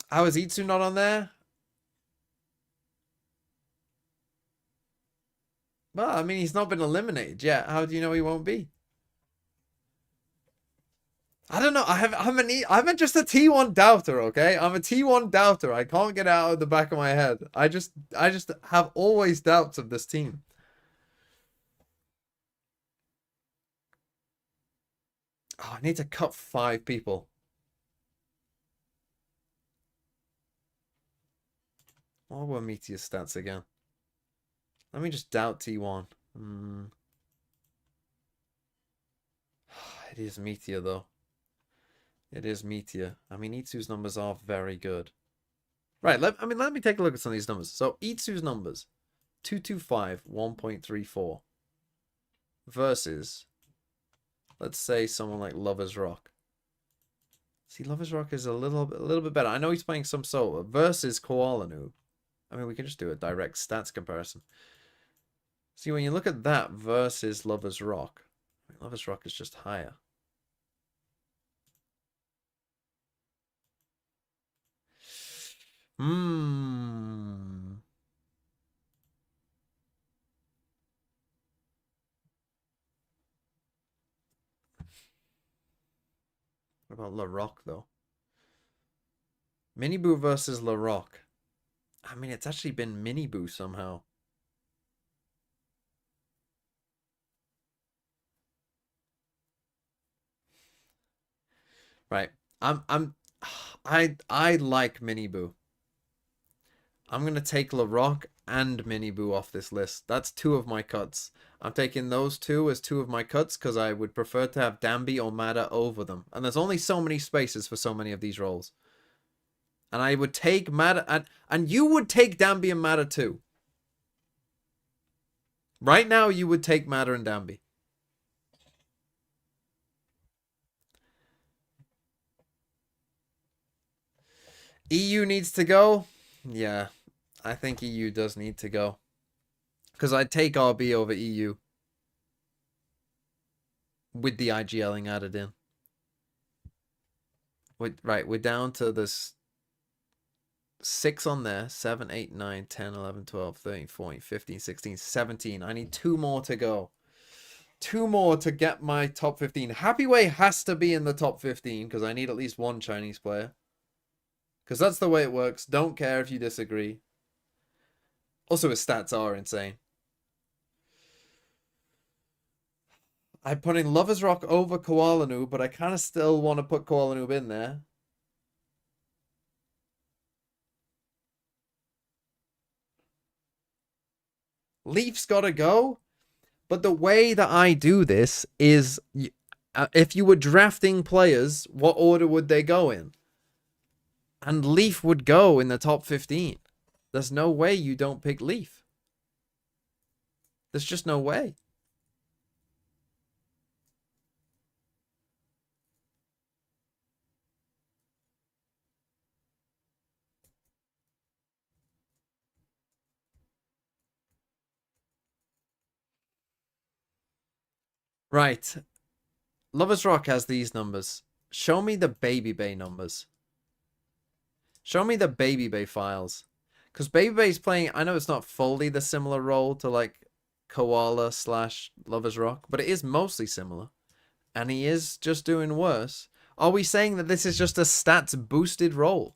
How is Itsu not on there? Well, I mean, he's not been eliminated yet. How do you know he won't be? I don't know. I'm just a T1 doubter, okay? I'm a T1 doubter. I can't get it out of the back of my head. I just have always doubts of this team. Oh, I need to cut 5 people. What were Meteor's stats again? Let me just doubt T1. It is Meteor, though. It is Meteor. I mean, Itsu's numbers are very good. Right, let me take a look at some of these numbers. So, Itsu's numbers. 225, 1.34. Versus, let's say someone like Lover's Rock. See, Lover's Rock is a little bit better. I know he's playing some solo. Versus Koala Noob. I mean, we can just do a direct stats comparison. See, when you look at that versus Lover's Rock, I mean, Lover's Rock is just higher. What about La Rock, though? Miniboo versus La Rock. I mean, it's actually been Miniboo somehow. Right. I like Miniboo. I'm gonna take La Rock and Miniboo off this list. That's 2 of my cuts. I'm taking those 2 as 2 of my cuts because I would prefer to have Dambi or Mada over them. And there's only so many spaces for so many of these roles. And I would take Mada, and you would take Dambi and Mada too. Right now, you would take Mada and Dambi. EU needs to go. Yeah, I think EU does need to go. Because I'd take RB over EU. With the IGLing added in. Right, we're down to this 6 on there. 7, 8, 9, 10, 11, 12, 13, 14, 15, 16, 17. I need 2 more to go. 2 more to get my top 15. Happyway has to be in the top 15 because I need at least 1 Chinese player. Because that's the way it works. Don't care if you disagree. Also, his stats are insane. I'm putting Lover's Rock over Koala Noob, but I kind of still want to put Koala Noob in there. Leaf's got to go. But the way that I do this is, if you were drafting players, what order would they go in? And Leaf would go in the top 15. There's no way you don't pick Leaf. There's just no way. Right. Lover's Rock has these numbers. Show me the Baby Bay numbers. Show me the Baby Bay files. Because Baby Bay's playing, I know it's not fully the similar role to like Koala / Lover's Rock, but it is mostly similar. And he is just doing worse. Are we saying that this is just a stats boosted role?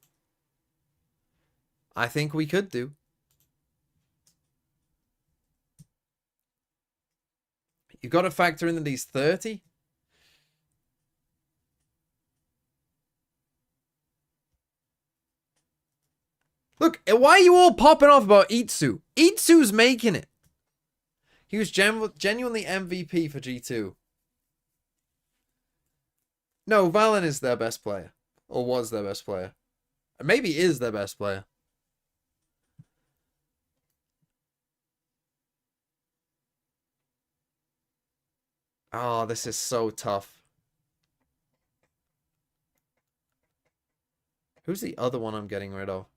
I think we could do. You got to factor in that he's 30. Look, why are you all popping off about Itsu? Itsu's making it. He was genuinely MVP for G2. No, Valen is their best player. Or was their best player. Maybe is their best player. Oh, this is so tough. Who's the other one I'm getting rid of?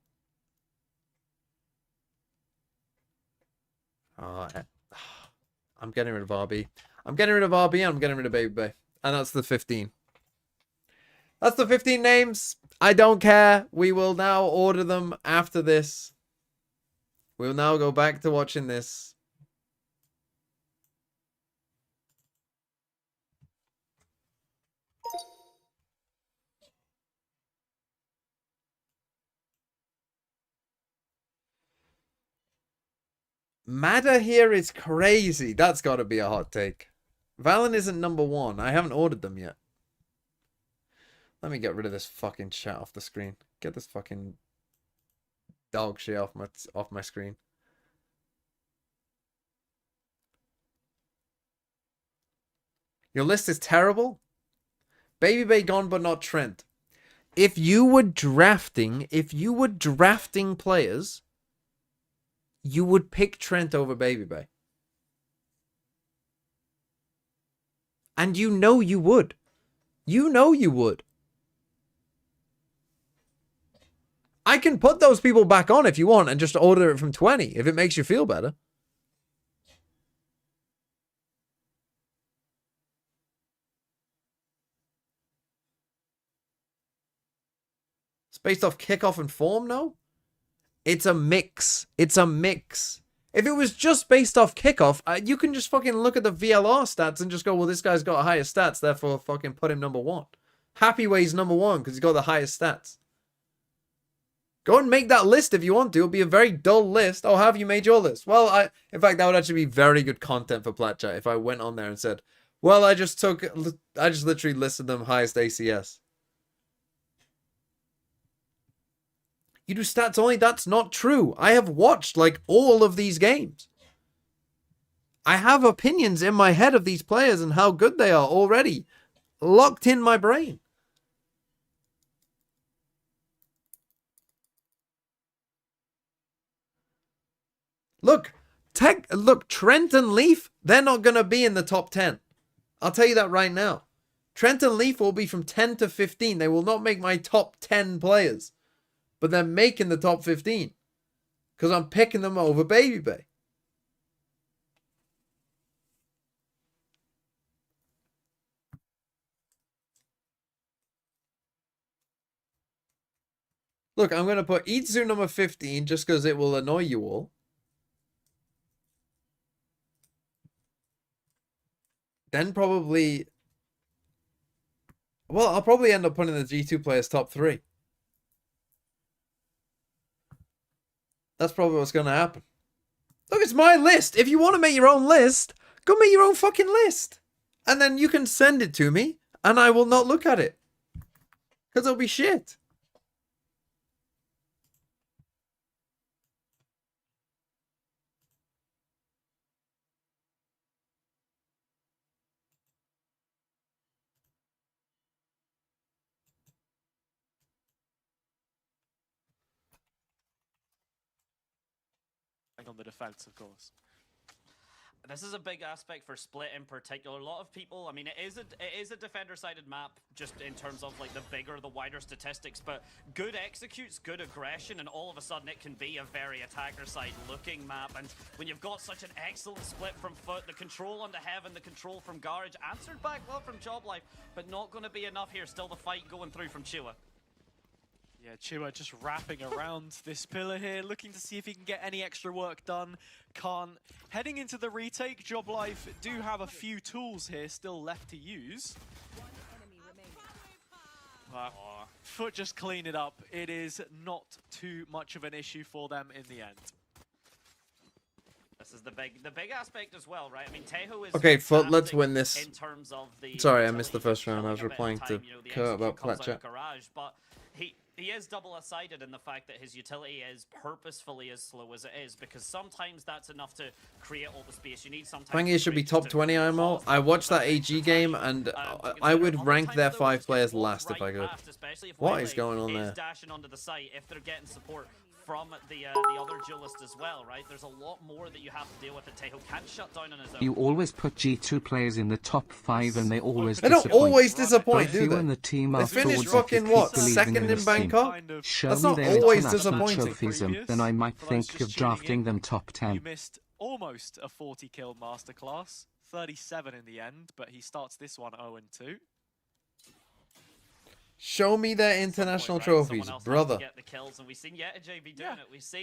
I'm getting rid of RB. I'm getting rid of RB and I'm getting rid of Baby Bay. And that's the 15. That's the 15 names. I don't care. We will now order them after this. We'll now go back to watching this. Mada here is crazy. That's got to be a hot take. Valen isn't number 1. I haven't ordered them yet. Let me get rid of this fucking chat off the screen. Get this fucking dog shit off my screen. Your list is terrible. Baby Bay gone, but not Trent. If you were drafting players, you would pick Trent over Baby Bay. And you know you would. You know you would. I can put those people back on if you want and just order it from 20 if it makes you feel better. It's based off kickoff and form, no? It's a mix. It's a mix. If it was just based off kickoff, you can just fucking look at the VLR stats and just go, well, this guy's got higher stats, therefore fucking put him number 1. Happyway's number 1 because he's got the highest stats. Go and make that list if you want to. It'll be a very dull list. Oh, how have you made your list? Well, in fact, that would actually be very good content for Platchat if I went on there and said, well, I just literally listed them highest ACS. You do stats only? That's not true. I have watched, like, all of these games. I have opinions in my head of these players and how good they are already. Locked in my brain. Look, Trent and Leaf, they're not going to be in the top 10. I'll tell you that right now. Trent and Leaf will be from 10 to 15. They will not make my top 10 players. But they're making the top 15. Because I'm picking them over Baby Bay. Look, I'm going to put Itzu number 15 just because it will annoy you all. Then probably... Well, I'll probably end up putting the G2 players top 3. That's probably what's going to happen. Look, it's my list. If you want to make your own list, go make your own fucking list. And then you can send it to me, and I will not look at it. Because it'll be shit. On the defense, of course. This is a big aspect for Split in particular. A lot of people, I mean, it is a defender-sided map, just in terms of like the bigger, the wider statistics, but good executes, good aggression, and all of a sudden it can be a very attacker-side looking map. And when you've got such an excellent split from FUT, the control onto Heaven, the control from Garage, answered back well from Job Life, but not going to be enough here. Still the fight going through from Chua. Yeah, Chua just wrapping around this pillar here, looking to see if he can get any extra work done. Can't. Heading into the retake, Job Life do have a few tools here still left to use. But FUT just clean it up. It is not too much of an issue for them in the end. This is the big aspect as well, right? I mean, Tejo is okay, FUT, let's win this. In terms of the sorry, I missed the first round. I was replying to Kurt about Platchat. But he is double-sided in the fact that his utility is purposefully as slow as it is, because sometimes that's enough to create all the space you need. Sometimes I think he should be top 20 IMO. I watched that AG game and I would rank their 5 players last if I could. What is going on there? Dashing onto the site if they're getting support from the other duelist as well, right? There's a lot more that you have to deal with that Tejo can't shut down on his own. You always put G2 players in the top 5 and they always disappoint. They don't always disappoint, do they? You and the team they finished fucking what? Second in Bangkok? Show me their international trophies and then I might think of drafting them top 10. You missed almost a 40 kill masterclass, 37 in the end, but he starts this one 0-2. Show me their international trophies, brother.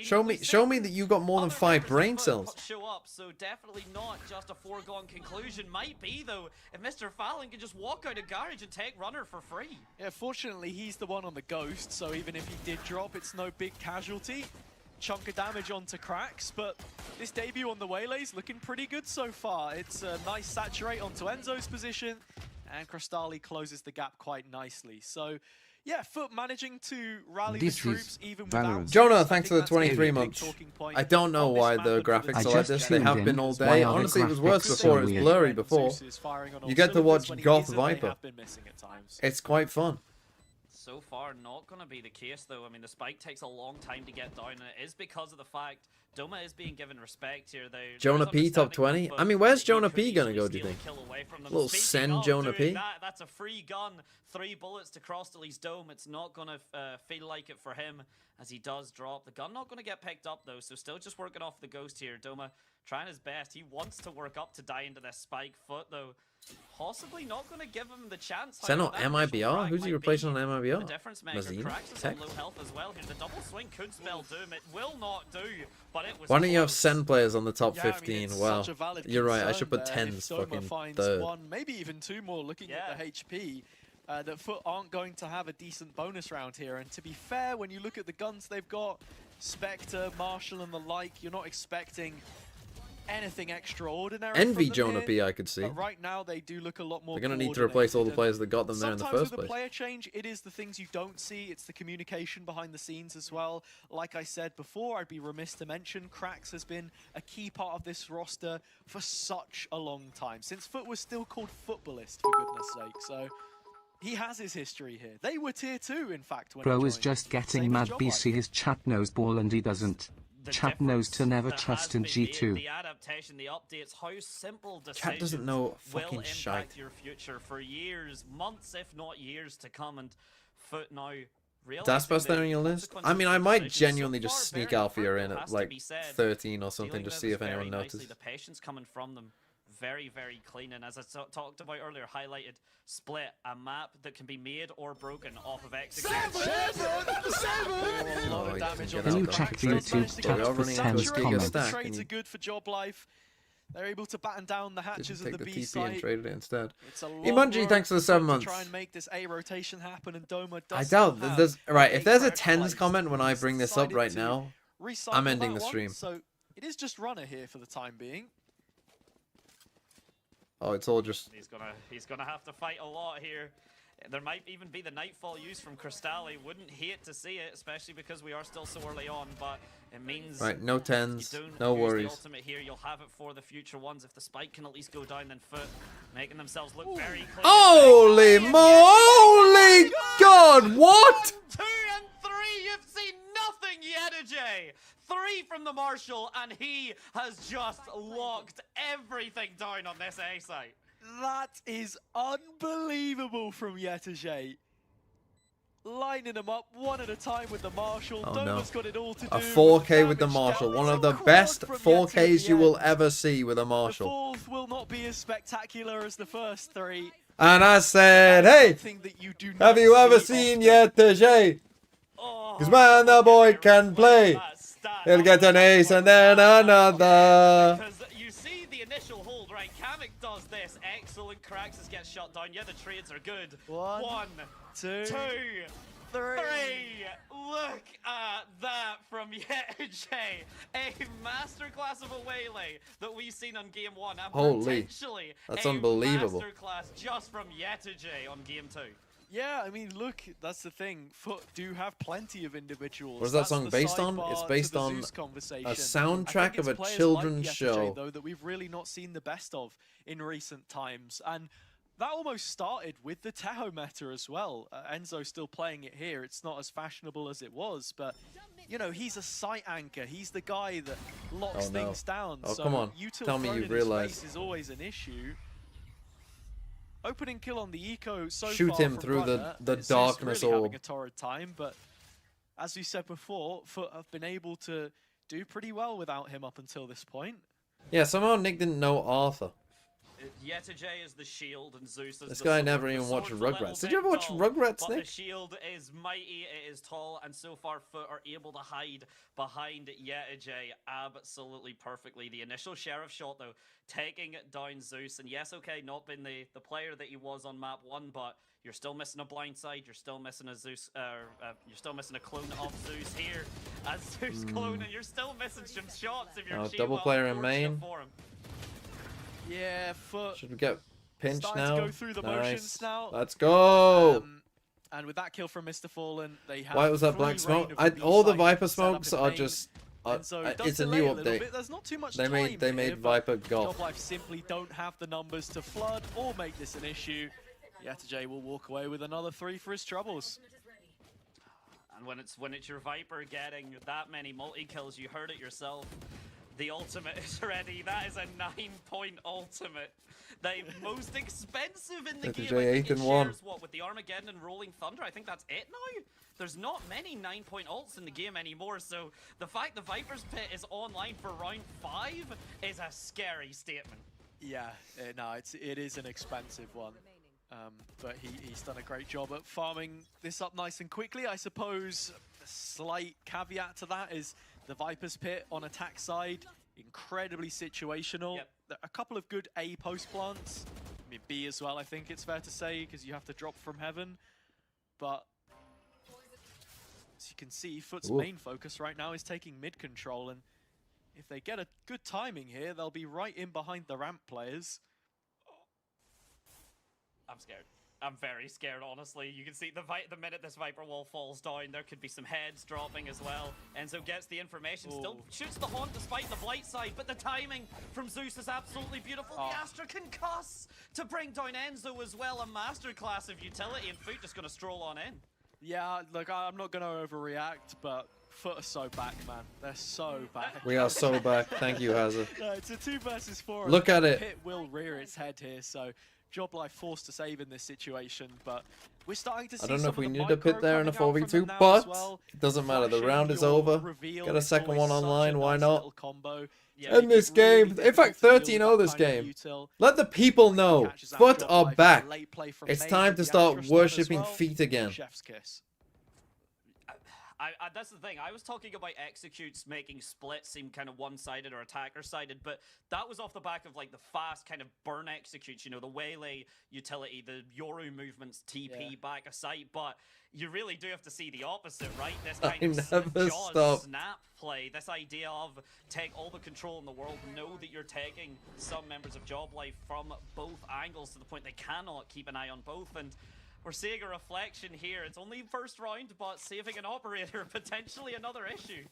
Show me that you got more than 5 brain cells. Show up, so definitely not just a foregone conclusion. Might be though, if Mr. Fallon can just walk out of Garage and take Runner for free. Yeah, fortunately he's the one on the Ghost, so even if he did drop, it's no big casualty. chunk of damage onto Cracks, but this debut on the Waylay's looking pretty good so far. It's a nice saturate onto Enzo's position, and Crystali closes the gap quite nicely. So, yeah, FUT managing to rally the troops even without... Jonah, thanks for the 23 months. I don't know why the graphics are like this. They have been all day. Honestly, it was worse before. It was blurry before. You get to watch Goth Viper. It's quite fun. So far, not going to be the case, though. I mean, the spike takes a long time to get down, and it is because of the fact Doma is being given respect here. Jonah P top 20? I mean, where's Jonah P gonna go, do you think? Little send Jonah P? That's a free gun. 3 bullets to Crystali's dome. It's not going to feel like it for him as he does drop. The gun not going to get picked up, though, so still just working off the ghost here. Doma trying his best. He wants to work up to die into this spike. FUT, though, possibly not going to give him the chance. Is that not MIBR? Who's he replacing on MIBR? The difference maker. Cracks is on low health as well here. The double swing could spell doom. It will not do, but it was Why don't you have close. Sen players on the top Yeah, 15? I mean, Wow. such a valid You're right, I concern should put there. 10s If Doma fucking finds third. one, maybe even 2 more looking at the HP. That FUT aren't going to have a decent bonus round here. And to be fair, when you look at the guns they've got, Spectre, Marshall and the like, you're not expecting anything extraordinary. Envy from them Jonah here. P, I could see. But right now, they do look a lot more They're going to need to replace all the coordinated. players that got them there in the Sometimes first with a place. player change, it is the things you don't see. It's the communication behind the scenes as well. Like I said before, I'd be remiss to mention Cracks has been a key part of this roster for such a long time. Since FUT was still called Footballist, for goodness sake. So he has his history here. They were tier 2, in fact, when Bro he is joined. just getting Same as mad Job BC Life. his chat knows ball and he doesn't. Chat knows to never that trust has in been made, G2. The adaptation, the updates, how simple decisions Chat doesn't know will fucking impact shite. your future for years, months, if not years to come. And FUT now That's best there in your list? I mean, I might genuinely just sneak Althea in at like 13 or something, just see if anyone notices. The patience coming from them, very, very clean. And as I talked about earlier, highlighted Split, a map that can be made or broken off of execution. Oh, Can you check the YouTube chat for 10's comments? The trades are good for Job Life. They're able to batten down the hatches Didn't of take the the B TP and site. traded it instead. It's a long Imunji, road thanks for the 7 to months. try and make this A rotation happen, and Doma does I still doubt have there's right. If there's a correct 10s place. comment when I bring this up Decided right to now, recycle I'm ending that the one, stream. So it is just runner here for the time being. Oh, it's all just. He's gonna have to fight a lot here. There might even be the Nightfall use from Crystali. Wouldn't hate to see it, especially because we are still so early on. But it means Right, no 10s, you don't no use worries. The ultimate here. You'll have it for the future ones. If the spike can at least go down, then FUT making themselves look very clean. Holy moly! God, what? 2 and 3. You've seen nothing yet, AJ. 3 from the Marshal, and he has just locked everything down on this A site. That is unbelievable from Yetajay. Lining them up one at a time with the Marshal. Oh, Doma's no. got it all to do. A with 4K with the damage Marshal. down. One It's of a the quad best from Yeti 4Ks at you the will end. ever see with a The Marshal. 4th will not be as spectacular as the first 3. And I said, hey, Something that you do have not you ever see seen often. Yetajay? Oh, Because man, the boy can play. that stat. He'll get an ace and then another. Because you see the initial hold, right? Kamek does this. Excellent. Kraxus gets shut down. Yeah, the trades are good. 1, 2, 2, 3. 3. Look at that from Yetajay. A masterclass of a Waylay that we've seen on game 1. And Holy, potentially that's a unbelievable. masterclass just from Yetajay on game 2. Yeah, I mean, look, that's the thing. FUT do have plenty of individuals. What is that That's song the based on? sidebar It's to based the on Zeus conversation. a I soundtrack think of it's a players children's like show. Yetajay, though, that we've really not seen the best of in recent times. And that almost started with the Teho meta as well. Enzo's still playing it here. It's not as fashionable as it was, but, you know, he's a site anchor. He's the guy that locks Oh, no. things down. Oh, so come on. util Tell me thrown you in his realise. face is always an issue. Opening kill on the eco so Shoot far him from through the Runner. the Zeus darkness really orb. having a torrid time, but as we said before, FUT have been able to do pretty well without him up until this point. Yeah, somehow Nick didn't know Arthur. Yetajay is the shield and Zeus is This the guy sword. never The even watched sword's a little Rugrats. Did bit you ever watch dull, Rugrats, but Nick? the shield is mighty, it is tall, and so far FUT are able to hide behind Yetajay absolutely perfectly. The initial Sheriff shot, though, taking down Zeus, and yes, okay, not been the player that he was on map 1, but you're still missing a blind side, you're still missing a Zeus, you're still missing a clone of Zeus here, as Zeus clone, and you're still missing some shots if you're Oh, Shiva, double player in unfortunate main. for him. Yeah, FUT Should we get pinched starting now? to go through the motions Nice. now. Let's go. And with that kill from Mr. Fallen, they have Why was that free black reign smoke? of the B All the site Viper set up smokes in are main. just. And so it does It's a delay new little update. bit. There's not too much They time made here, Viper but golf. Joblife simply don't have the numbers to flood or make this an issue. Yetajay will walk away with another 3 for his troubles. And when it's your Viper getting that many multi-kills, you heard it yourself. The ultimate is ready. That is a 9-point ultimate. The most expensive in the Yetajay game. I think 8 it and 1. shares, what, with the Armageddon and Rolling Thunder? I think that's it now. There's not many 9-point ults in the game anymore, so the fact the Viper's Pit is online for round 5 is a scary statement. Yeah, no, it is an expensive one. But he's done a great job at farming this up nice and quickly. I suppose a slight caveat to that is the Viper's Pit on attack side, incredibly situational. Yep. A couple of good A post plants. I mean, B as well, I think it's fair to say, because you have to drop from heaven. But as you can see, FUT's main focus right now is taking mid control, and if they get a good timing here, they'll be right in behind the ramp players. I'm scared. I'm very scared, honestly. You can see the minute this Viper wall falls down, there could be some heads dropping as well. Enzo gets the information, still shoots the Haunt despite the blight side, but the timing from Zeus is absolutely beautiful. The Astra concuss to bring down Enzo as well. A masterclass of utility, and FUT just going to stroll on in. Yeah, look, I'm not going to overreact, but FUT are so back, man. They're so back. We are so back. Thank you, Hazard. No, it's a 2 versus 4. Look at it. Pit will rear its head here, so Joblife forced to save in this situation, but we're starting to see I don't know if some we of the need a pit micro there in a coming out from 4v2, them now but as well. it doesn't matter. The Flashing round is your over. reveal Get a is second always one such a online. Why nice not? little combo. Yeah, In this game, in fact, 13-0 this game. Let the people know. FUT are back. It's time to start worshipping feet again. Chef's kiss. That's the thing. I was talking about executes making splits seem kind of one-sided or attacker-sided, but that was off the back of like the fast kind of burn executes, you know, the waylay utility, the Yoru movements, TP back a site, but you really do have to see the opposite, right? This kind of Jaws snap play, this idea of take all the control in the world, know that you're taking some members of Joblife from both angles to the point they cannot keep an eye on both, and we're seeing a reflection here. It's only first round, but saving an operator, potentially another issue.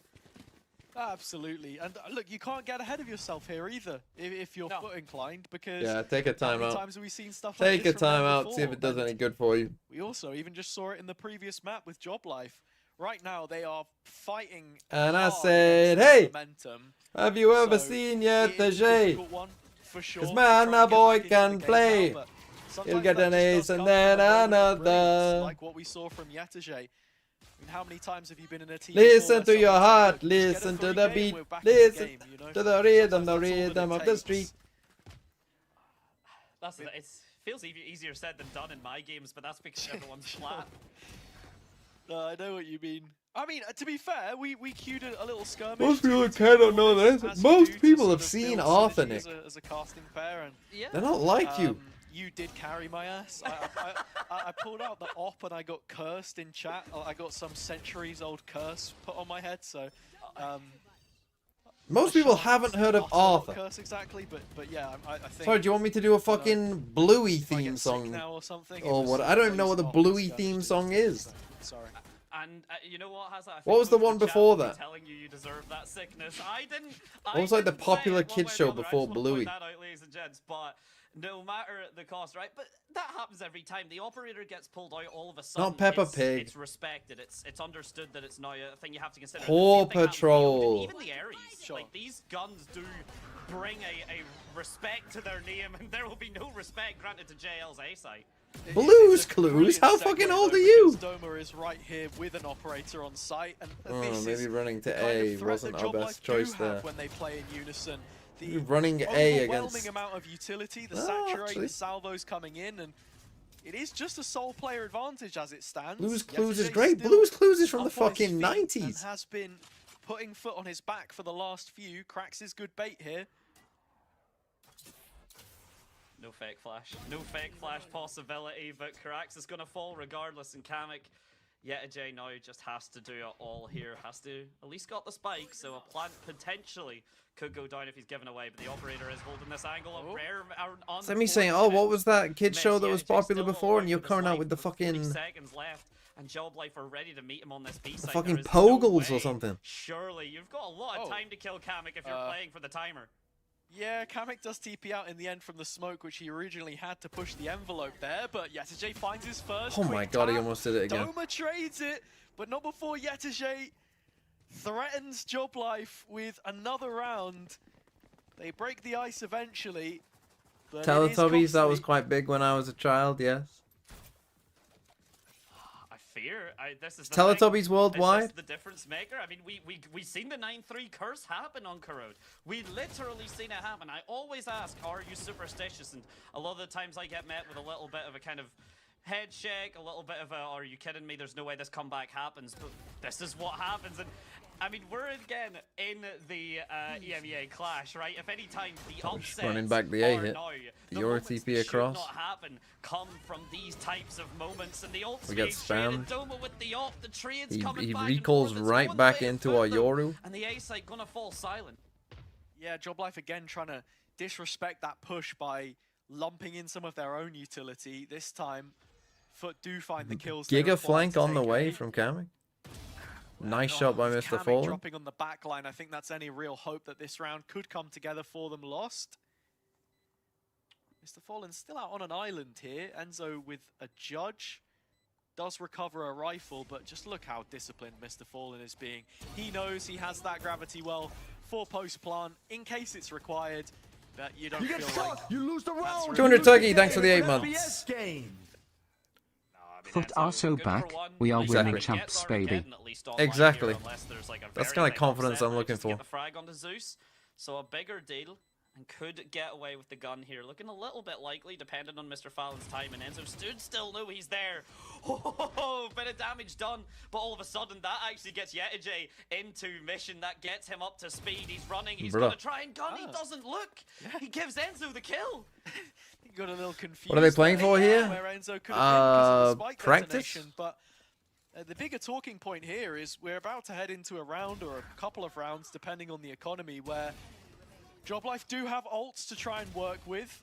Absolutely. And look, you can't get ahead of yourself here either if you're FUT inclined, because Yeah, take a how time many out. times have we seen stuff like Take this a from them time out, before? see if it does And any good for you. we also even just saw it in the previous map with Joblife. Right now, they are fighting And I hard said, against hey, momentum. have you ever So seen it is a Yetajay? difficult one, for sure, 'Cause to man, try my and get boy back into can the game play. now, but He'll sometimes get that an just ace does and come then from a moment of brilliance, another. like what we saw from Yetajay. I mean, how many times have you been in a team Listen before to your where heart, someone's like, "Look, listen just to get a the free beat, game, we're back in the listen game," you know? to the Sometimes rhythm that's all that it of the takes. street. It feels easier said than done in my games, but that's because everyone's flat. No, I know what you mean. I mean, to be fair, we queued a little skirmish. Most people to kind of know as this. you Most do to people sort have of seen build Arthur, synergy Nick. as a casting pair, and Yeah. They're not like you. you did carry my ass. I pulled out the op and I got cursed in chat. I got some centuries old curse put on my head, so Most people haven't heard of Arthur. Curse exactly, but yeah, I think. Sorry, do you want me to do a fucking Bluey if I theme get sick song? now or something, Or it was what? I don't even know what the based on Bluey skirmish theme dude. song is. Sorry. And you know what, Hazza? I think What was the most of one chat before will be that? Telling you deserve that sickness. I didn't. What was like the didn't say popular it one kids way or show the other. I before just want to Bluey? point that out, ladies and gents, but no matter the cost, right? But that happens every time. The operator gets pulled out all of a sudden. Not Peppa it's, Pig. It's respected. It's understood that it's now a thing you have to consider. Paw The same thing happens with Patrol. Odin, even the Ares. Sure. Like, these guns do bring a respect to their name, and there will be no respect granted to JL's A site. Blues It's a Clues? brilliant How segue, fucking though, old are you? because Doma is right here with an operator on site, and Oh, this maybe is running to kind A of threat wasn't that our Joblife best choice do have there. when they play in unison. the running A overwhelming against. amount of utility, the Oh, saturate, actually. the salvos coming in, and it is just a sole player advantage as it stands. Blue's Clues is Yetijay great. still Blue's Clues is from the up on his fucking feet 90s. and has been putting foot on his back for the last few. Cracks is good bait here. No fake flash. No fake flash possibility, but Carax is going to fall regardless, and Kamek, Yetijay now just has to do it all here. Has to at least got the spike, so a plant potentially could go down if he's given away, but the operator is holding this angle of rare on Is me saying, oh, what was that kid show that was popular before, and you're coming out with the 40 fucking seconds left, and Job Life are ready to meet him on this B side. fucking There is no Pogles way. or something? Surely you've got a lot of time to kill Kamek if you're playing for the timer. Yeah, Kamek does TP out in the end from the smoke, which he originally had to push the envelope there, but Yetijay finds his first. Oh my quick god, he tap. almost did it again. Doma trades it, but not before Yetijay threatens Job Life with another round. They break the ice eventually. But Teletubbies, that was quite big when I was a child, yes. I fear this is the Teletubbies thing. worldwide? This is the difference maker. I mean, we seen the 9-3 curse happen on Corrode. We literally seen it happen. I always ask, are you superstitious? And a lot of the times I get met with a little bit of a kind of head shake, a little bit of a, are you kidding me? There's no way this comeback happens. But this is what happens. And I mean, we're again in the EMEA clash, right? If any time the upsets running back the A are hit. now, The Euro moments TP that across. should not happen come from these types of moments, and the ults We get being traded, spammed. Doma with the ult, the trades He coming back recalls and forth, it's right going back the way into of our FUT, Yoru. and the A side gonna fall silent. Yeah, Job Life again trying to disrespect that push by lumping in some of their own utility. This time, FUT do find the kills. they Giga require flank to on the take way A. from Kamek. Nice shot by Mr. Kamek Fallen. dropping on the back line. I think that's any real hope that this round could come together for them. Lost. Mr. Fallen still out on an island here. Enzo with a judge. Does recover a rifle, but just look how disciplined Mr. Fallen is being. He knows he has that gravity well for post-plant in case it's required, but you don't You get feel like... shot, you lose the round. 200 Turkey, thanks for the 8 months. FPS game. FUT are so back, we are Exactly. winning champs, baby. Exactly. That's kind of confidence I'm looking for. Get the frag onto Zeus, so a bigger deal, and could get away with the gun here. Looking a little bit likely, depending on Mr. Fallon's time, and Enzo stood still, knew he's there. Oh, bit of damage done, but all of a sudden that actually gets Yetijay into mission, that gets him up to speed. He's running, he's Bruh. gonna try and gun, he doesn't look. He gives Enzo the kill. He got a little confused. What are they playing there, for here? Where Enzo could have been because of the spike Practice? detonation, but the bigger talking point here is we're about to head into a round or a couple of rounds, depending on the economy, where Job Life do have ults to try and work with,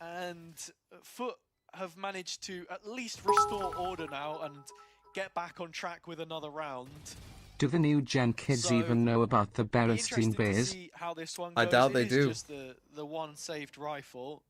and FUT have managed to at least restore order now and get back on track with another round. Do the new gen kids So, even know about the Be Berenstein interested to Bears? see how this one I goes. doubt It they is do. just the one saved rifle.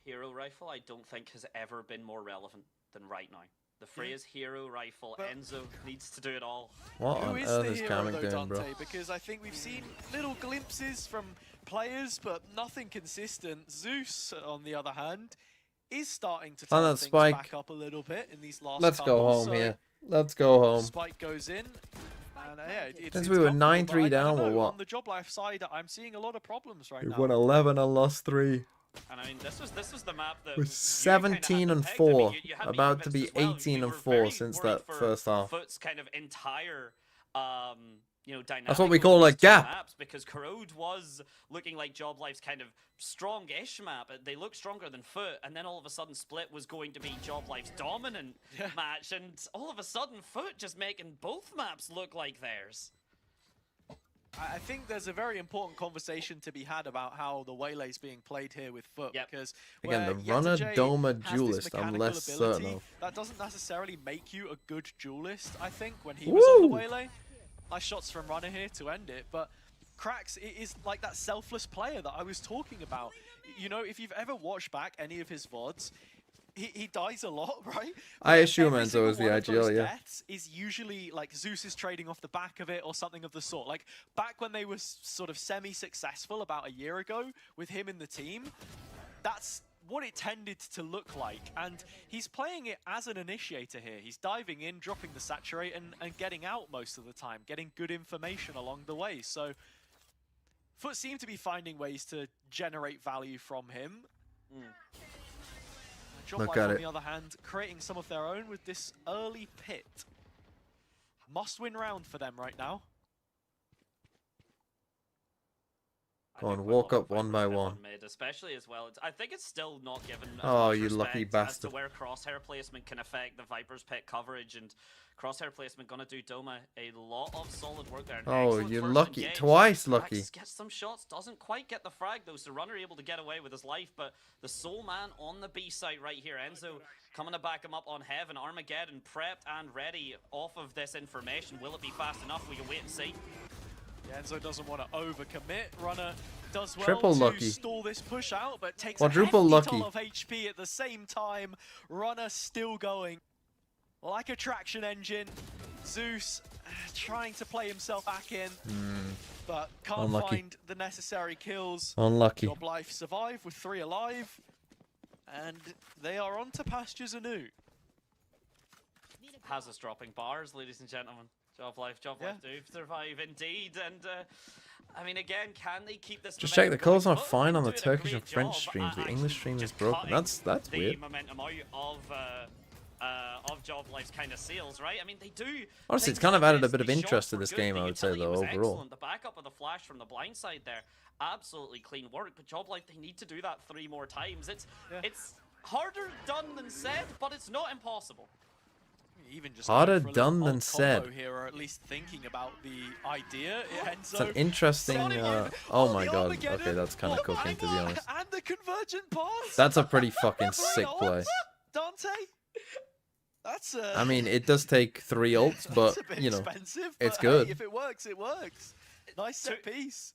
Hero rifle, I don't think has ever been more relevant than right now. The phrase hero rifle, But- Enzo needs to do it all. What Who on is earth the is hero Kamek though, doing, Dante? bro? Because I think we've seen little glimpses from players, but nothing consistent. Zeus, on the other hand, is starting to On turn that things spike. back up a little bit in these last Let's go couple, home so here. Let's go home. Spike goes in. And, yeah, it's Since we were comfortable, 9-3 but I down, don't or know, what? On the Job Life side, I'm seeing a lot of problems right We've now. won 11 and lost 3. And I mean, this was the map that We're you 17 kinda and had to pick. I mean, 4, you had me about to convinced be as well. 18 We and were 4 very since worried that for first half. FUT's kind of entire, dynamic. That's what we over call a these two gap. Maps, because Corrode was looking like Job Life's kind of strong-ish map. They looked stronger than FUT, and then all of a sudden Split was going to be Job Life's dominant match, and all of a sudden FUT just making both maps look like theirs. I think there's a very important conversation to be had about how the Waylay's being played here with FUT, because Again, where the runner Yetijay Doma has this duelist, I'm mechanical less ability, certain of. that doesn't necessarily make you a good duelist, I think, when he was on the Woo! Waylay. Nice shots from runner here to end it, but Cracks is like that selfless player that I was talking about. You know, if you've ever watched back any of his VODs, he dies a lot, right? I But assume every Enzo single is the one of ideal, those yeah. deaths is usually like Zeus is trading off the back of it or something of the sort. Like back when they were sort of semi-successful about a year ago with him in the team, that's what it tended to look like, and he's playing it as an initiator here. He's diving in, dropping the saturate, and getting out most of the time, getting good information along the way. So FUT seem to be finding ways to generate value from him. Look Life, at on it. the other hand, creating some of their own with this early pit. Must-win round for them right now. Go on, walk up one by one. Mid, especially as well. I think it's still not given as Oh, much you lucky respect bastard. as to where crosshair placement can affect the Viper's pit coverage, and crosshair placement gonna do Doma a lot of solid work there. An Oh, excellent you're first lucky. engage. Twice lucky. Rex gets some shots, doesn't quite get the frag though, so Runner able to get away with his life, but the Soul Man on the B side right here, Enzo coming to back him up on Heaven. Armageddon prepped and ready off of this information. Will it be fast enough? We can wait and see. Enzo doesn't want to overcommit. Runner does well Triple to lucky. stall this push out, but takes Quadruple a hefty lucky. toll of HP at the same time. Runner still going like a traction engine. Zeus trying to play himself back in, but can't Unlucky. find the necessary kills. Unlucky. Job Life survive with 3 alive, and they are on to pastures anew. Has us dropping bars, ladies and gentlemen. Job Life do survive indeed, and I mean, again, can they keep this? Just check the momentum calls going? are FUT fine have on the been doing a Turkish and great French job streams. The at English stream is just broken. cutting That's the weird. momentum out of Job Life's kind of sales, right? I mean, they do. Honestly, it's things kind of like added a this. bit of These interest shots to were this good. game, The I would say, utility though, was overall. excellent. The backup of the flash from the blind side there, absolutely clean work. But Job Life, they need to do that 3 more times. It's harder done than said, but it's not impossible. Even just Harder going for a done little than odd said. combo here, or at least thinking about the idea. It's an interesting. Oh my the god. Armageddon. Okay, that's kind of cooking, to be honest. And the convergent pass. That's a pretty fucking sick play. Dante. That's I mean, it does take 3 ults, but that's a bit you know, expensive, it's but good. Hey, if it works, it works. Nice set piece.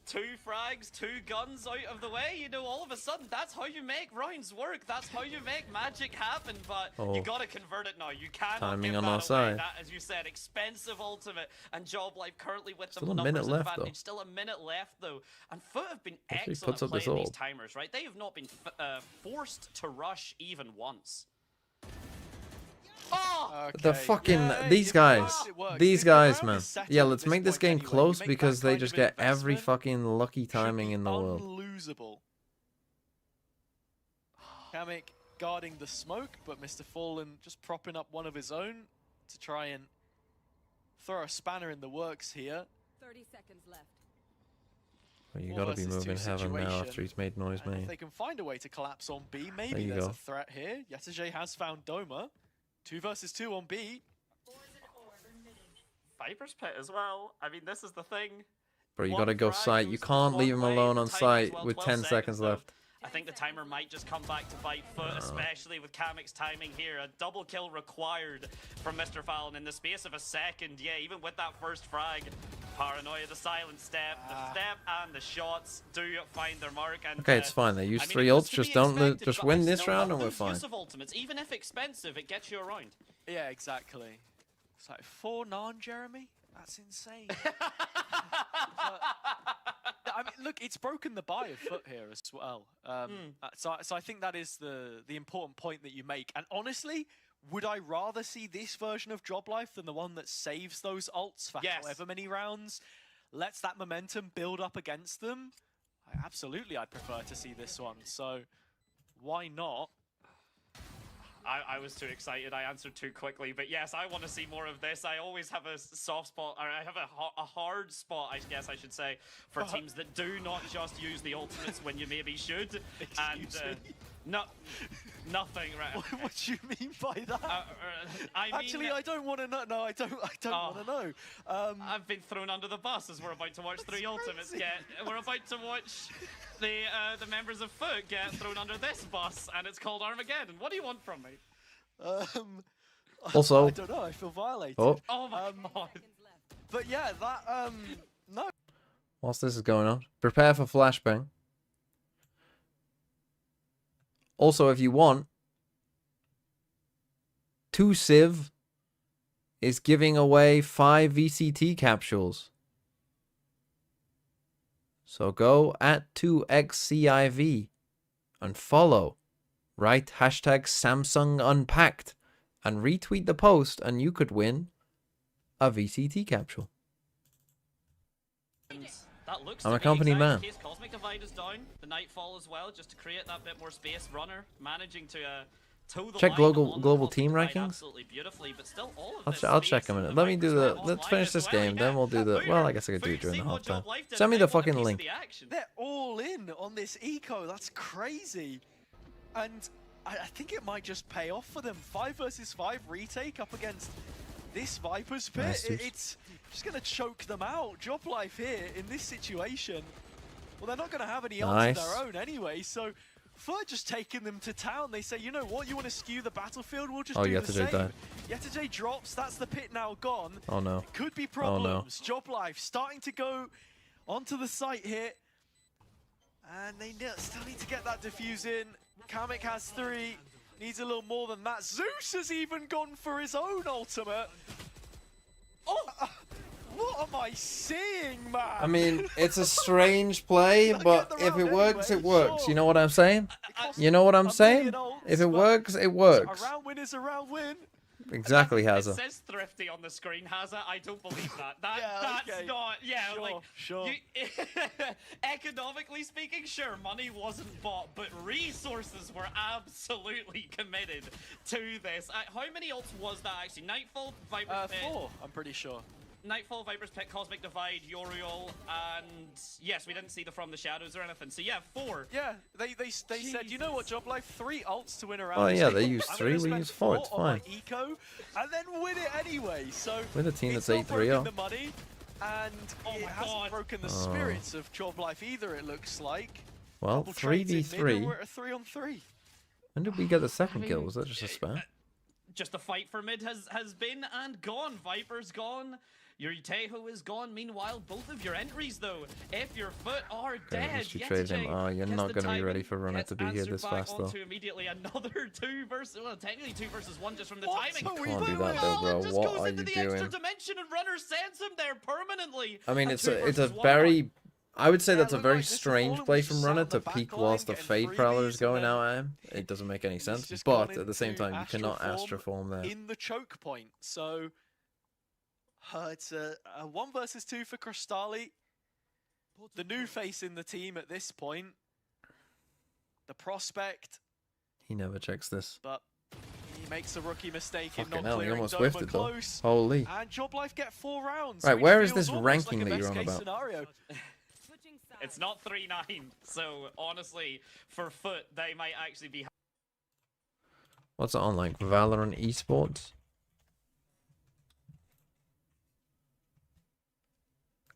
2 frags, 2 guns out of the way, you know, all of a sudden, that's how you make rounds work. That's how you make magic happen, but you gotta convert it now. You cannot Timing give on that our away. side. That, as you said, expensive ultimate, and Job Life currently with Still the a numbers minute left, advantage. though. Still a minute left, though. And FUT have been Hopefully he excellent puts at up this playing these ult. timers, right? They have not been forced to rush even once. Oh! The fucking these guys, man. Yeah, let's make this game close because they just get every fucking lucky timing in the world. Unlosable. Kamek guarding the smoke, but Mr. Fallen just propping up one of his own to try and throw a spanner in the works here. 30 seconds left. Well, you gotta be versus 2 moving Heaven now situation. after he's made noise, And if mate. they can find a way to collapse on B, There maybe you there's go. a threat here. Yetajay has found Doma. 2 versus 2 on B. Viper's Pit as well. I mean, this is the thing. Bro, you One gotta go frag sight. You goes to can't the leave him spot alone play, on the time sight as well, with 12 10 seconds though. left. I think the timer might just come back to bite FUT, especially with Kamek's timing here. A double kill required from Mr. Fallon in the space of a second. Yeah, even with that first frag. Paranoia, the silent step, the step and the shots do find their mark. And, Okay, it's fine. They use I mean, 3 it was ults. to Just be don't expected, just but win I this still round love and we're those fine. use of ultimates. Even if expensive, it gets you around. Yeah, exactly. It's like 4 non-Jeremy? That's insane. I mean, look, it's broken the buy of FUT here as well. So I think that is the important point that you make. And honestly, would I rather see this version of Job Life than the one that saves those ults for however many rounds, lets that momentum build up against them? Absolutely, I'd prefer to see this one. So why not? I was too excited. I answered too quickly. But yes, I want to see more of this. I always have a soft spot, or I have a hard spot, I guess I should say, for teams that do not just use the ultimates when you maybe should. And nothing, right? What do you mean by that? Actually, I don't want to know. No, I don't want to know. I've been thrown under the bus as we're about to watch 3 ultimates get. We're about to watch the members of FUT get thrown under this bus, and it's called Armageddon. What do you want from me? Also, I don't know. I feel violated. Oh my god. But yeah, that no. Whilst this is going on, prepare for flashbang. Also, if you want, 2Civ is giving away 5 VCT capsules. So go at 2XCIV and follow. Right? Hashtag Samsung Unpacked. And retweet the post, and you could win a VCT capsule. That looks I'm to a be company exactly man. the case. Cosmic Divide is down. The Nightfall as well, just to create that bit more space. Runner managing to toe the Check line global on the global Cosmic team Divide rankings. absolutely beautifully, but still all of this I'll space check a and minute. the Let me do Vipers the. are Let's online finish as this well, game. Then we'll do the. Well, I guess I could do it during the Food, halftime. Job Life Send me the didn't want a fucking piece of link. the action. They're all in on this eco. That's crazy. And I think it might just pay off for them. 5 versus 5 retake up against this Viper's pit. Nice, dude. It's just going to choke them out. Job Life here in this situation. Well, they're not going to have any odds of their own anyway, so FUT just taking them to town. They say, you know what, you want to skew the battlefield? We'll just do the same. died. Yetajay drops, that's the pit now gone. Oh no. Could be problems. Job Life starting to go onto the site here. And they still need to get that defuse in. Kamek has 3. Needs a little more than that. Zeus has even gone for his own ultimate. Oh! What am I seeing, man? I mean, it's a strange play, but if it works, it works. You know what I'm saying? You know what I'm saying? If it works, it works. A round win is a round win. Exactly, It Hazza. says thrifty on the screen, Hazza. I don't believe that. Yeah, That's okay. not. Yeah, Sure, like sure. economically speaking, sure, money wasn't bought, but resources were absolutely committed to this. How many ults was that actually? Nightfall, Viper's Pit. 4, I'm pretty sure. Nightfall, Viper's Pit, Cosmic Divide, Yoriol, and yes, we didn't see the From the Shadows or anything. So yeah, 4. Yeah, they said, you know what, Job Life, 3 ults to win around. Oh this yeah, game. they use I'm 3, gonna we spend use 4, 4 it's on fine. my eco, and then win it anyway. So With a team it's that's not broken 8-3-0. the money, and it hasn't broken the spirits of Job Life either. It looks like. Well, Double trades in mid, 3v3. We're at a 3-on-3. When did we get the second kill? Was that just a spam? Just the fight for mid has been and gone. Viper's gone. Your Teho is gone. Meanwhile, both of your entries, though, if your FUT are dead, History trade him. Oh, you're not going to be ready for Runner to be here this fast, though. Immediately another 2 versus, well, technically 2 versus 1 just from the What? timing. You can't do that, though, bro. It just What goes are into you the doing? extra dimension, and Runner sends him there permanently. I mean, A it's 2 a versus 1 very. I would say Yeah, that's a look very like this is strange Fallen play was from just Runner sat on to the peek back whilst the line, Fade getting Prowler is freebies, going and out at him. It doesn't make any He's sense. just But gone at the same into time, you cannot Astroform Astroform there. in the choke point. So it's a 1 versus 2 for Crystali. The new face in the team at this point. The prospect, He never checks this. but he makes a rookie mistake in Fucking not hell, he clearing almost Doma whiffed it, though. close. Holy. And Job Life get 4 rounds. Right, which where is feels this almost ranking like a that you're on best-case about? Scenario. It's not 3-9, so honestly, for FUT, they might actually be. What's it on, like Valorant Esports?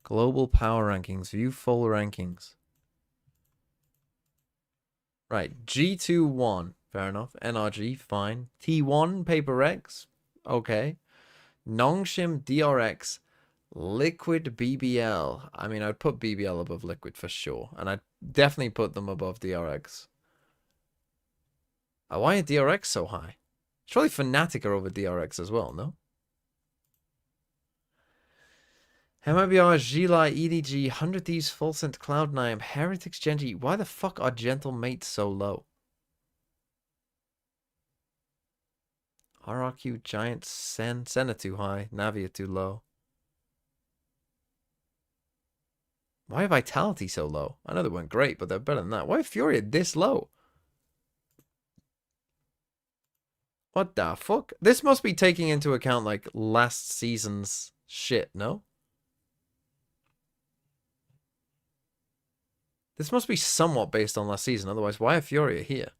Global power rankings. View full rankings. Right, G2-1. Fair enough. NRG, fine. T1, Paper X. Okay. Nongshim, DRX. Liquid, BBL. I mean, I'd put BBL above Liquid for sure. And I'd definitely put them above DRX. Why are DRX so high? Surely Fnatic are over DRX as well, no? MIBR, Gila, EDG, 100 Thieves, Full Scent, Cloud9, Heretics, Genji. Why the fuck are Gentle Mates so low? RRQ, Giant, Senna too high, Navia too low. Why are Vitality so low? I know they weren't great, but they're better than that. Why are Furia this low? What the fuck? This must be taking into account, like, last season's shit, no? This must be somewhat based on last season. Otherwise, why are Furia here?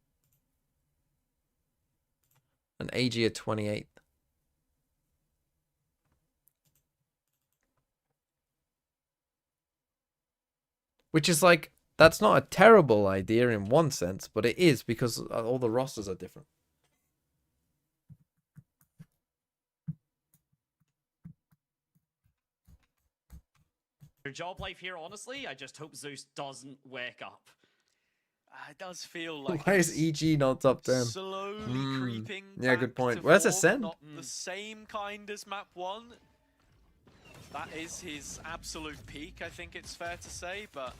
And AG at 28th. Which is like, that's not a terrible idea in one sense, but it is because all the rosters are different. Your Job Life here, honestly, I just hope Zeus doesn't wake up. It does feel like Why is it's EG not top 10? slowly creeping. Yeah, good back point. to Where's form, Ascend? Not the same kind as map 1. That is his absolute peak, I think it's fair to say, but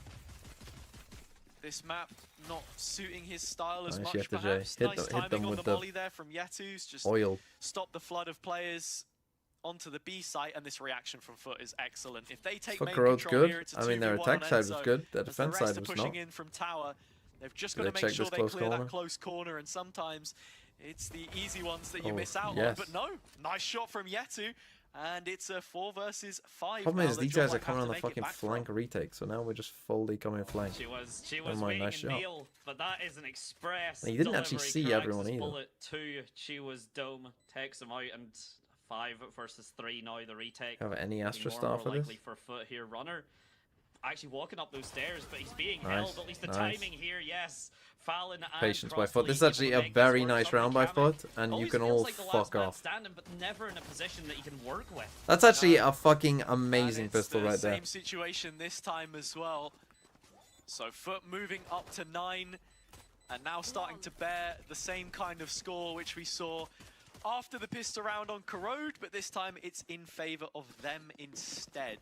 This map not suiting his style as Nice, much, Yeta J. perhaps. Hit Nice them timing on with the the molly there from Yetu's. Just oil. stop the flood of players onto the B site, and this reaction from FUT is excellent. If they take FUT main Corrode's control good. here, it's a I mean, their 2v1 attack on side was Enzo. good. Their As the defense rest side are was pushing not. in from tower, they've just Did got to they make check sure this they close clear corner? that close corner, and sometimes it's the easy ones that you Oh, miss out on. yes. But no, nice shot from Yetu, and it's a 4 versus 5. Problem now is, that these Job guys are Life have coming on to the make it fucking back from. flank retake, so now we're just fully coming flank. She was Never mind, waiting nice in shot. Neil, but that is an express. And you didn't actually delivery. see Corrects everyone his either. Bullet 2, she was dome, takes him out, and 5 versus 3 now. The retake. Have any Looking Astra more star and for more this? likely for FUT here. Runner actually walking up those stairs, but he's being Nice, held. At least the nice. timing here, yes. Fallon and Patience by Cross FUT. This is League actually able a to make very this work. nice round by Something FUT, and you always can feels all like the last fuck man off. standing, but never in a position that you can work with. That's actually No. a fucking And amazing it's pistol the right there. Same situation this time as well. So FUT moving up to 9, and now starting to bear the same kind of score which we saw after the pistol round on Corrode, but this time it's in favor of them instead.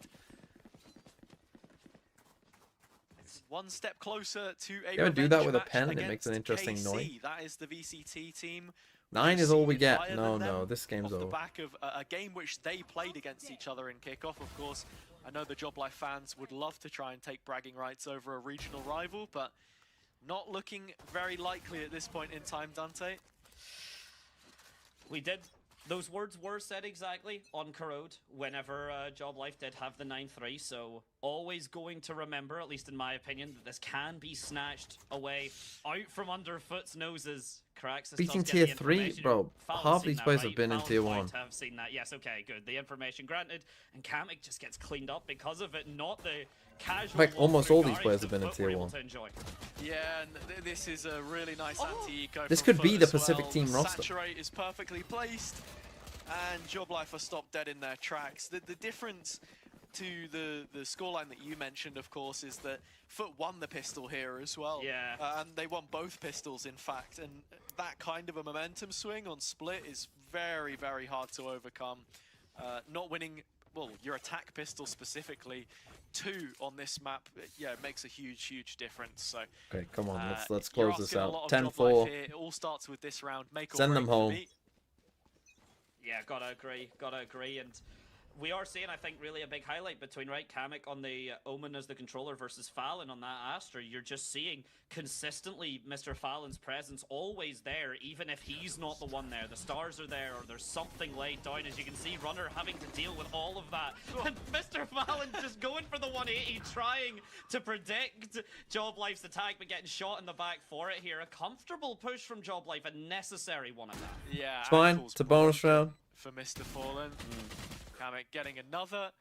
It's one step closer to a You ever do that revenge with a match pen and it makes an against interesting KC. noise? That is the VCT team. 9 is all we get. Higher No, than them no, this game's off the over. back of a game which they played against each other in kickoff, of course. I know the Job Life fans would love to try and take bragging rights over a regional rival, but not looking very likely at this point in time, Dante. We did. Those words were said exactly on Corrode whenever Job Life did have the 9-3, so always going to remember, at least in my opinion, that this can be snatched away out from under FUT's noses. Correct? Beating tier 3, bro. Half these players have been in tier 1. Have seen that. Yes, okay, good. The information granted, and Kamek just gets cleaned up because of it, not the casual. In fact, almost all these walkthrough players have guards been in that tier FUT were 1. able to enjoy. Yeah, and this is a really nice anti-eco. This from could be FUT the as Pacific well. team The roster. Saturate is perfectly placed, and Job Life are stopped dead in their tracks. The difference to the scoreline that you mentioned, of course, is that FUT won the pistol here as well. Yeah. And they won both pistols, in fact, and that kind of a momentum swing on split is very, very hard to overcome. Not winning, well, your attack pistol specifically, 2 on this map, yeah, it makes a huge, huge difference. So Okay, come on, let's you're close this asking a out. lot of Job Life 10-4. here. It all starts with this round. Make or Send break them for home. me. Yeah, gotta agree, and we are seeing, I think, really a big highlight between, right, Kamek on the Omen as the controller versus Fallon on that Astra. You're just seeing consistently Mr. Fallon's presence always there, even if he's not the one there. The stars are there, or there's something laid down. As you can see, Runner having to deal with all of that. And Mr. Fallon just going for the 180, trying to predict Job Life's attack, but getting shot in the back for it here. A comfortable push from Job Life, a necessary one at that. Yeah, It's fine. ankles It's a bonus broken round. for Mr. Fallen. Kamek getting another.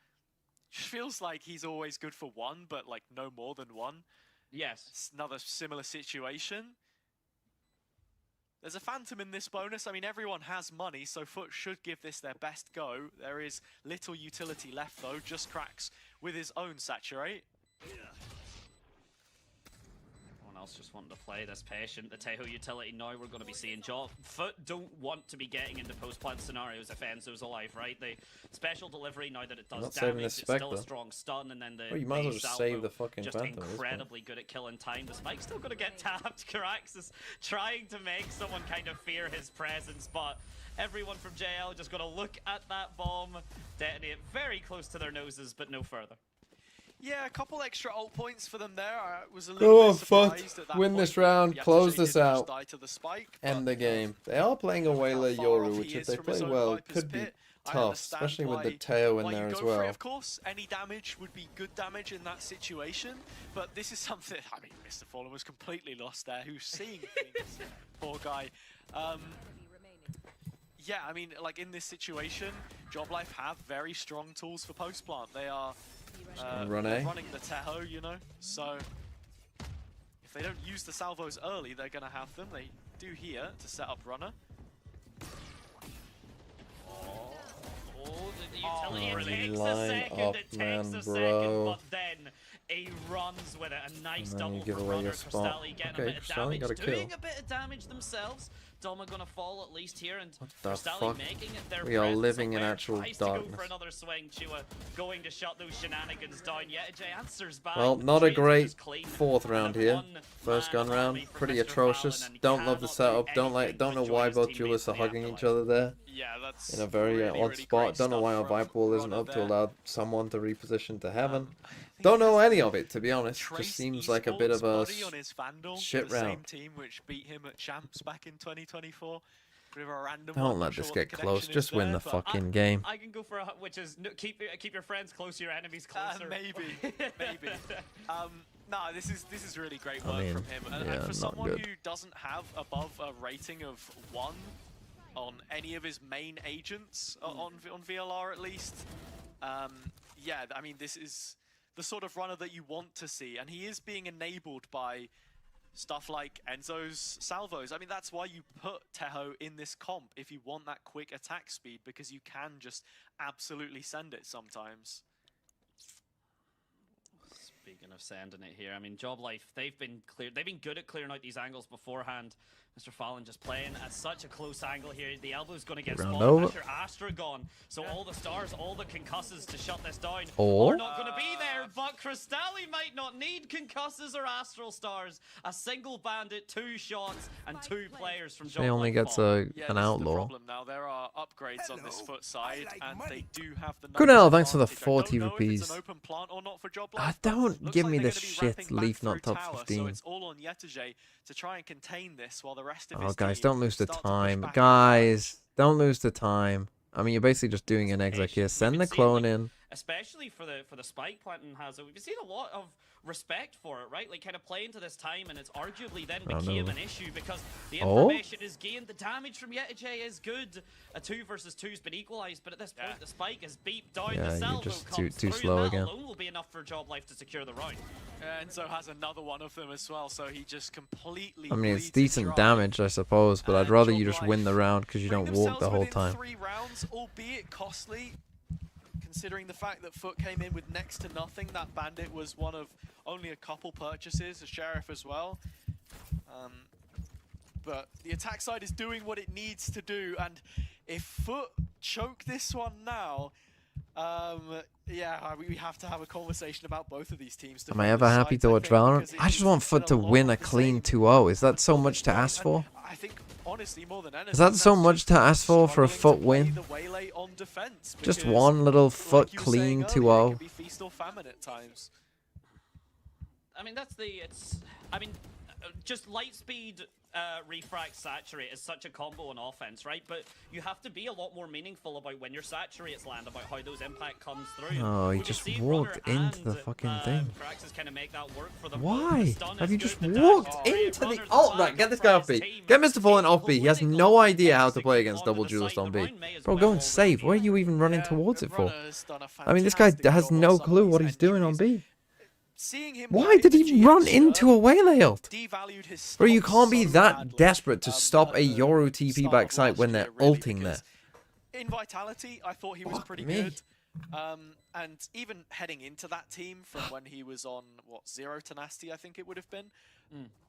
Feels like he's always good for 1, but like no more than 1. Yes. It's another similar situation. There's a Phantom in this bonus. I mean, everyone has money, so FUT should give this their best go. There is little utility left, though. Just Cracks with his own Saturate. Everyone else just wanting to play this patient. The Teho utility now we're going to be seeing Job. FUT don't want to be getting into post-plant scenarios if Enzo's alive, right? The special delivery, now that it does not saving damage, this it's spec, still a though. strong stun, and then the Well, you might as well base just save salvo the fucking just Phantom at this point. incredibly good at killing time. The Spike's still going to get tapped. Carax is trying to make someone kind of fear his presence, but everyone from JL just going to look at that bomb, detonate very close to their noses, but no further. Yeah, a couple extra ult points for them there. I was a Go little on, bit surprised FUT. at that Win point. this round, Yesterday close this did just out, die to the spike, end but the game. They are playing a look how Wayla far Yoru, off which he if is they from play his own well, Viper's could be pit. I tough, understand especially with the why Teo in you there go as for it. well. Of course, any damage would be good damage in that situation, but this is something. I mean, Mr. Fallen was completely lost there. Who's seeing things? Poor guy. Yeah, I mean, like in this situation, Job Life have very strong tools for post plant. They are running the Teho, you know. So if they don't use the salvos early, they're gonna have them. They do here to set up Runner. The utility, it takes a line second, up, it takes man, a second, bro. but then he runs with it. A nice And then you double give from away Runner. your spot. Crystalli getting Okay, a bit of Crystalli damage, got a doing kill. a bit of damage themselves. Doma gonna fall at least here, and the Crystalli fuck? making it their We are presence living in aware, actual tries to go darkness. for another swing. Chua going to shut those shenanigans down. Yet Jay answers back. Well, The not a trades are great just clean. 4th round here. One First gun round, pretty atrocious. Don't love the setup. Don't know why both duelists are hugging each other there. Yeah, that's In a very really, odd really spot. great Don't know why our stuff Vibe from Wall isn't Rono up to there. allow someone to reposition to heaven. I think Don't he know has any the of it, to be honest. Trace Just seems like a bit Esports of a buddy on his Vandal, shit the same round. team which beat him at Champs back in 2024. Bit of a random Don't one, let not this sure get what the close. connection is Just win there, the but fucking game. I can go for a which is keep your friends close, your enemies closer. maybe. No, this is really great I work mean, from him. And yeah, for not someone good. who doesn't have above a rating of 1 on any of his main agents, on VLR at least, yeah, I mean, this is the sort of runner that you want to see. And he is being enabled by stuff like Enzo's salvos. I mean, that's why you put Teho in this comp, if you want that quick attack speed, because you can just absolutely send it sometimes. Speaking of sending it here, I mean, Job Life, they've been good at clearing out these angles beforehand. Mr. Fallon just playing at such a close angle here. The elbow's going to get Round spotted over. after Astra gone. So all the stars, all the concusses to shut this down Or- are not going to be there. But Cristalli might not need concusses or astral stars. A single bandit, 2 shots, and 2 players from Job He only Life gets fall. an Yeah, this is the outlaw. problem now. There are upgrades on this foot side, and they do have the Good numbers hell, thanks for the advantage. I 40 don't know if it's rupees. an open plant or not for Job Ah, Life, but don't looks give like me they're this gonna be shit, wrapping back Leaf not through top tower, 15. So it's all on Yetege to try and contain this while the rest of Oh, his guys, team don't lose the start to push time. back Guys, don't lose the time. I mean, you're basically just doing an exec here. We've Send been the seeing, clone like, in. especially for the spike planting hazard. We've seen a lot of respect for it, right? Like kind of playing to this time, and it's arguably then Oh, became no. an issue because the Oh? information is gained. The damage from Yetege is good. A 2 versus 2's been equalized, but at this point the spike is beeped down. Yeah, The you're salvo just comes too through, slow and that again. alone will be enough for Job Life to secure the round. Enzo has another one of them as well, so he just completely. I mean, it's bleeds decent dry. damage, I suppose, but I'd rather you Job just win the Life round because you bring don't walk the themselves whole within time. 3 rounds, albeit costly. Considering the fact that FUT came in with next to nothing, that bandit was one of only a couple purchases, a sheriff as well. But the attack side is doing what it needs to do, and if FUT choke this one now, yeah, we have to have a conversation about both of these teams. Am I ever happy to watch Valorant? I just want FUT to win a clean 2-0. Is that so much to ask for? I think, honestly, more than anything, Is that so that's much just to ask for a struggling FUT to play win? the waylay on defense, Just because, one little like FUT you were clean saying earlier, it 2-0. could be feast or famine at times. I mean, just light speed refract saturate is such a combo on offense, right? But you have to be a lot more meaningful about when your saturates land, about how those impact comes through. Oh, he We can just see walked Runner into the and, fucking thing. Kraxus kind of make that work for the Why? stun Have is you good, just the dash walked is great, into the... Runner's Oh, back right, get this guy for off his B. team. Get Mr. Fallen off B. He has Political no idea how to execute play against onto double the duelist site. on The B. round may as Bro, well go and already save. be Where are there. you even running towards it for? Runner's done a I mean, this guy fantastic has job no on some clue of what these he's doing on entries. B. Seeing him Why wearing did the he GX run shirt into a waylay ult? devalued his Bro, you stock can't be so that badly, desperate to stop at a the Yoru TP start of backside when last they're year, really, ulting there. because in Vitality, I thought he was Fuck pretty me. good. And even heading into that team from when he was on, what, Zero Tenacity, I think it would have been.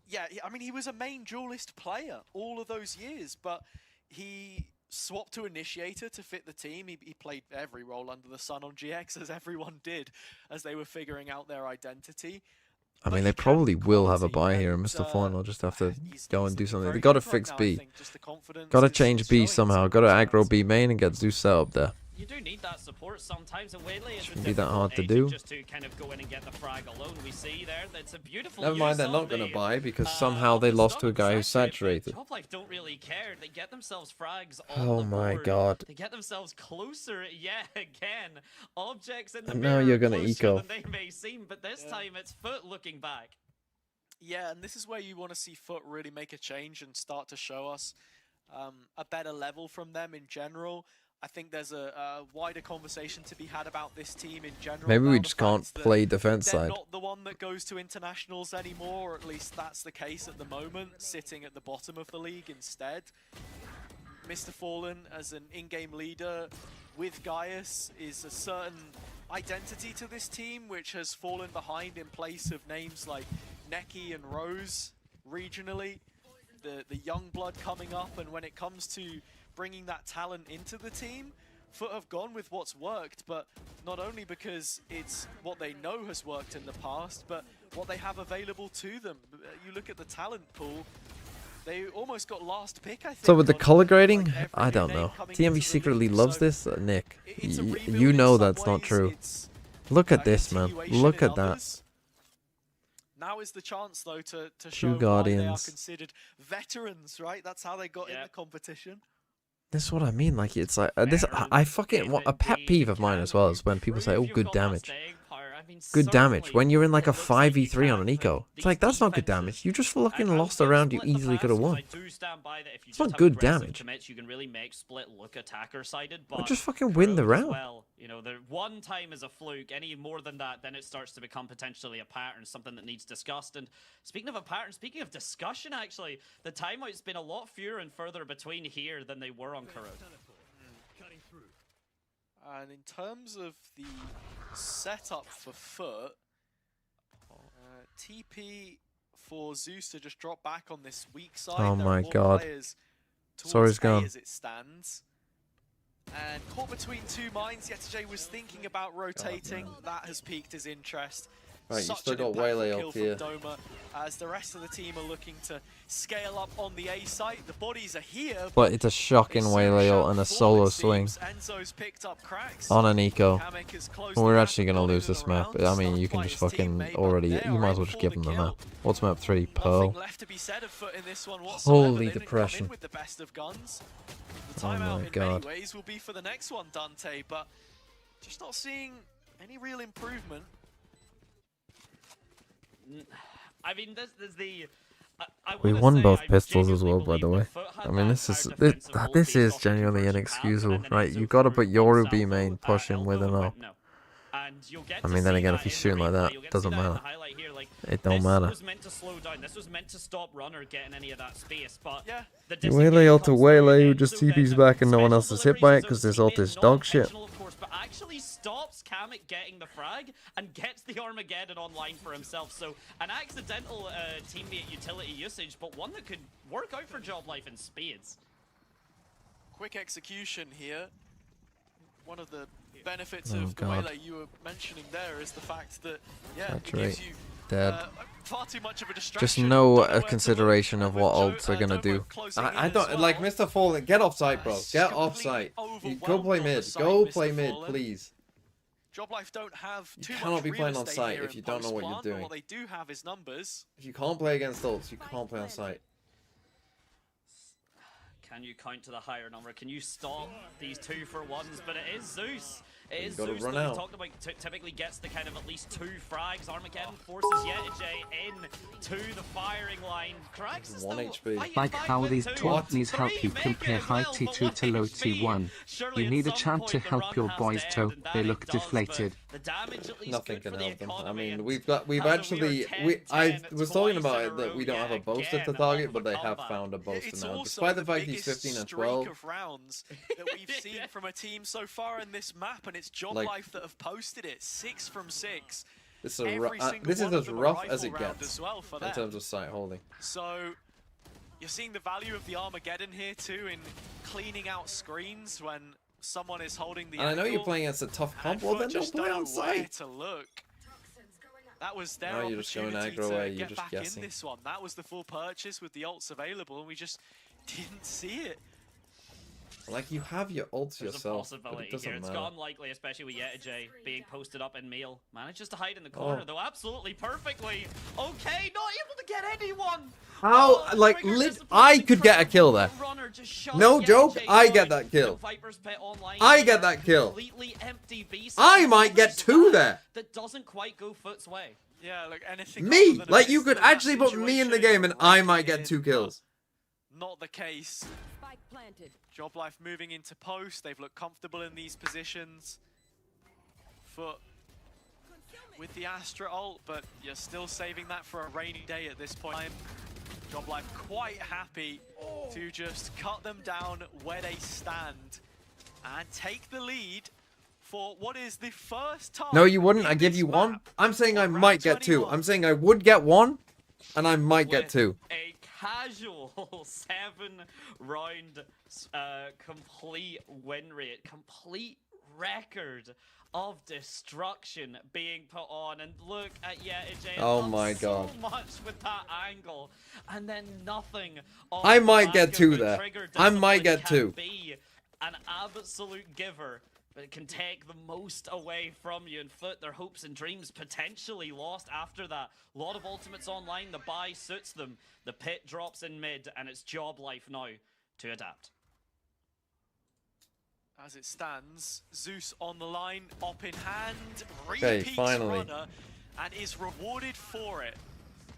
Yeah, I mean, he was a main duelist player all of those years, but he swapped to Initiator to fit the team. He played every role under the sun on GX, as everyone did, as they were figuring out their identity. I But mean, he they can probably will have a quality, buy here, and and, Mr. Fallen will just have to he's go and do looking something. very They gotta good right fix now, I B. think. Just the confidence Gotta is change B showing somehow. some Gotta returns. aggro B main and get Zeus set up there. You do need that support sometimes, and Waylay is Shouldn't be that hard to do. just to kind of go in and get the frag alone. We see there that's a beautiful. Never mind, use they're of not gonna the, buy because somehow they of the lost to a stun guy who's saturate, but saturated. Job Life don't really care. They get themselves frags on Oh the my board. god. They get themselves closer. Yeah, again, objects in the And now mirror you're gonna closer eco. than they may seem, but this time it's FUT looking back. Yeah, and this is where you want to see FUT really make a change and start to show us a better level from them in general. I think there's a wider conversation to be had about this team in general. Maybe we now, the just can't fact that play defense they're side. not the one that goes to internationals anymore, or at least that's the case at the moment, sitting at the bottom of the league instead. Mr. Fallen, as an in-game leader with Gaius, is a certain identity to this team, which has fallen behind in place of names like Neki and Rose regionally. The young blood coming up, and when it comes to bringing that talent into the team, FUT have gone with what's worked, but not only because it's what they know has worked in the past, but what they have available to them. You look at the talent pool, they almost got last pick, I think. So with the on, color grading, like, every I don't name know. coming TMV into the secretly league. loves So this, Nick. it's a rebuild You in know some that's not ways, true. it's Look a at this, man. continuation Look in at that. others. Now is the chance, though, to Two show why they are Guardians. considered veterans, right? That's how they got in the competition. This is what I mean. Like, it's like this. I fucking want a pet peeve of mine as well is when people say, "Oh, good damage." Good damage when you're in like a 5v3 on an eco. It's like, that's not good damage. You just fucking lost a round you easily could have won. It's not good damage. You can really make split look attacker sided, Or but just fucking win the Crows as round. well, you know, the one time is a fluke. Any more than that, then it starts to become potentially a pattern, something that needs discussed. And speaking of a pattern, speaking of discussion, actually, the timeout's been a lot fewer and further between here than they were on Kuro. And in terms of the setup for FUT, TP for Zeus to just drop back on this weak side. Oh There my are more God. players towards Sorry's A gone. as it stands. And caught between two minds, Yetijay was thinking about rotating. That has piqued his interest. Right, you Such still an got impactful Waylay kill up from here. Doma, as the rest of the team are looking to scale up on the A site. The bodies are here, But it's a shocking Waylay ult and a solo swing Enzo's picked up cracks. on an eco. Kamek has closed We're the actually map gonna and lose ordered this it map. around. I mean, you Stunned can by just his fucking teammate, but already. they You are might as in well just for give the them the kill. map. What's map 3? Pearl. Nothing left to be said of FUT in this one whatsoever. Holy They didn't come depression. in with the best of guns. The Oh my timeout in God. many ways will be for the next one, Dante, but just not seeing any real improvement. I mean, there's the. We won both pistols as well, by the way. I mean, this is genuinely inexcusable, right? You gotta put Yoru B main, push him with an O. I mean, then again, if he's shooting like that, it doesn't matter. It don't matter. This was meant to slow down. This was meant to stop Runner getting any of that space, but the Waylay ult to disengage comes through Waylay, who again, just so TP's then back and no one special else is hit by it because deliveries this ult Zo's is teammate, dog shit. non-intentional, of course, but actually stops Kamek getting the frag and gets the Armageddon online for himself. So an accidental teammate utility usage, but one that could work out for Job Life in spades. Quick execution here. One of the benefits Oh, of the God. Waylay you were mentioning there is the fact that, yeah, it Saturate. gives you Dead. far too much of a distraction. Just no Don't know where to consideration look. of And what with ults are gonna Doma do. closing in I as don't like well, Mr. Fallen. Get off site, bro. He's Get completely off site. Go overwhelmed play on the mid. site, Go Mr. play mid, Fallen. please. Job Life don't have You too cannot much be real playing on estate site here if in you don't know what you're post-plant, but doing. What they do have is numbers. If you can't play against ults, you can't play on site. Can you count to the higher number? Can you stop these 2-for-1s? But it is Zeus. It is gotta Zeus run that we out. talked about typically gets the kind of at least 2 frags. Armageddon forces Yetijay in to the firing line. Cracks is 1 still HP. fighting Like back how with these 2. companies help you 3 compare make it high as well, but T2 to low 1 HP. T1. Surely You at need a some chance point to the help run your has boys to too. end, and They that look it does, but deflated. the damage at least Nothing good can for the help them. I economy, mean, and we've as we actually are I 10, was talking 10 about twice it in a that row we don't have a yet boaster to again target, off but of a they have comeback. found a boaster It's now. also Despite the fact he's biggest 15 and streak 12, of rounds that we've seen from a team so far in this map, and it's Job Like- Life that have posted it 6 from 6. this is, Every single this is one of as them a rough rifle as it round gets as well for in them. terms of site holding. So you're seeing the value of the Armageddon here too in cleaning out screens when someone is holding the And I know you're angle, playing against a tough and comp, well FUT then don't just play don't on know where site. to look. That was their Now you're just going opportunity aggro to away, you're get just back guessing. in this one. That was the full purchase with the ults available, and we just didn't see it. Like, you have your ults There's yourself, a but possibility it doesn't here. It's matter. got unlikely, especially with Yetijay being posted up in meal. Manages to hide in the corner, Oh. though, absolutely perfectly. Okay, not able to get anyone. How, Oh, like, trigger I disappointing could get a trigger. kill there. Runner just shot No joke, Yetijay I down. get that kill. The Viper's Pit online I here, get that kill. completely empty B I side. might get There's 2 that there. That doesn't quite go FUT's way. Yeah, like anything Me! other than a Like, you miss could in that actually put me in the situation game and is I might raking get in, 2 kills. but Not the case. Job Life moving into post. They've looked comfortable in these positions. FUT with the Astra ult, but you're still saving that for a rainy day at this point. Job Life quite happy to just cut them down where they stand and take the lead for what is the first time. No, you wouldn't. in I give this you 1. map I'm saying I on round might get 2. 21. I'm saying I would get 1, and I might get With 2. a casual 7-round complete win rate, complete record of destruction being put on, and look at Yetijay. Oh my god. So much with that angle, and then nothing. I might get two there. I might get two. Be an absolute giver, but it can take the most away from you. And FUT, their hopes and dreams potentially lost after that. A lot of ultimates online. The buy suits them. The pit drops in mid, and it's job life now to adapt. As it stands, Zeus on the line, op in hand, Okay, repeats finally. runner, and is rewarded for it.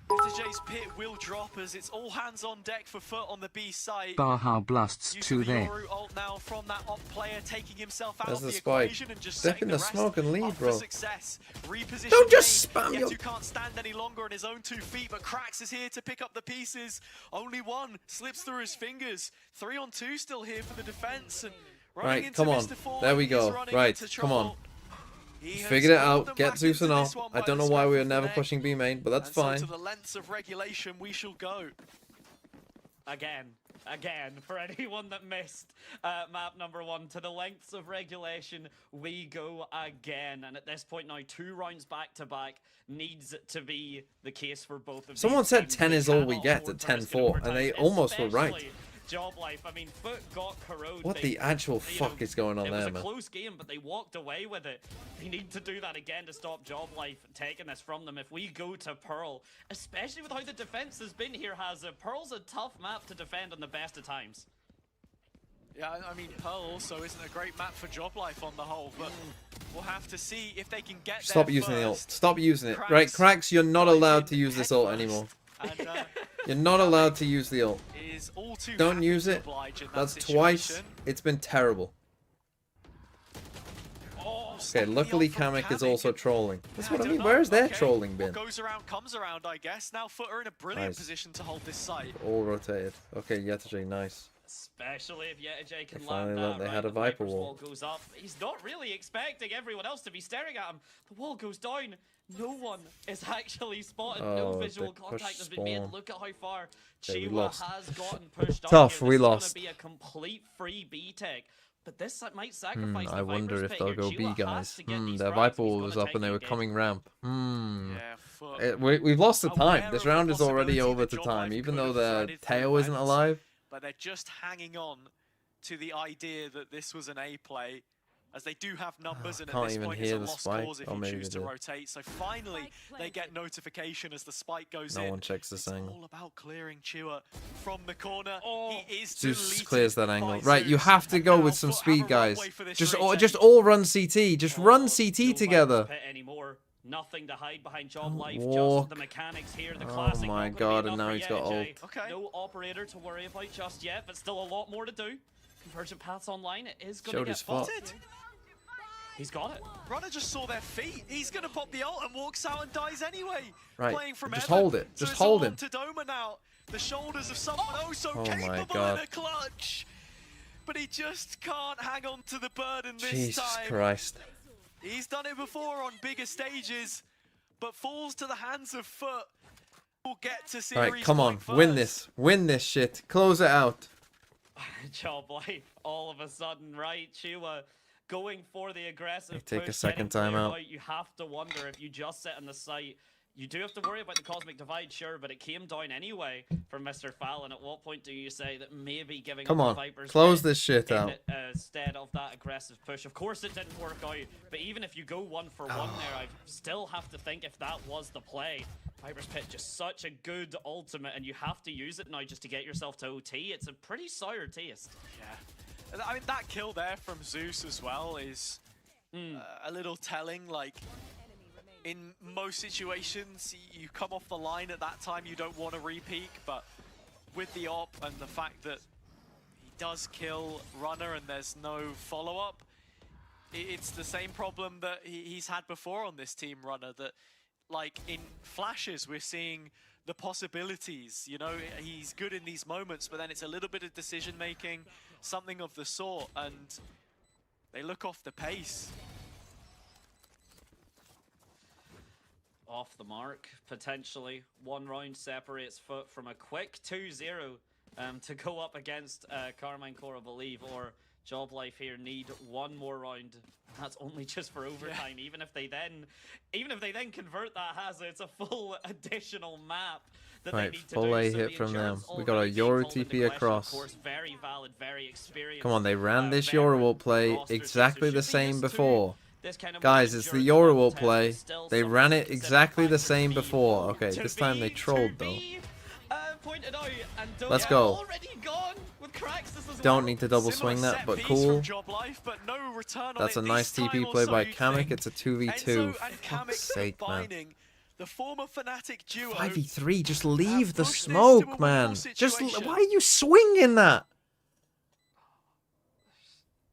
Yetijay's pit will drop as it's all hands on deck for FUT on the B site. Baha blasts Use to of the there. Yoru ult now from that op player, taking himself out There's of the the spike. equation and just Step setting in the the rest smoke and lead, up bro. for success. Reposition Don't just main. spam your... Yetu can't stand any longer on his own 2 feet, but Krax is here to pick up the pieces. Only one slips through his fingers. 3 on 2 still here for the defense. And running Right, into come on. Mr. Four, There we he's go. running Right, into come on. trouble. He has Figured it pulled them out. Get back Zeus and into off. this one I by don't the know why we scruff were of the never neck. pushing B main, but that's And so fine. to the lengths of regulation we shall go. Again, for anyone that missed map number 1, to the lengths of regulation, we go again. And at this point now, 2 rounds back to back needs to be the case for both of Someone these said teams. 10 They is all we cannot get afford at to risk an 10-4, overtime, and they almost were right. especially job life. I mean, FUT got corroded. What the actual fuck is going on it there, was a man? close game, but they walked away with it. We need to do that again to stop job life taking this from them. If we go to Pearl, especially with how the defense has been here, Pearl's a tough map to defend on the best of times. Yeah, I mean, Pearl also isn't a great map for job life on the whole, but we'll have to see if they can get Stop there using the ult. first. Stop using it. Krax Right, Krax, you're not dives allowed in to use this head ult first, anymore. And, You're not allowed to use the ult. is all too Don't happy use to it. oblige in that That's twice. situation. It's been terrible. Oh, Okay, slightly luckily off from Kamek is Kamek. also trolling. That's Yeah, what I don't mean. know. Where's their Okay, trolling been? What goes around comes around, I guess. Now FUT are in a brilliant Nice. position to hold this site. All rotated. Okay, Yetijay, nice. Especially if Yetijay can They finally land learned that, they right? had a The Viper Viper's wall. goes up. He's not really expecting everyone else to be staring at him. The wall goes down. No one is actually spotted. No Oh, visual they pushed contact has been made. spawn. Look at how far Okay, we Chiwa lost. has gotten pushed up Tough, here. we This lost. is going to be a complete free B tech. But this might sacrifice the I wonder Viper's if pick they'll here. go Chiwa B, has guys. to get these Their frags Viper if he's wall gonna was up take and they the were game. coming ramp. Yeah, FUT. We've lost the time. Aware This of the round is already possibility over that to job time, life even could though have the threaded tail through isn't vents, alive. But they're just hanging on to the idea that this was an A play, as they do have numbers, and at Can't this even point hear it's a the lost spike. cause if Oh, you maybe choose they to did. rotate. So finally, they get notification as the spike goes No in. one checks this It's angle. all about clearing Chua from the corner. He is Zeus deleted clears that by angle. Right, you Zeus. have to go Now with some FUT have speed, a guys. runway for this Just retake. all run CT. Just run No CT Viper's together. pit anymore. Nothing to hide behind job Don't life. walk. Just the mechanics here. The Oh classic. my not gonna be God, and enough now for he's got Yetijay. ult. Okay. No operator to worry about just yet, but still a lot more to do. Convergent paths online. It is going Showed to get his foot. spotted. He's got it. Runner just saw their feet. He's going to pop the ult and walks out and dies anyway. Right, Playing from just Evan. hold it. So Just it's all hold on him. to Doma now. The shoulders of someone so Oh my capable God. in a clutch. But he just can't hang on to the burden this Jesus time. Christ. He's done it before on bigger stages, but falls to the hands of FUT. We'll get to series Right, come on. point Win first. this. Win this shit. Close it out. Job life all of a sudden, right? Chua going for the aggressive Take a push, second getting cleared timeout. out. You have to wonder if you just sit on the site. You do have to worry about the Cosmic Divide, sure, but it came down anyway from Mr. Fallon. At what point do you say that maybe giving Come up on. the Viper's Close pit this shit out. instead of that aggressive push? Of course it didn't work out, but even if you go 1-for-1 there, I still have to think if that was the play. Viper's Pit, just such a good ultimate, and you have to use it now just to get yourself to OT. It's a pretty sour taste. Yeah. I mean, that kill there from Zeus as well is a little telling. Like, in most situations, you come off the line at that time, you don't want to re-peek, but with the op and the fact that he does kill Runner and there's no follow-up, it's the same problem that he's had before on this team, Runner, that like in flashes we're seeing the possibilities. You know, he's good in these moments, but then it's a little bit of decision making, something of the sort, and they look off the pace. Off the mark, potentially. One round separates FUT from a quick 2-0 to go up against Carmine Core, I believe, or Job Life here need one more round. That's only just for overtime. Yeah. Even if they then convert that hazard, it's a full additional map that Right, they need full to do. A So hit the from them. endurance We got a already being Yoru called into TP question, across. Of course, very valid, very experienced. Come on, they ran this veteran Yoru play roster, so exactly should the be same used to before. this kind of Guys, more it's the endurance Yoru level test, play. but still They something ran to it consider. exactly the Fact same to before. be- Okay, to this time they be- trolled to though. be, pointed out, and Let's Doja go. already gone with Craxus as Don't well. need to double Similar swing that, set but piece cool. from Job Life, but no return on That's it a nice this time TP or play so, by you'd Kamek. think. It's a 2v2. Enzo and For Kamek fuck's sake, man. combining the former Fnatic duo. 5v3, just leave the pushed this to a smoke, winnable man. Just, situation. why are you swinging that?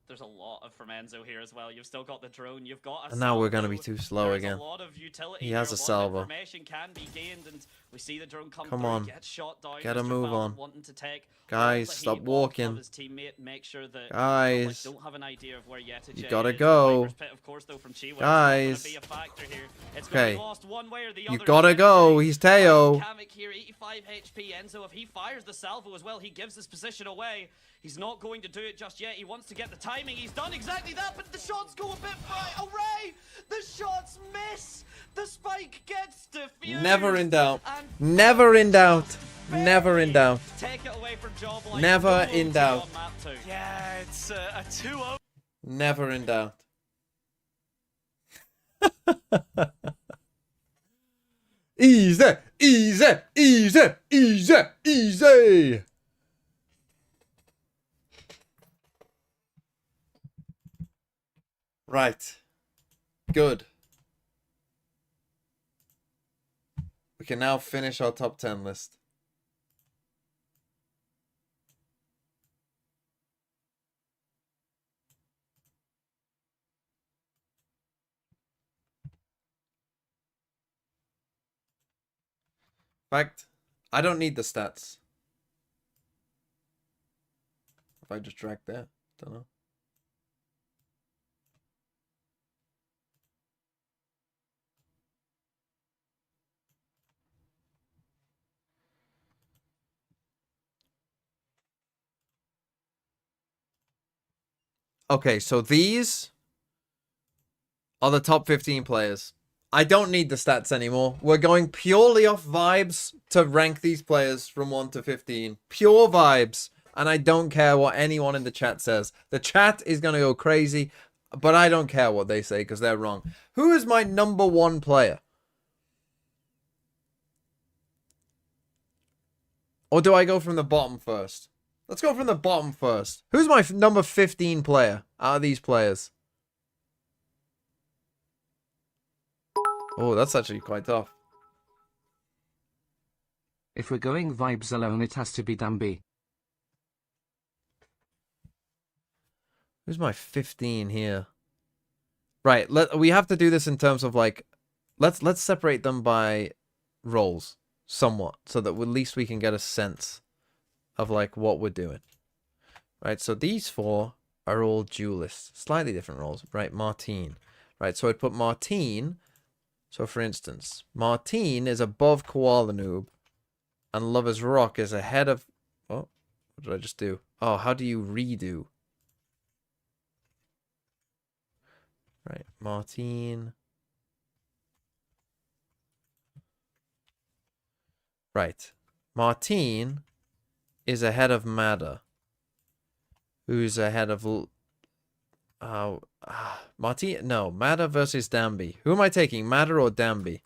There's a lot from Enzo here as well. You've still got the drone. You've got a And now we're gonna salvo. be too slow There's again. A lot of utility He here. has a lot of salvo. Information can be gained, and we see the drone come Come through, on. get shot down. Get a Mr. move Fallon on. wanting to take Guys, all the stop heat off walking. of his teammate, make sure that Guys, don't have an idea of where Yetiche you gotta is. go. Viper's Pit, of course, though, from Chiwa, Guys. it's not gonna be a factor here. It's Okay. gonna be lost one way or the You other. gotta go. He's Teo. Kamek here, 85 HP. Enzo, if he fires the salvo as well, he gives his position away. He's not going to do it just yet. He wants to get the timing. He's done exactly that, but the shots go a bit right away. The shots miss. The spike gets defused. Never in doubt. And Never in doubt. Never in doubt. take it away from Job Life. Never No in OT doubt. on map 2. Yeah, it's a 2-0. Never in doubt. Easy, easy, easy, easy, easy. Right. Good. We can now finish our top 10 list. In fact, I don't need the stats. If I just drag there, don't know. Okay, so these are the top 15 players. I don't need the stats anymore. We're going purely off vibes to rank these players from 1 to 15. Pure vibes. And I don't care what anyone in the chat says. The chat is going to go crazy, but I don't care what they say because they're wrong. Who is my number 1 player? Or do I go from the bottom first? Let's go from the bottom first. Who's my number 15 player out of these players? Oh, that's actually quite tough. If we're going vibes alone, it has to be Dambi. Who's my 15 here? Right, we have to do this in terms of like, let's separate them by roles somewhat, so that at least we can get a sense of like what we're doing. Right, so these 4 are all duelists, slightly different roles. Right, Martine. Right, so I'd put Martine. So for instance, Martine is above Koala Noob, and Lover's Rock is ahead of. Oh, what did I just do? Oh, how do you redo? Right, Martine. Right, Martine is ahead of Madder, who's ahead of Martine. No, Madder versus Dambi. Who am I taking, Madder or Dambi?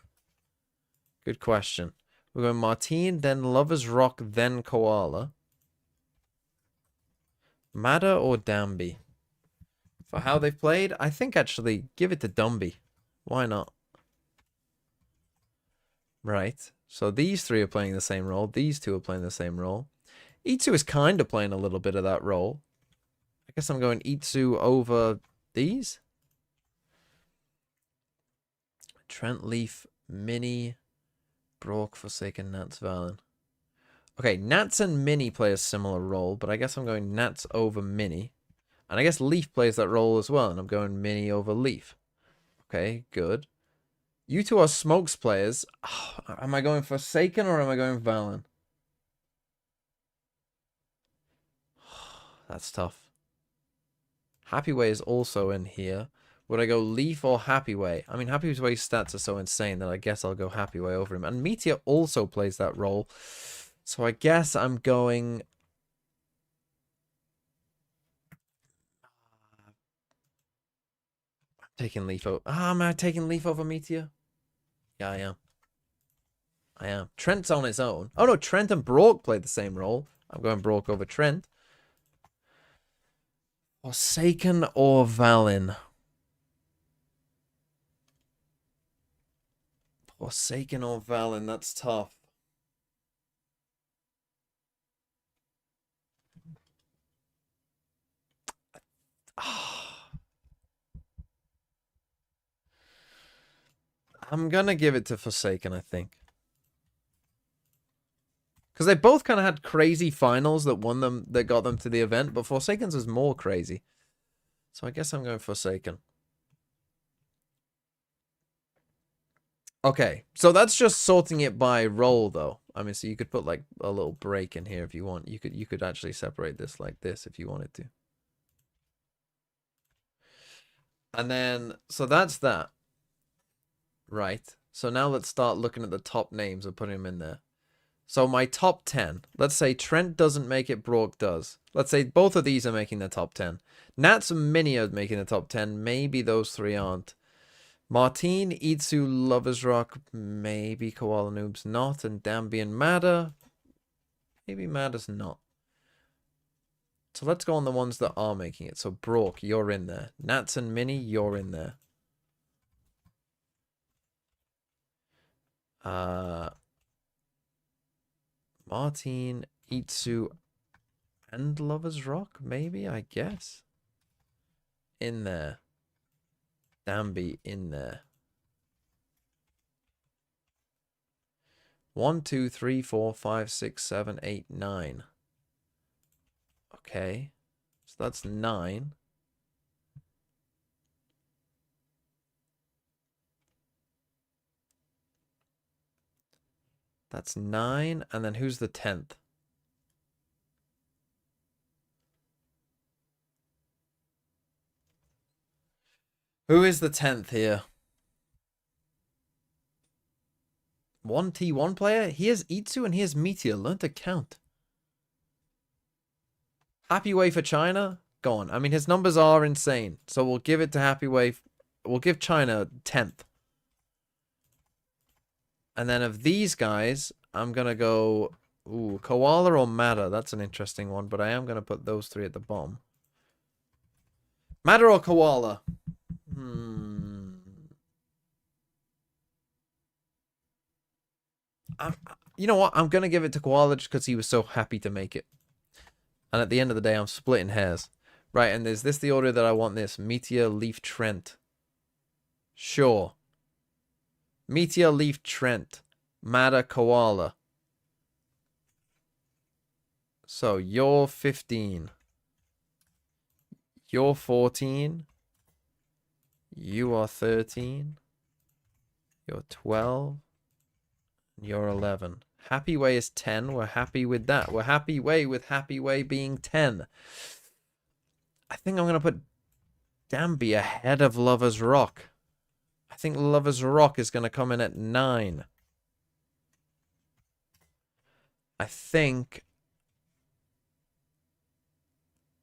Good question. We're going Martine, then Lover's Rock, then Koala. Madder or Dambi? For how they've played, I think actually give it to Dumby. Why not? Right. So these 3 are playing the same role. These 2 are playing the same role. Itsu is kind of playing a little bit of that role. I guess I'm going Itsu over these. Trent Leaf, Mini, Brock, Forsaken, Nats, Valen. Okay, Nats and Mini play a similar role, but I guess I'm going Nats over Mini. And I guess Leaf plays that role as well, and I'm going Mini over Leaf. Okay, good. You 2 are Smokes players. Oh, am I going Forsaken or am I going Valen? That's tough. Happy Way is also in here. Would I go Leaf or Happy Way? I mean, Happy Way's stats are so insane that I guess I'll go Happy Way over him. And Meteor also plays that role. So I guess I'm going... taking Leaf over... am I taking Leaf over Meteor? Yeah, I am. I am. Trent's on his own. Oh, no, Trent and Brock played the same role. I'm going Brock over Trent. Forsaken or Valin? Forsaken or Valin, that's tough. I'm gonna give it to Forsaken, I think. Because they both kind of had crazy finals that won them, that got them to the event, but Forsaken's was more crazy. So I guess I'm going Forsaken. Okay, so that's just sorting it by role, though. I mean, so you could put like a little break in here if you want. You could actually separate this like this if you wanted to. And then, so that's that. Right. So now let's start looking at the top names and putting them in there. So my top 10. Let's say Trent doesn't make it, Brock does. Let's say both of these are making the top 10. Nats and Mini are making the top 10. Maybe those three aren't. Martine, Itsu, Lovers Rock, maybe Koala Noob's not. And Dambi and Madder. Maybe Madder's not. So let's go on the ones that are making it. So Brock, you're in there. Nats and Mini, you're in there. Martine, Itsu, and Lovers Rock, maybe, I guess. In there. Dambi in there. 1, 2, 3, 4, 5, 6, 7, 8, 9. Okay. So that's 9. That's 9. And then who's the 10th? Who is the 10th here? 1T1 player? He has Itsu and he has Meteor. Learn to count. Happy Way for China? Go on. I mean, his numbers are insane. So we'll give it to Happy Way. We'll give China 10th. And then of these guys, I'm going to go... Ooh, Koala or Madder? That's an interesting one, but I am going to put those three at the bottom. Madder or Koala? You know what? I'm going to give it to Koala just because he was so happy to make it. And at the end of the day, I'm splitting hairs. Right, and is this the order that I want this? Meteor, Leaf, Trent. Sure. Meteor, Leaf, Trent. Madder, Koala. So, you're 15. You're 14. You are 13. You're 12. You're 11. Happy Way is 10. We're happy with that. We're happy way with Happy Way being 10. I think I'm going to put Dambi ahead of Lover's Rock. I think Lover's Rock is going to come in at 9. I think...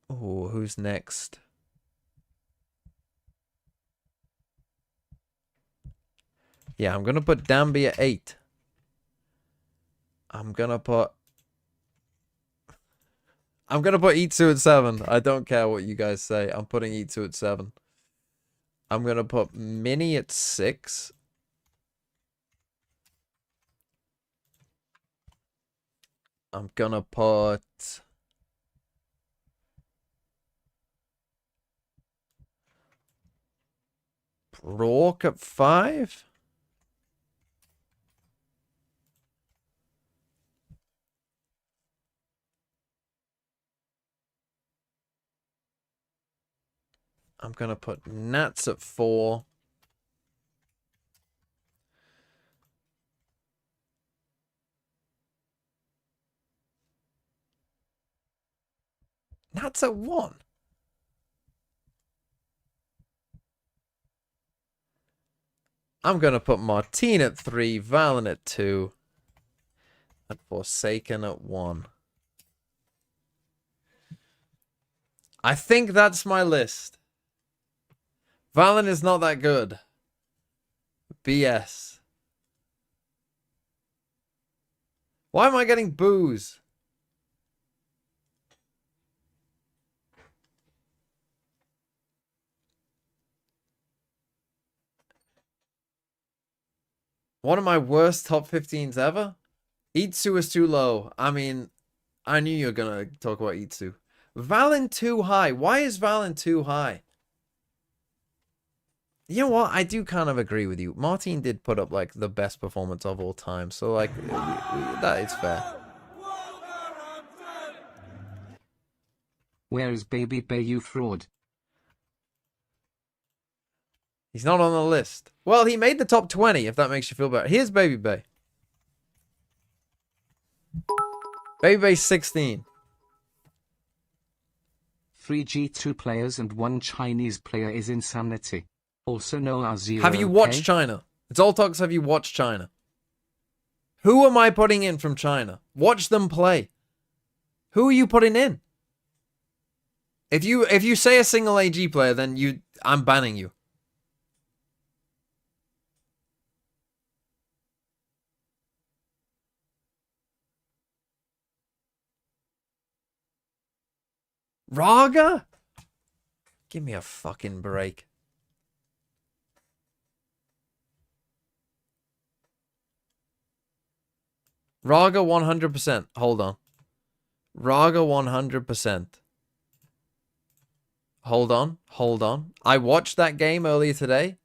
Oh, who's next? Yeah, I'm going to put Dambi at 8. I'm gonna put Itsu at 7. I don't care what you guys say. I'm putting Itsu at 7. I'm gonna put Mini at 6. I'm gonna put Brock at 5. I'm going to put Nats at 4. Nats at 1. I'm going to put Martine at 3, Valen at 2, and Forsaken at 1. I think that's my list. Valen is not that good. BS. Why am I getting boos? One of my worst top 15s ever? Itsu is too low. I mean, I knew you were going to talk about Itsu. Valen too high. Why is Valen too high? You know what? I do kind of agree with you. Martin did put up, like, the best performance of all time. So, like, that is fair. Where is Baby Bay, you fraud? He's not on the list. Well, he made the top 20, if that makes you feel better. Here's Baby Bay. Baby Bay 16. 3 G2 players and 1 Chinese player is insanity. Also no R0. Have you watched China? It's all talks. Have you watched China? Who am I putting in from China? Watch them play. Who are you putting in? If you say a single AG player, then I'm banning you. Raga? Give me a fucking break. Raga 100%. Hold on. Raga 100%. Hold on. Hold on. I watched that game earlier today.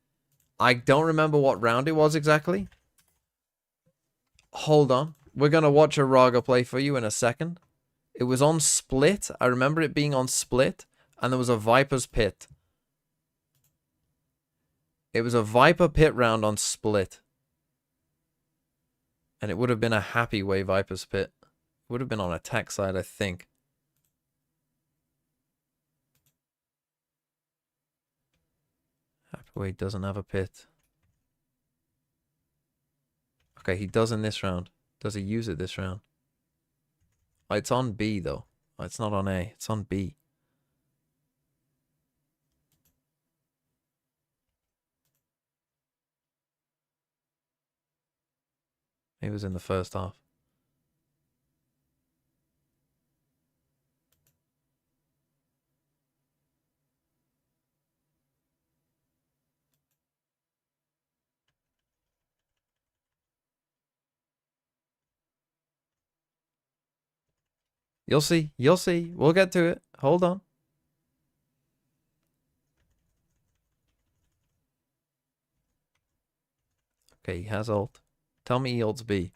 I don't remember what round it was exactly. Hold on. We're going to watch a Raga play for you in a second. It was on Split. I remember it being on Split. And there was a Viper's Pit. It was a Viper Pit round on Split. And it would have been a Happy Way Viper's Pit. It would have been on attack side, I think. Happy Way doesn't have a pit. Okay, he does in this round. Does he use it this round? Oh, it's on B, though. Oh, it's not on A. It's on B. He was in the first half. You'll see. You'll see. We'll get to it. Hold on. Okay, he has ult. Tell me he ults B.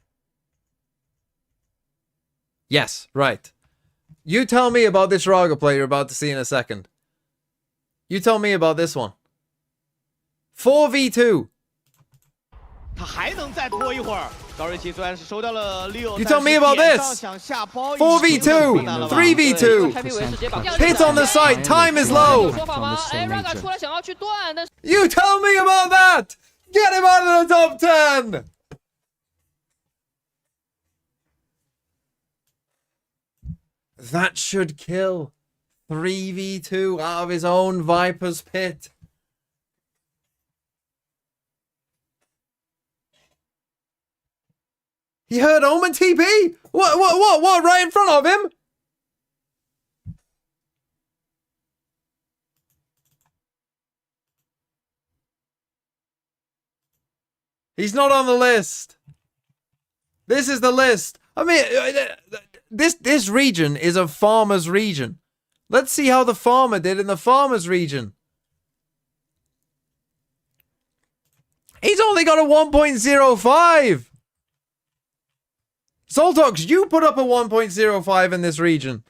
Yes, right. You tell me about this Raga play you're about to see in a second. You tell me about this one. 4v2. 他还能再拖一会儿。高瑞奇虽然是收到了6， You tell me about this. 4v2, 3v2. Pit on the side. Time is low. You tell me about that. Get him out of the top 10. That should kill. 3v2 out of his own Viper's Pit. He heard Omen TP? What? Right in front of him? He's not on the list. This is the list. I mean, this region is a farmer's region. Let's see how the farmer did in the farmer's region. He's only got a 1.05. Zoltox, you put up a 1.05 in this region.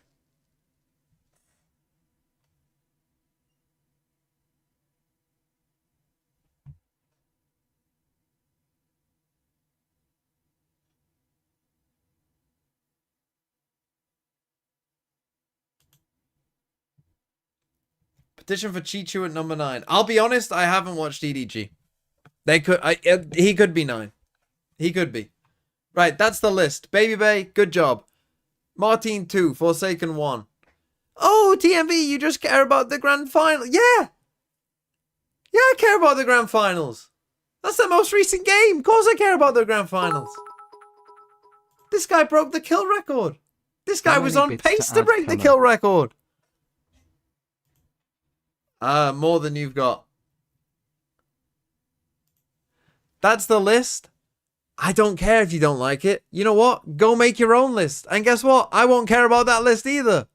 Petition for Chichu at number 9. I'll be honest, I haven't watched EDG. They could. He could be 9. He could be. Right, that's the list. Baby Bay, good job. Martin 2, Forsaken 1. Oh, TMV, you just care about the grand final. Yeah. Yeah, I care about the grand finals. That's the most recent game. Of course I care about the grand finals. This guy broke the kill record. This guy was on pace to break the kill record. More than you've got. That's the list. I don't care if you don't like it. You know what? Go make your own list. And guess what? I won't care about that list either.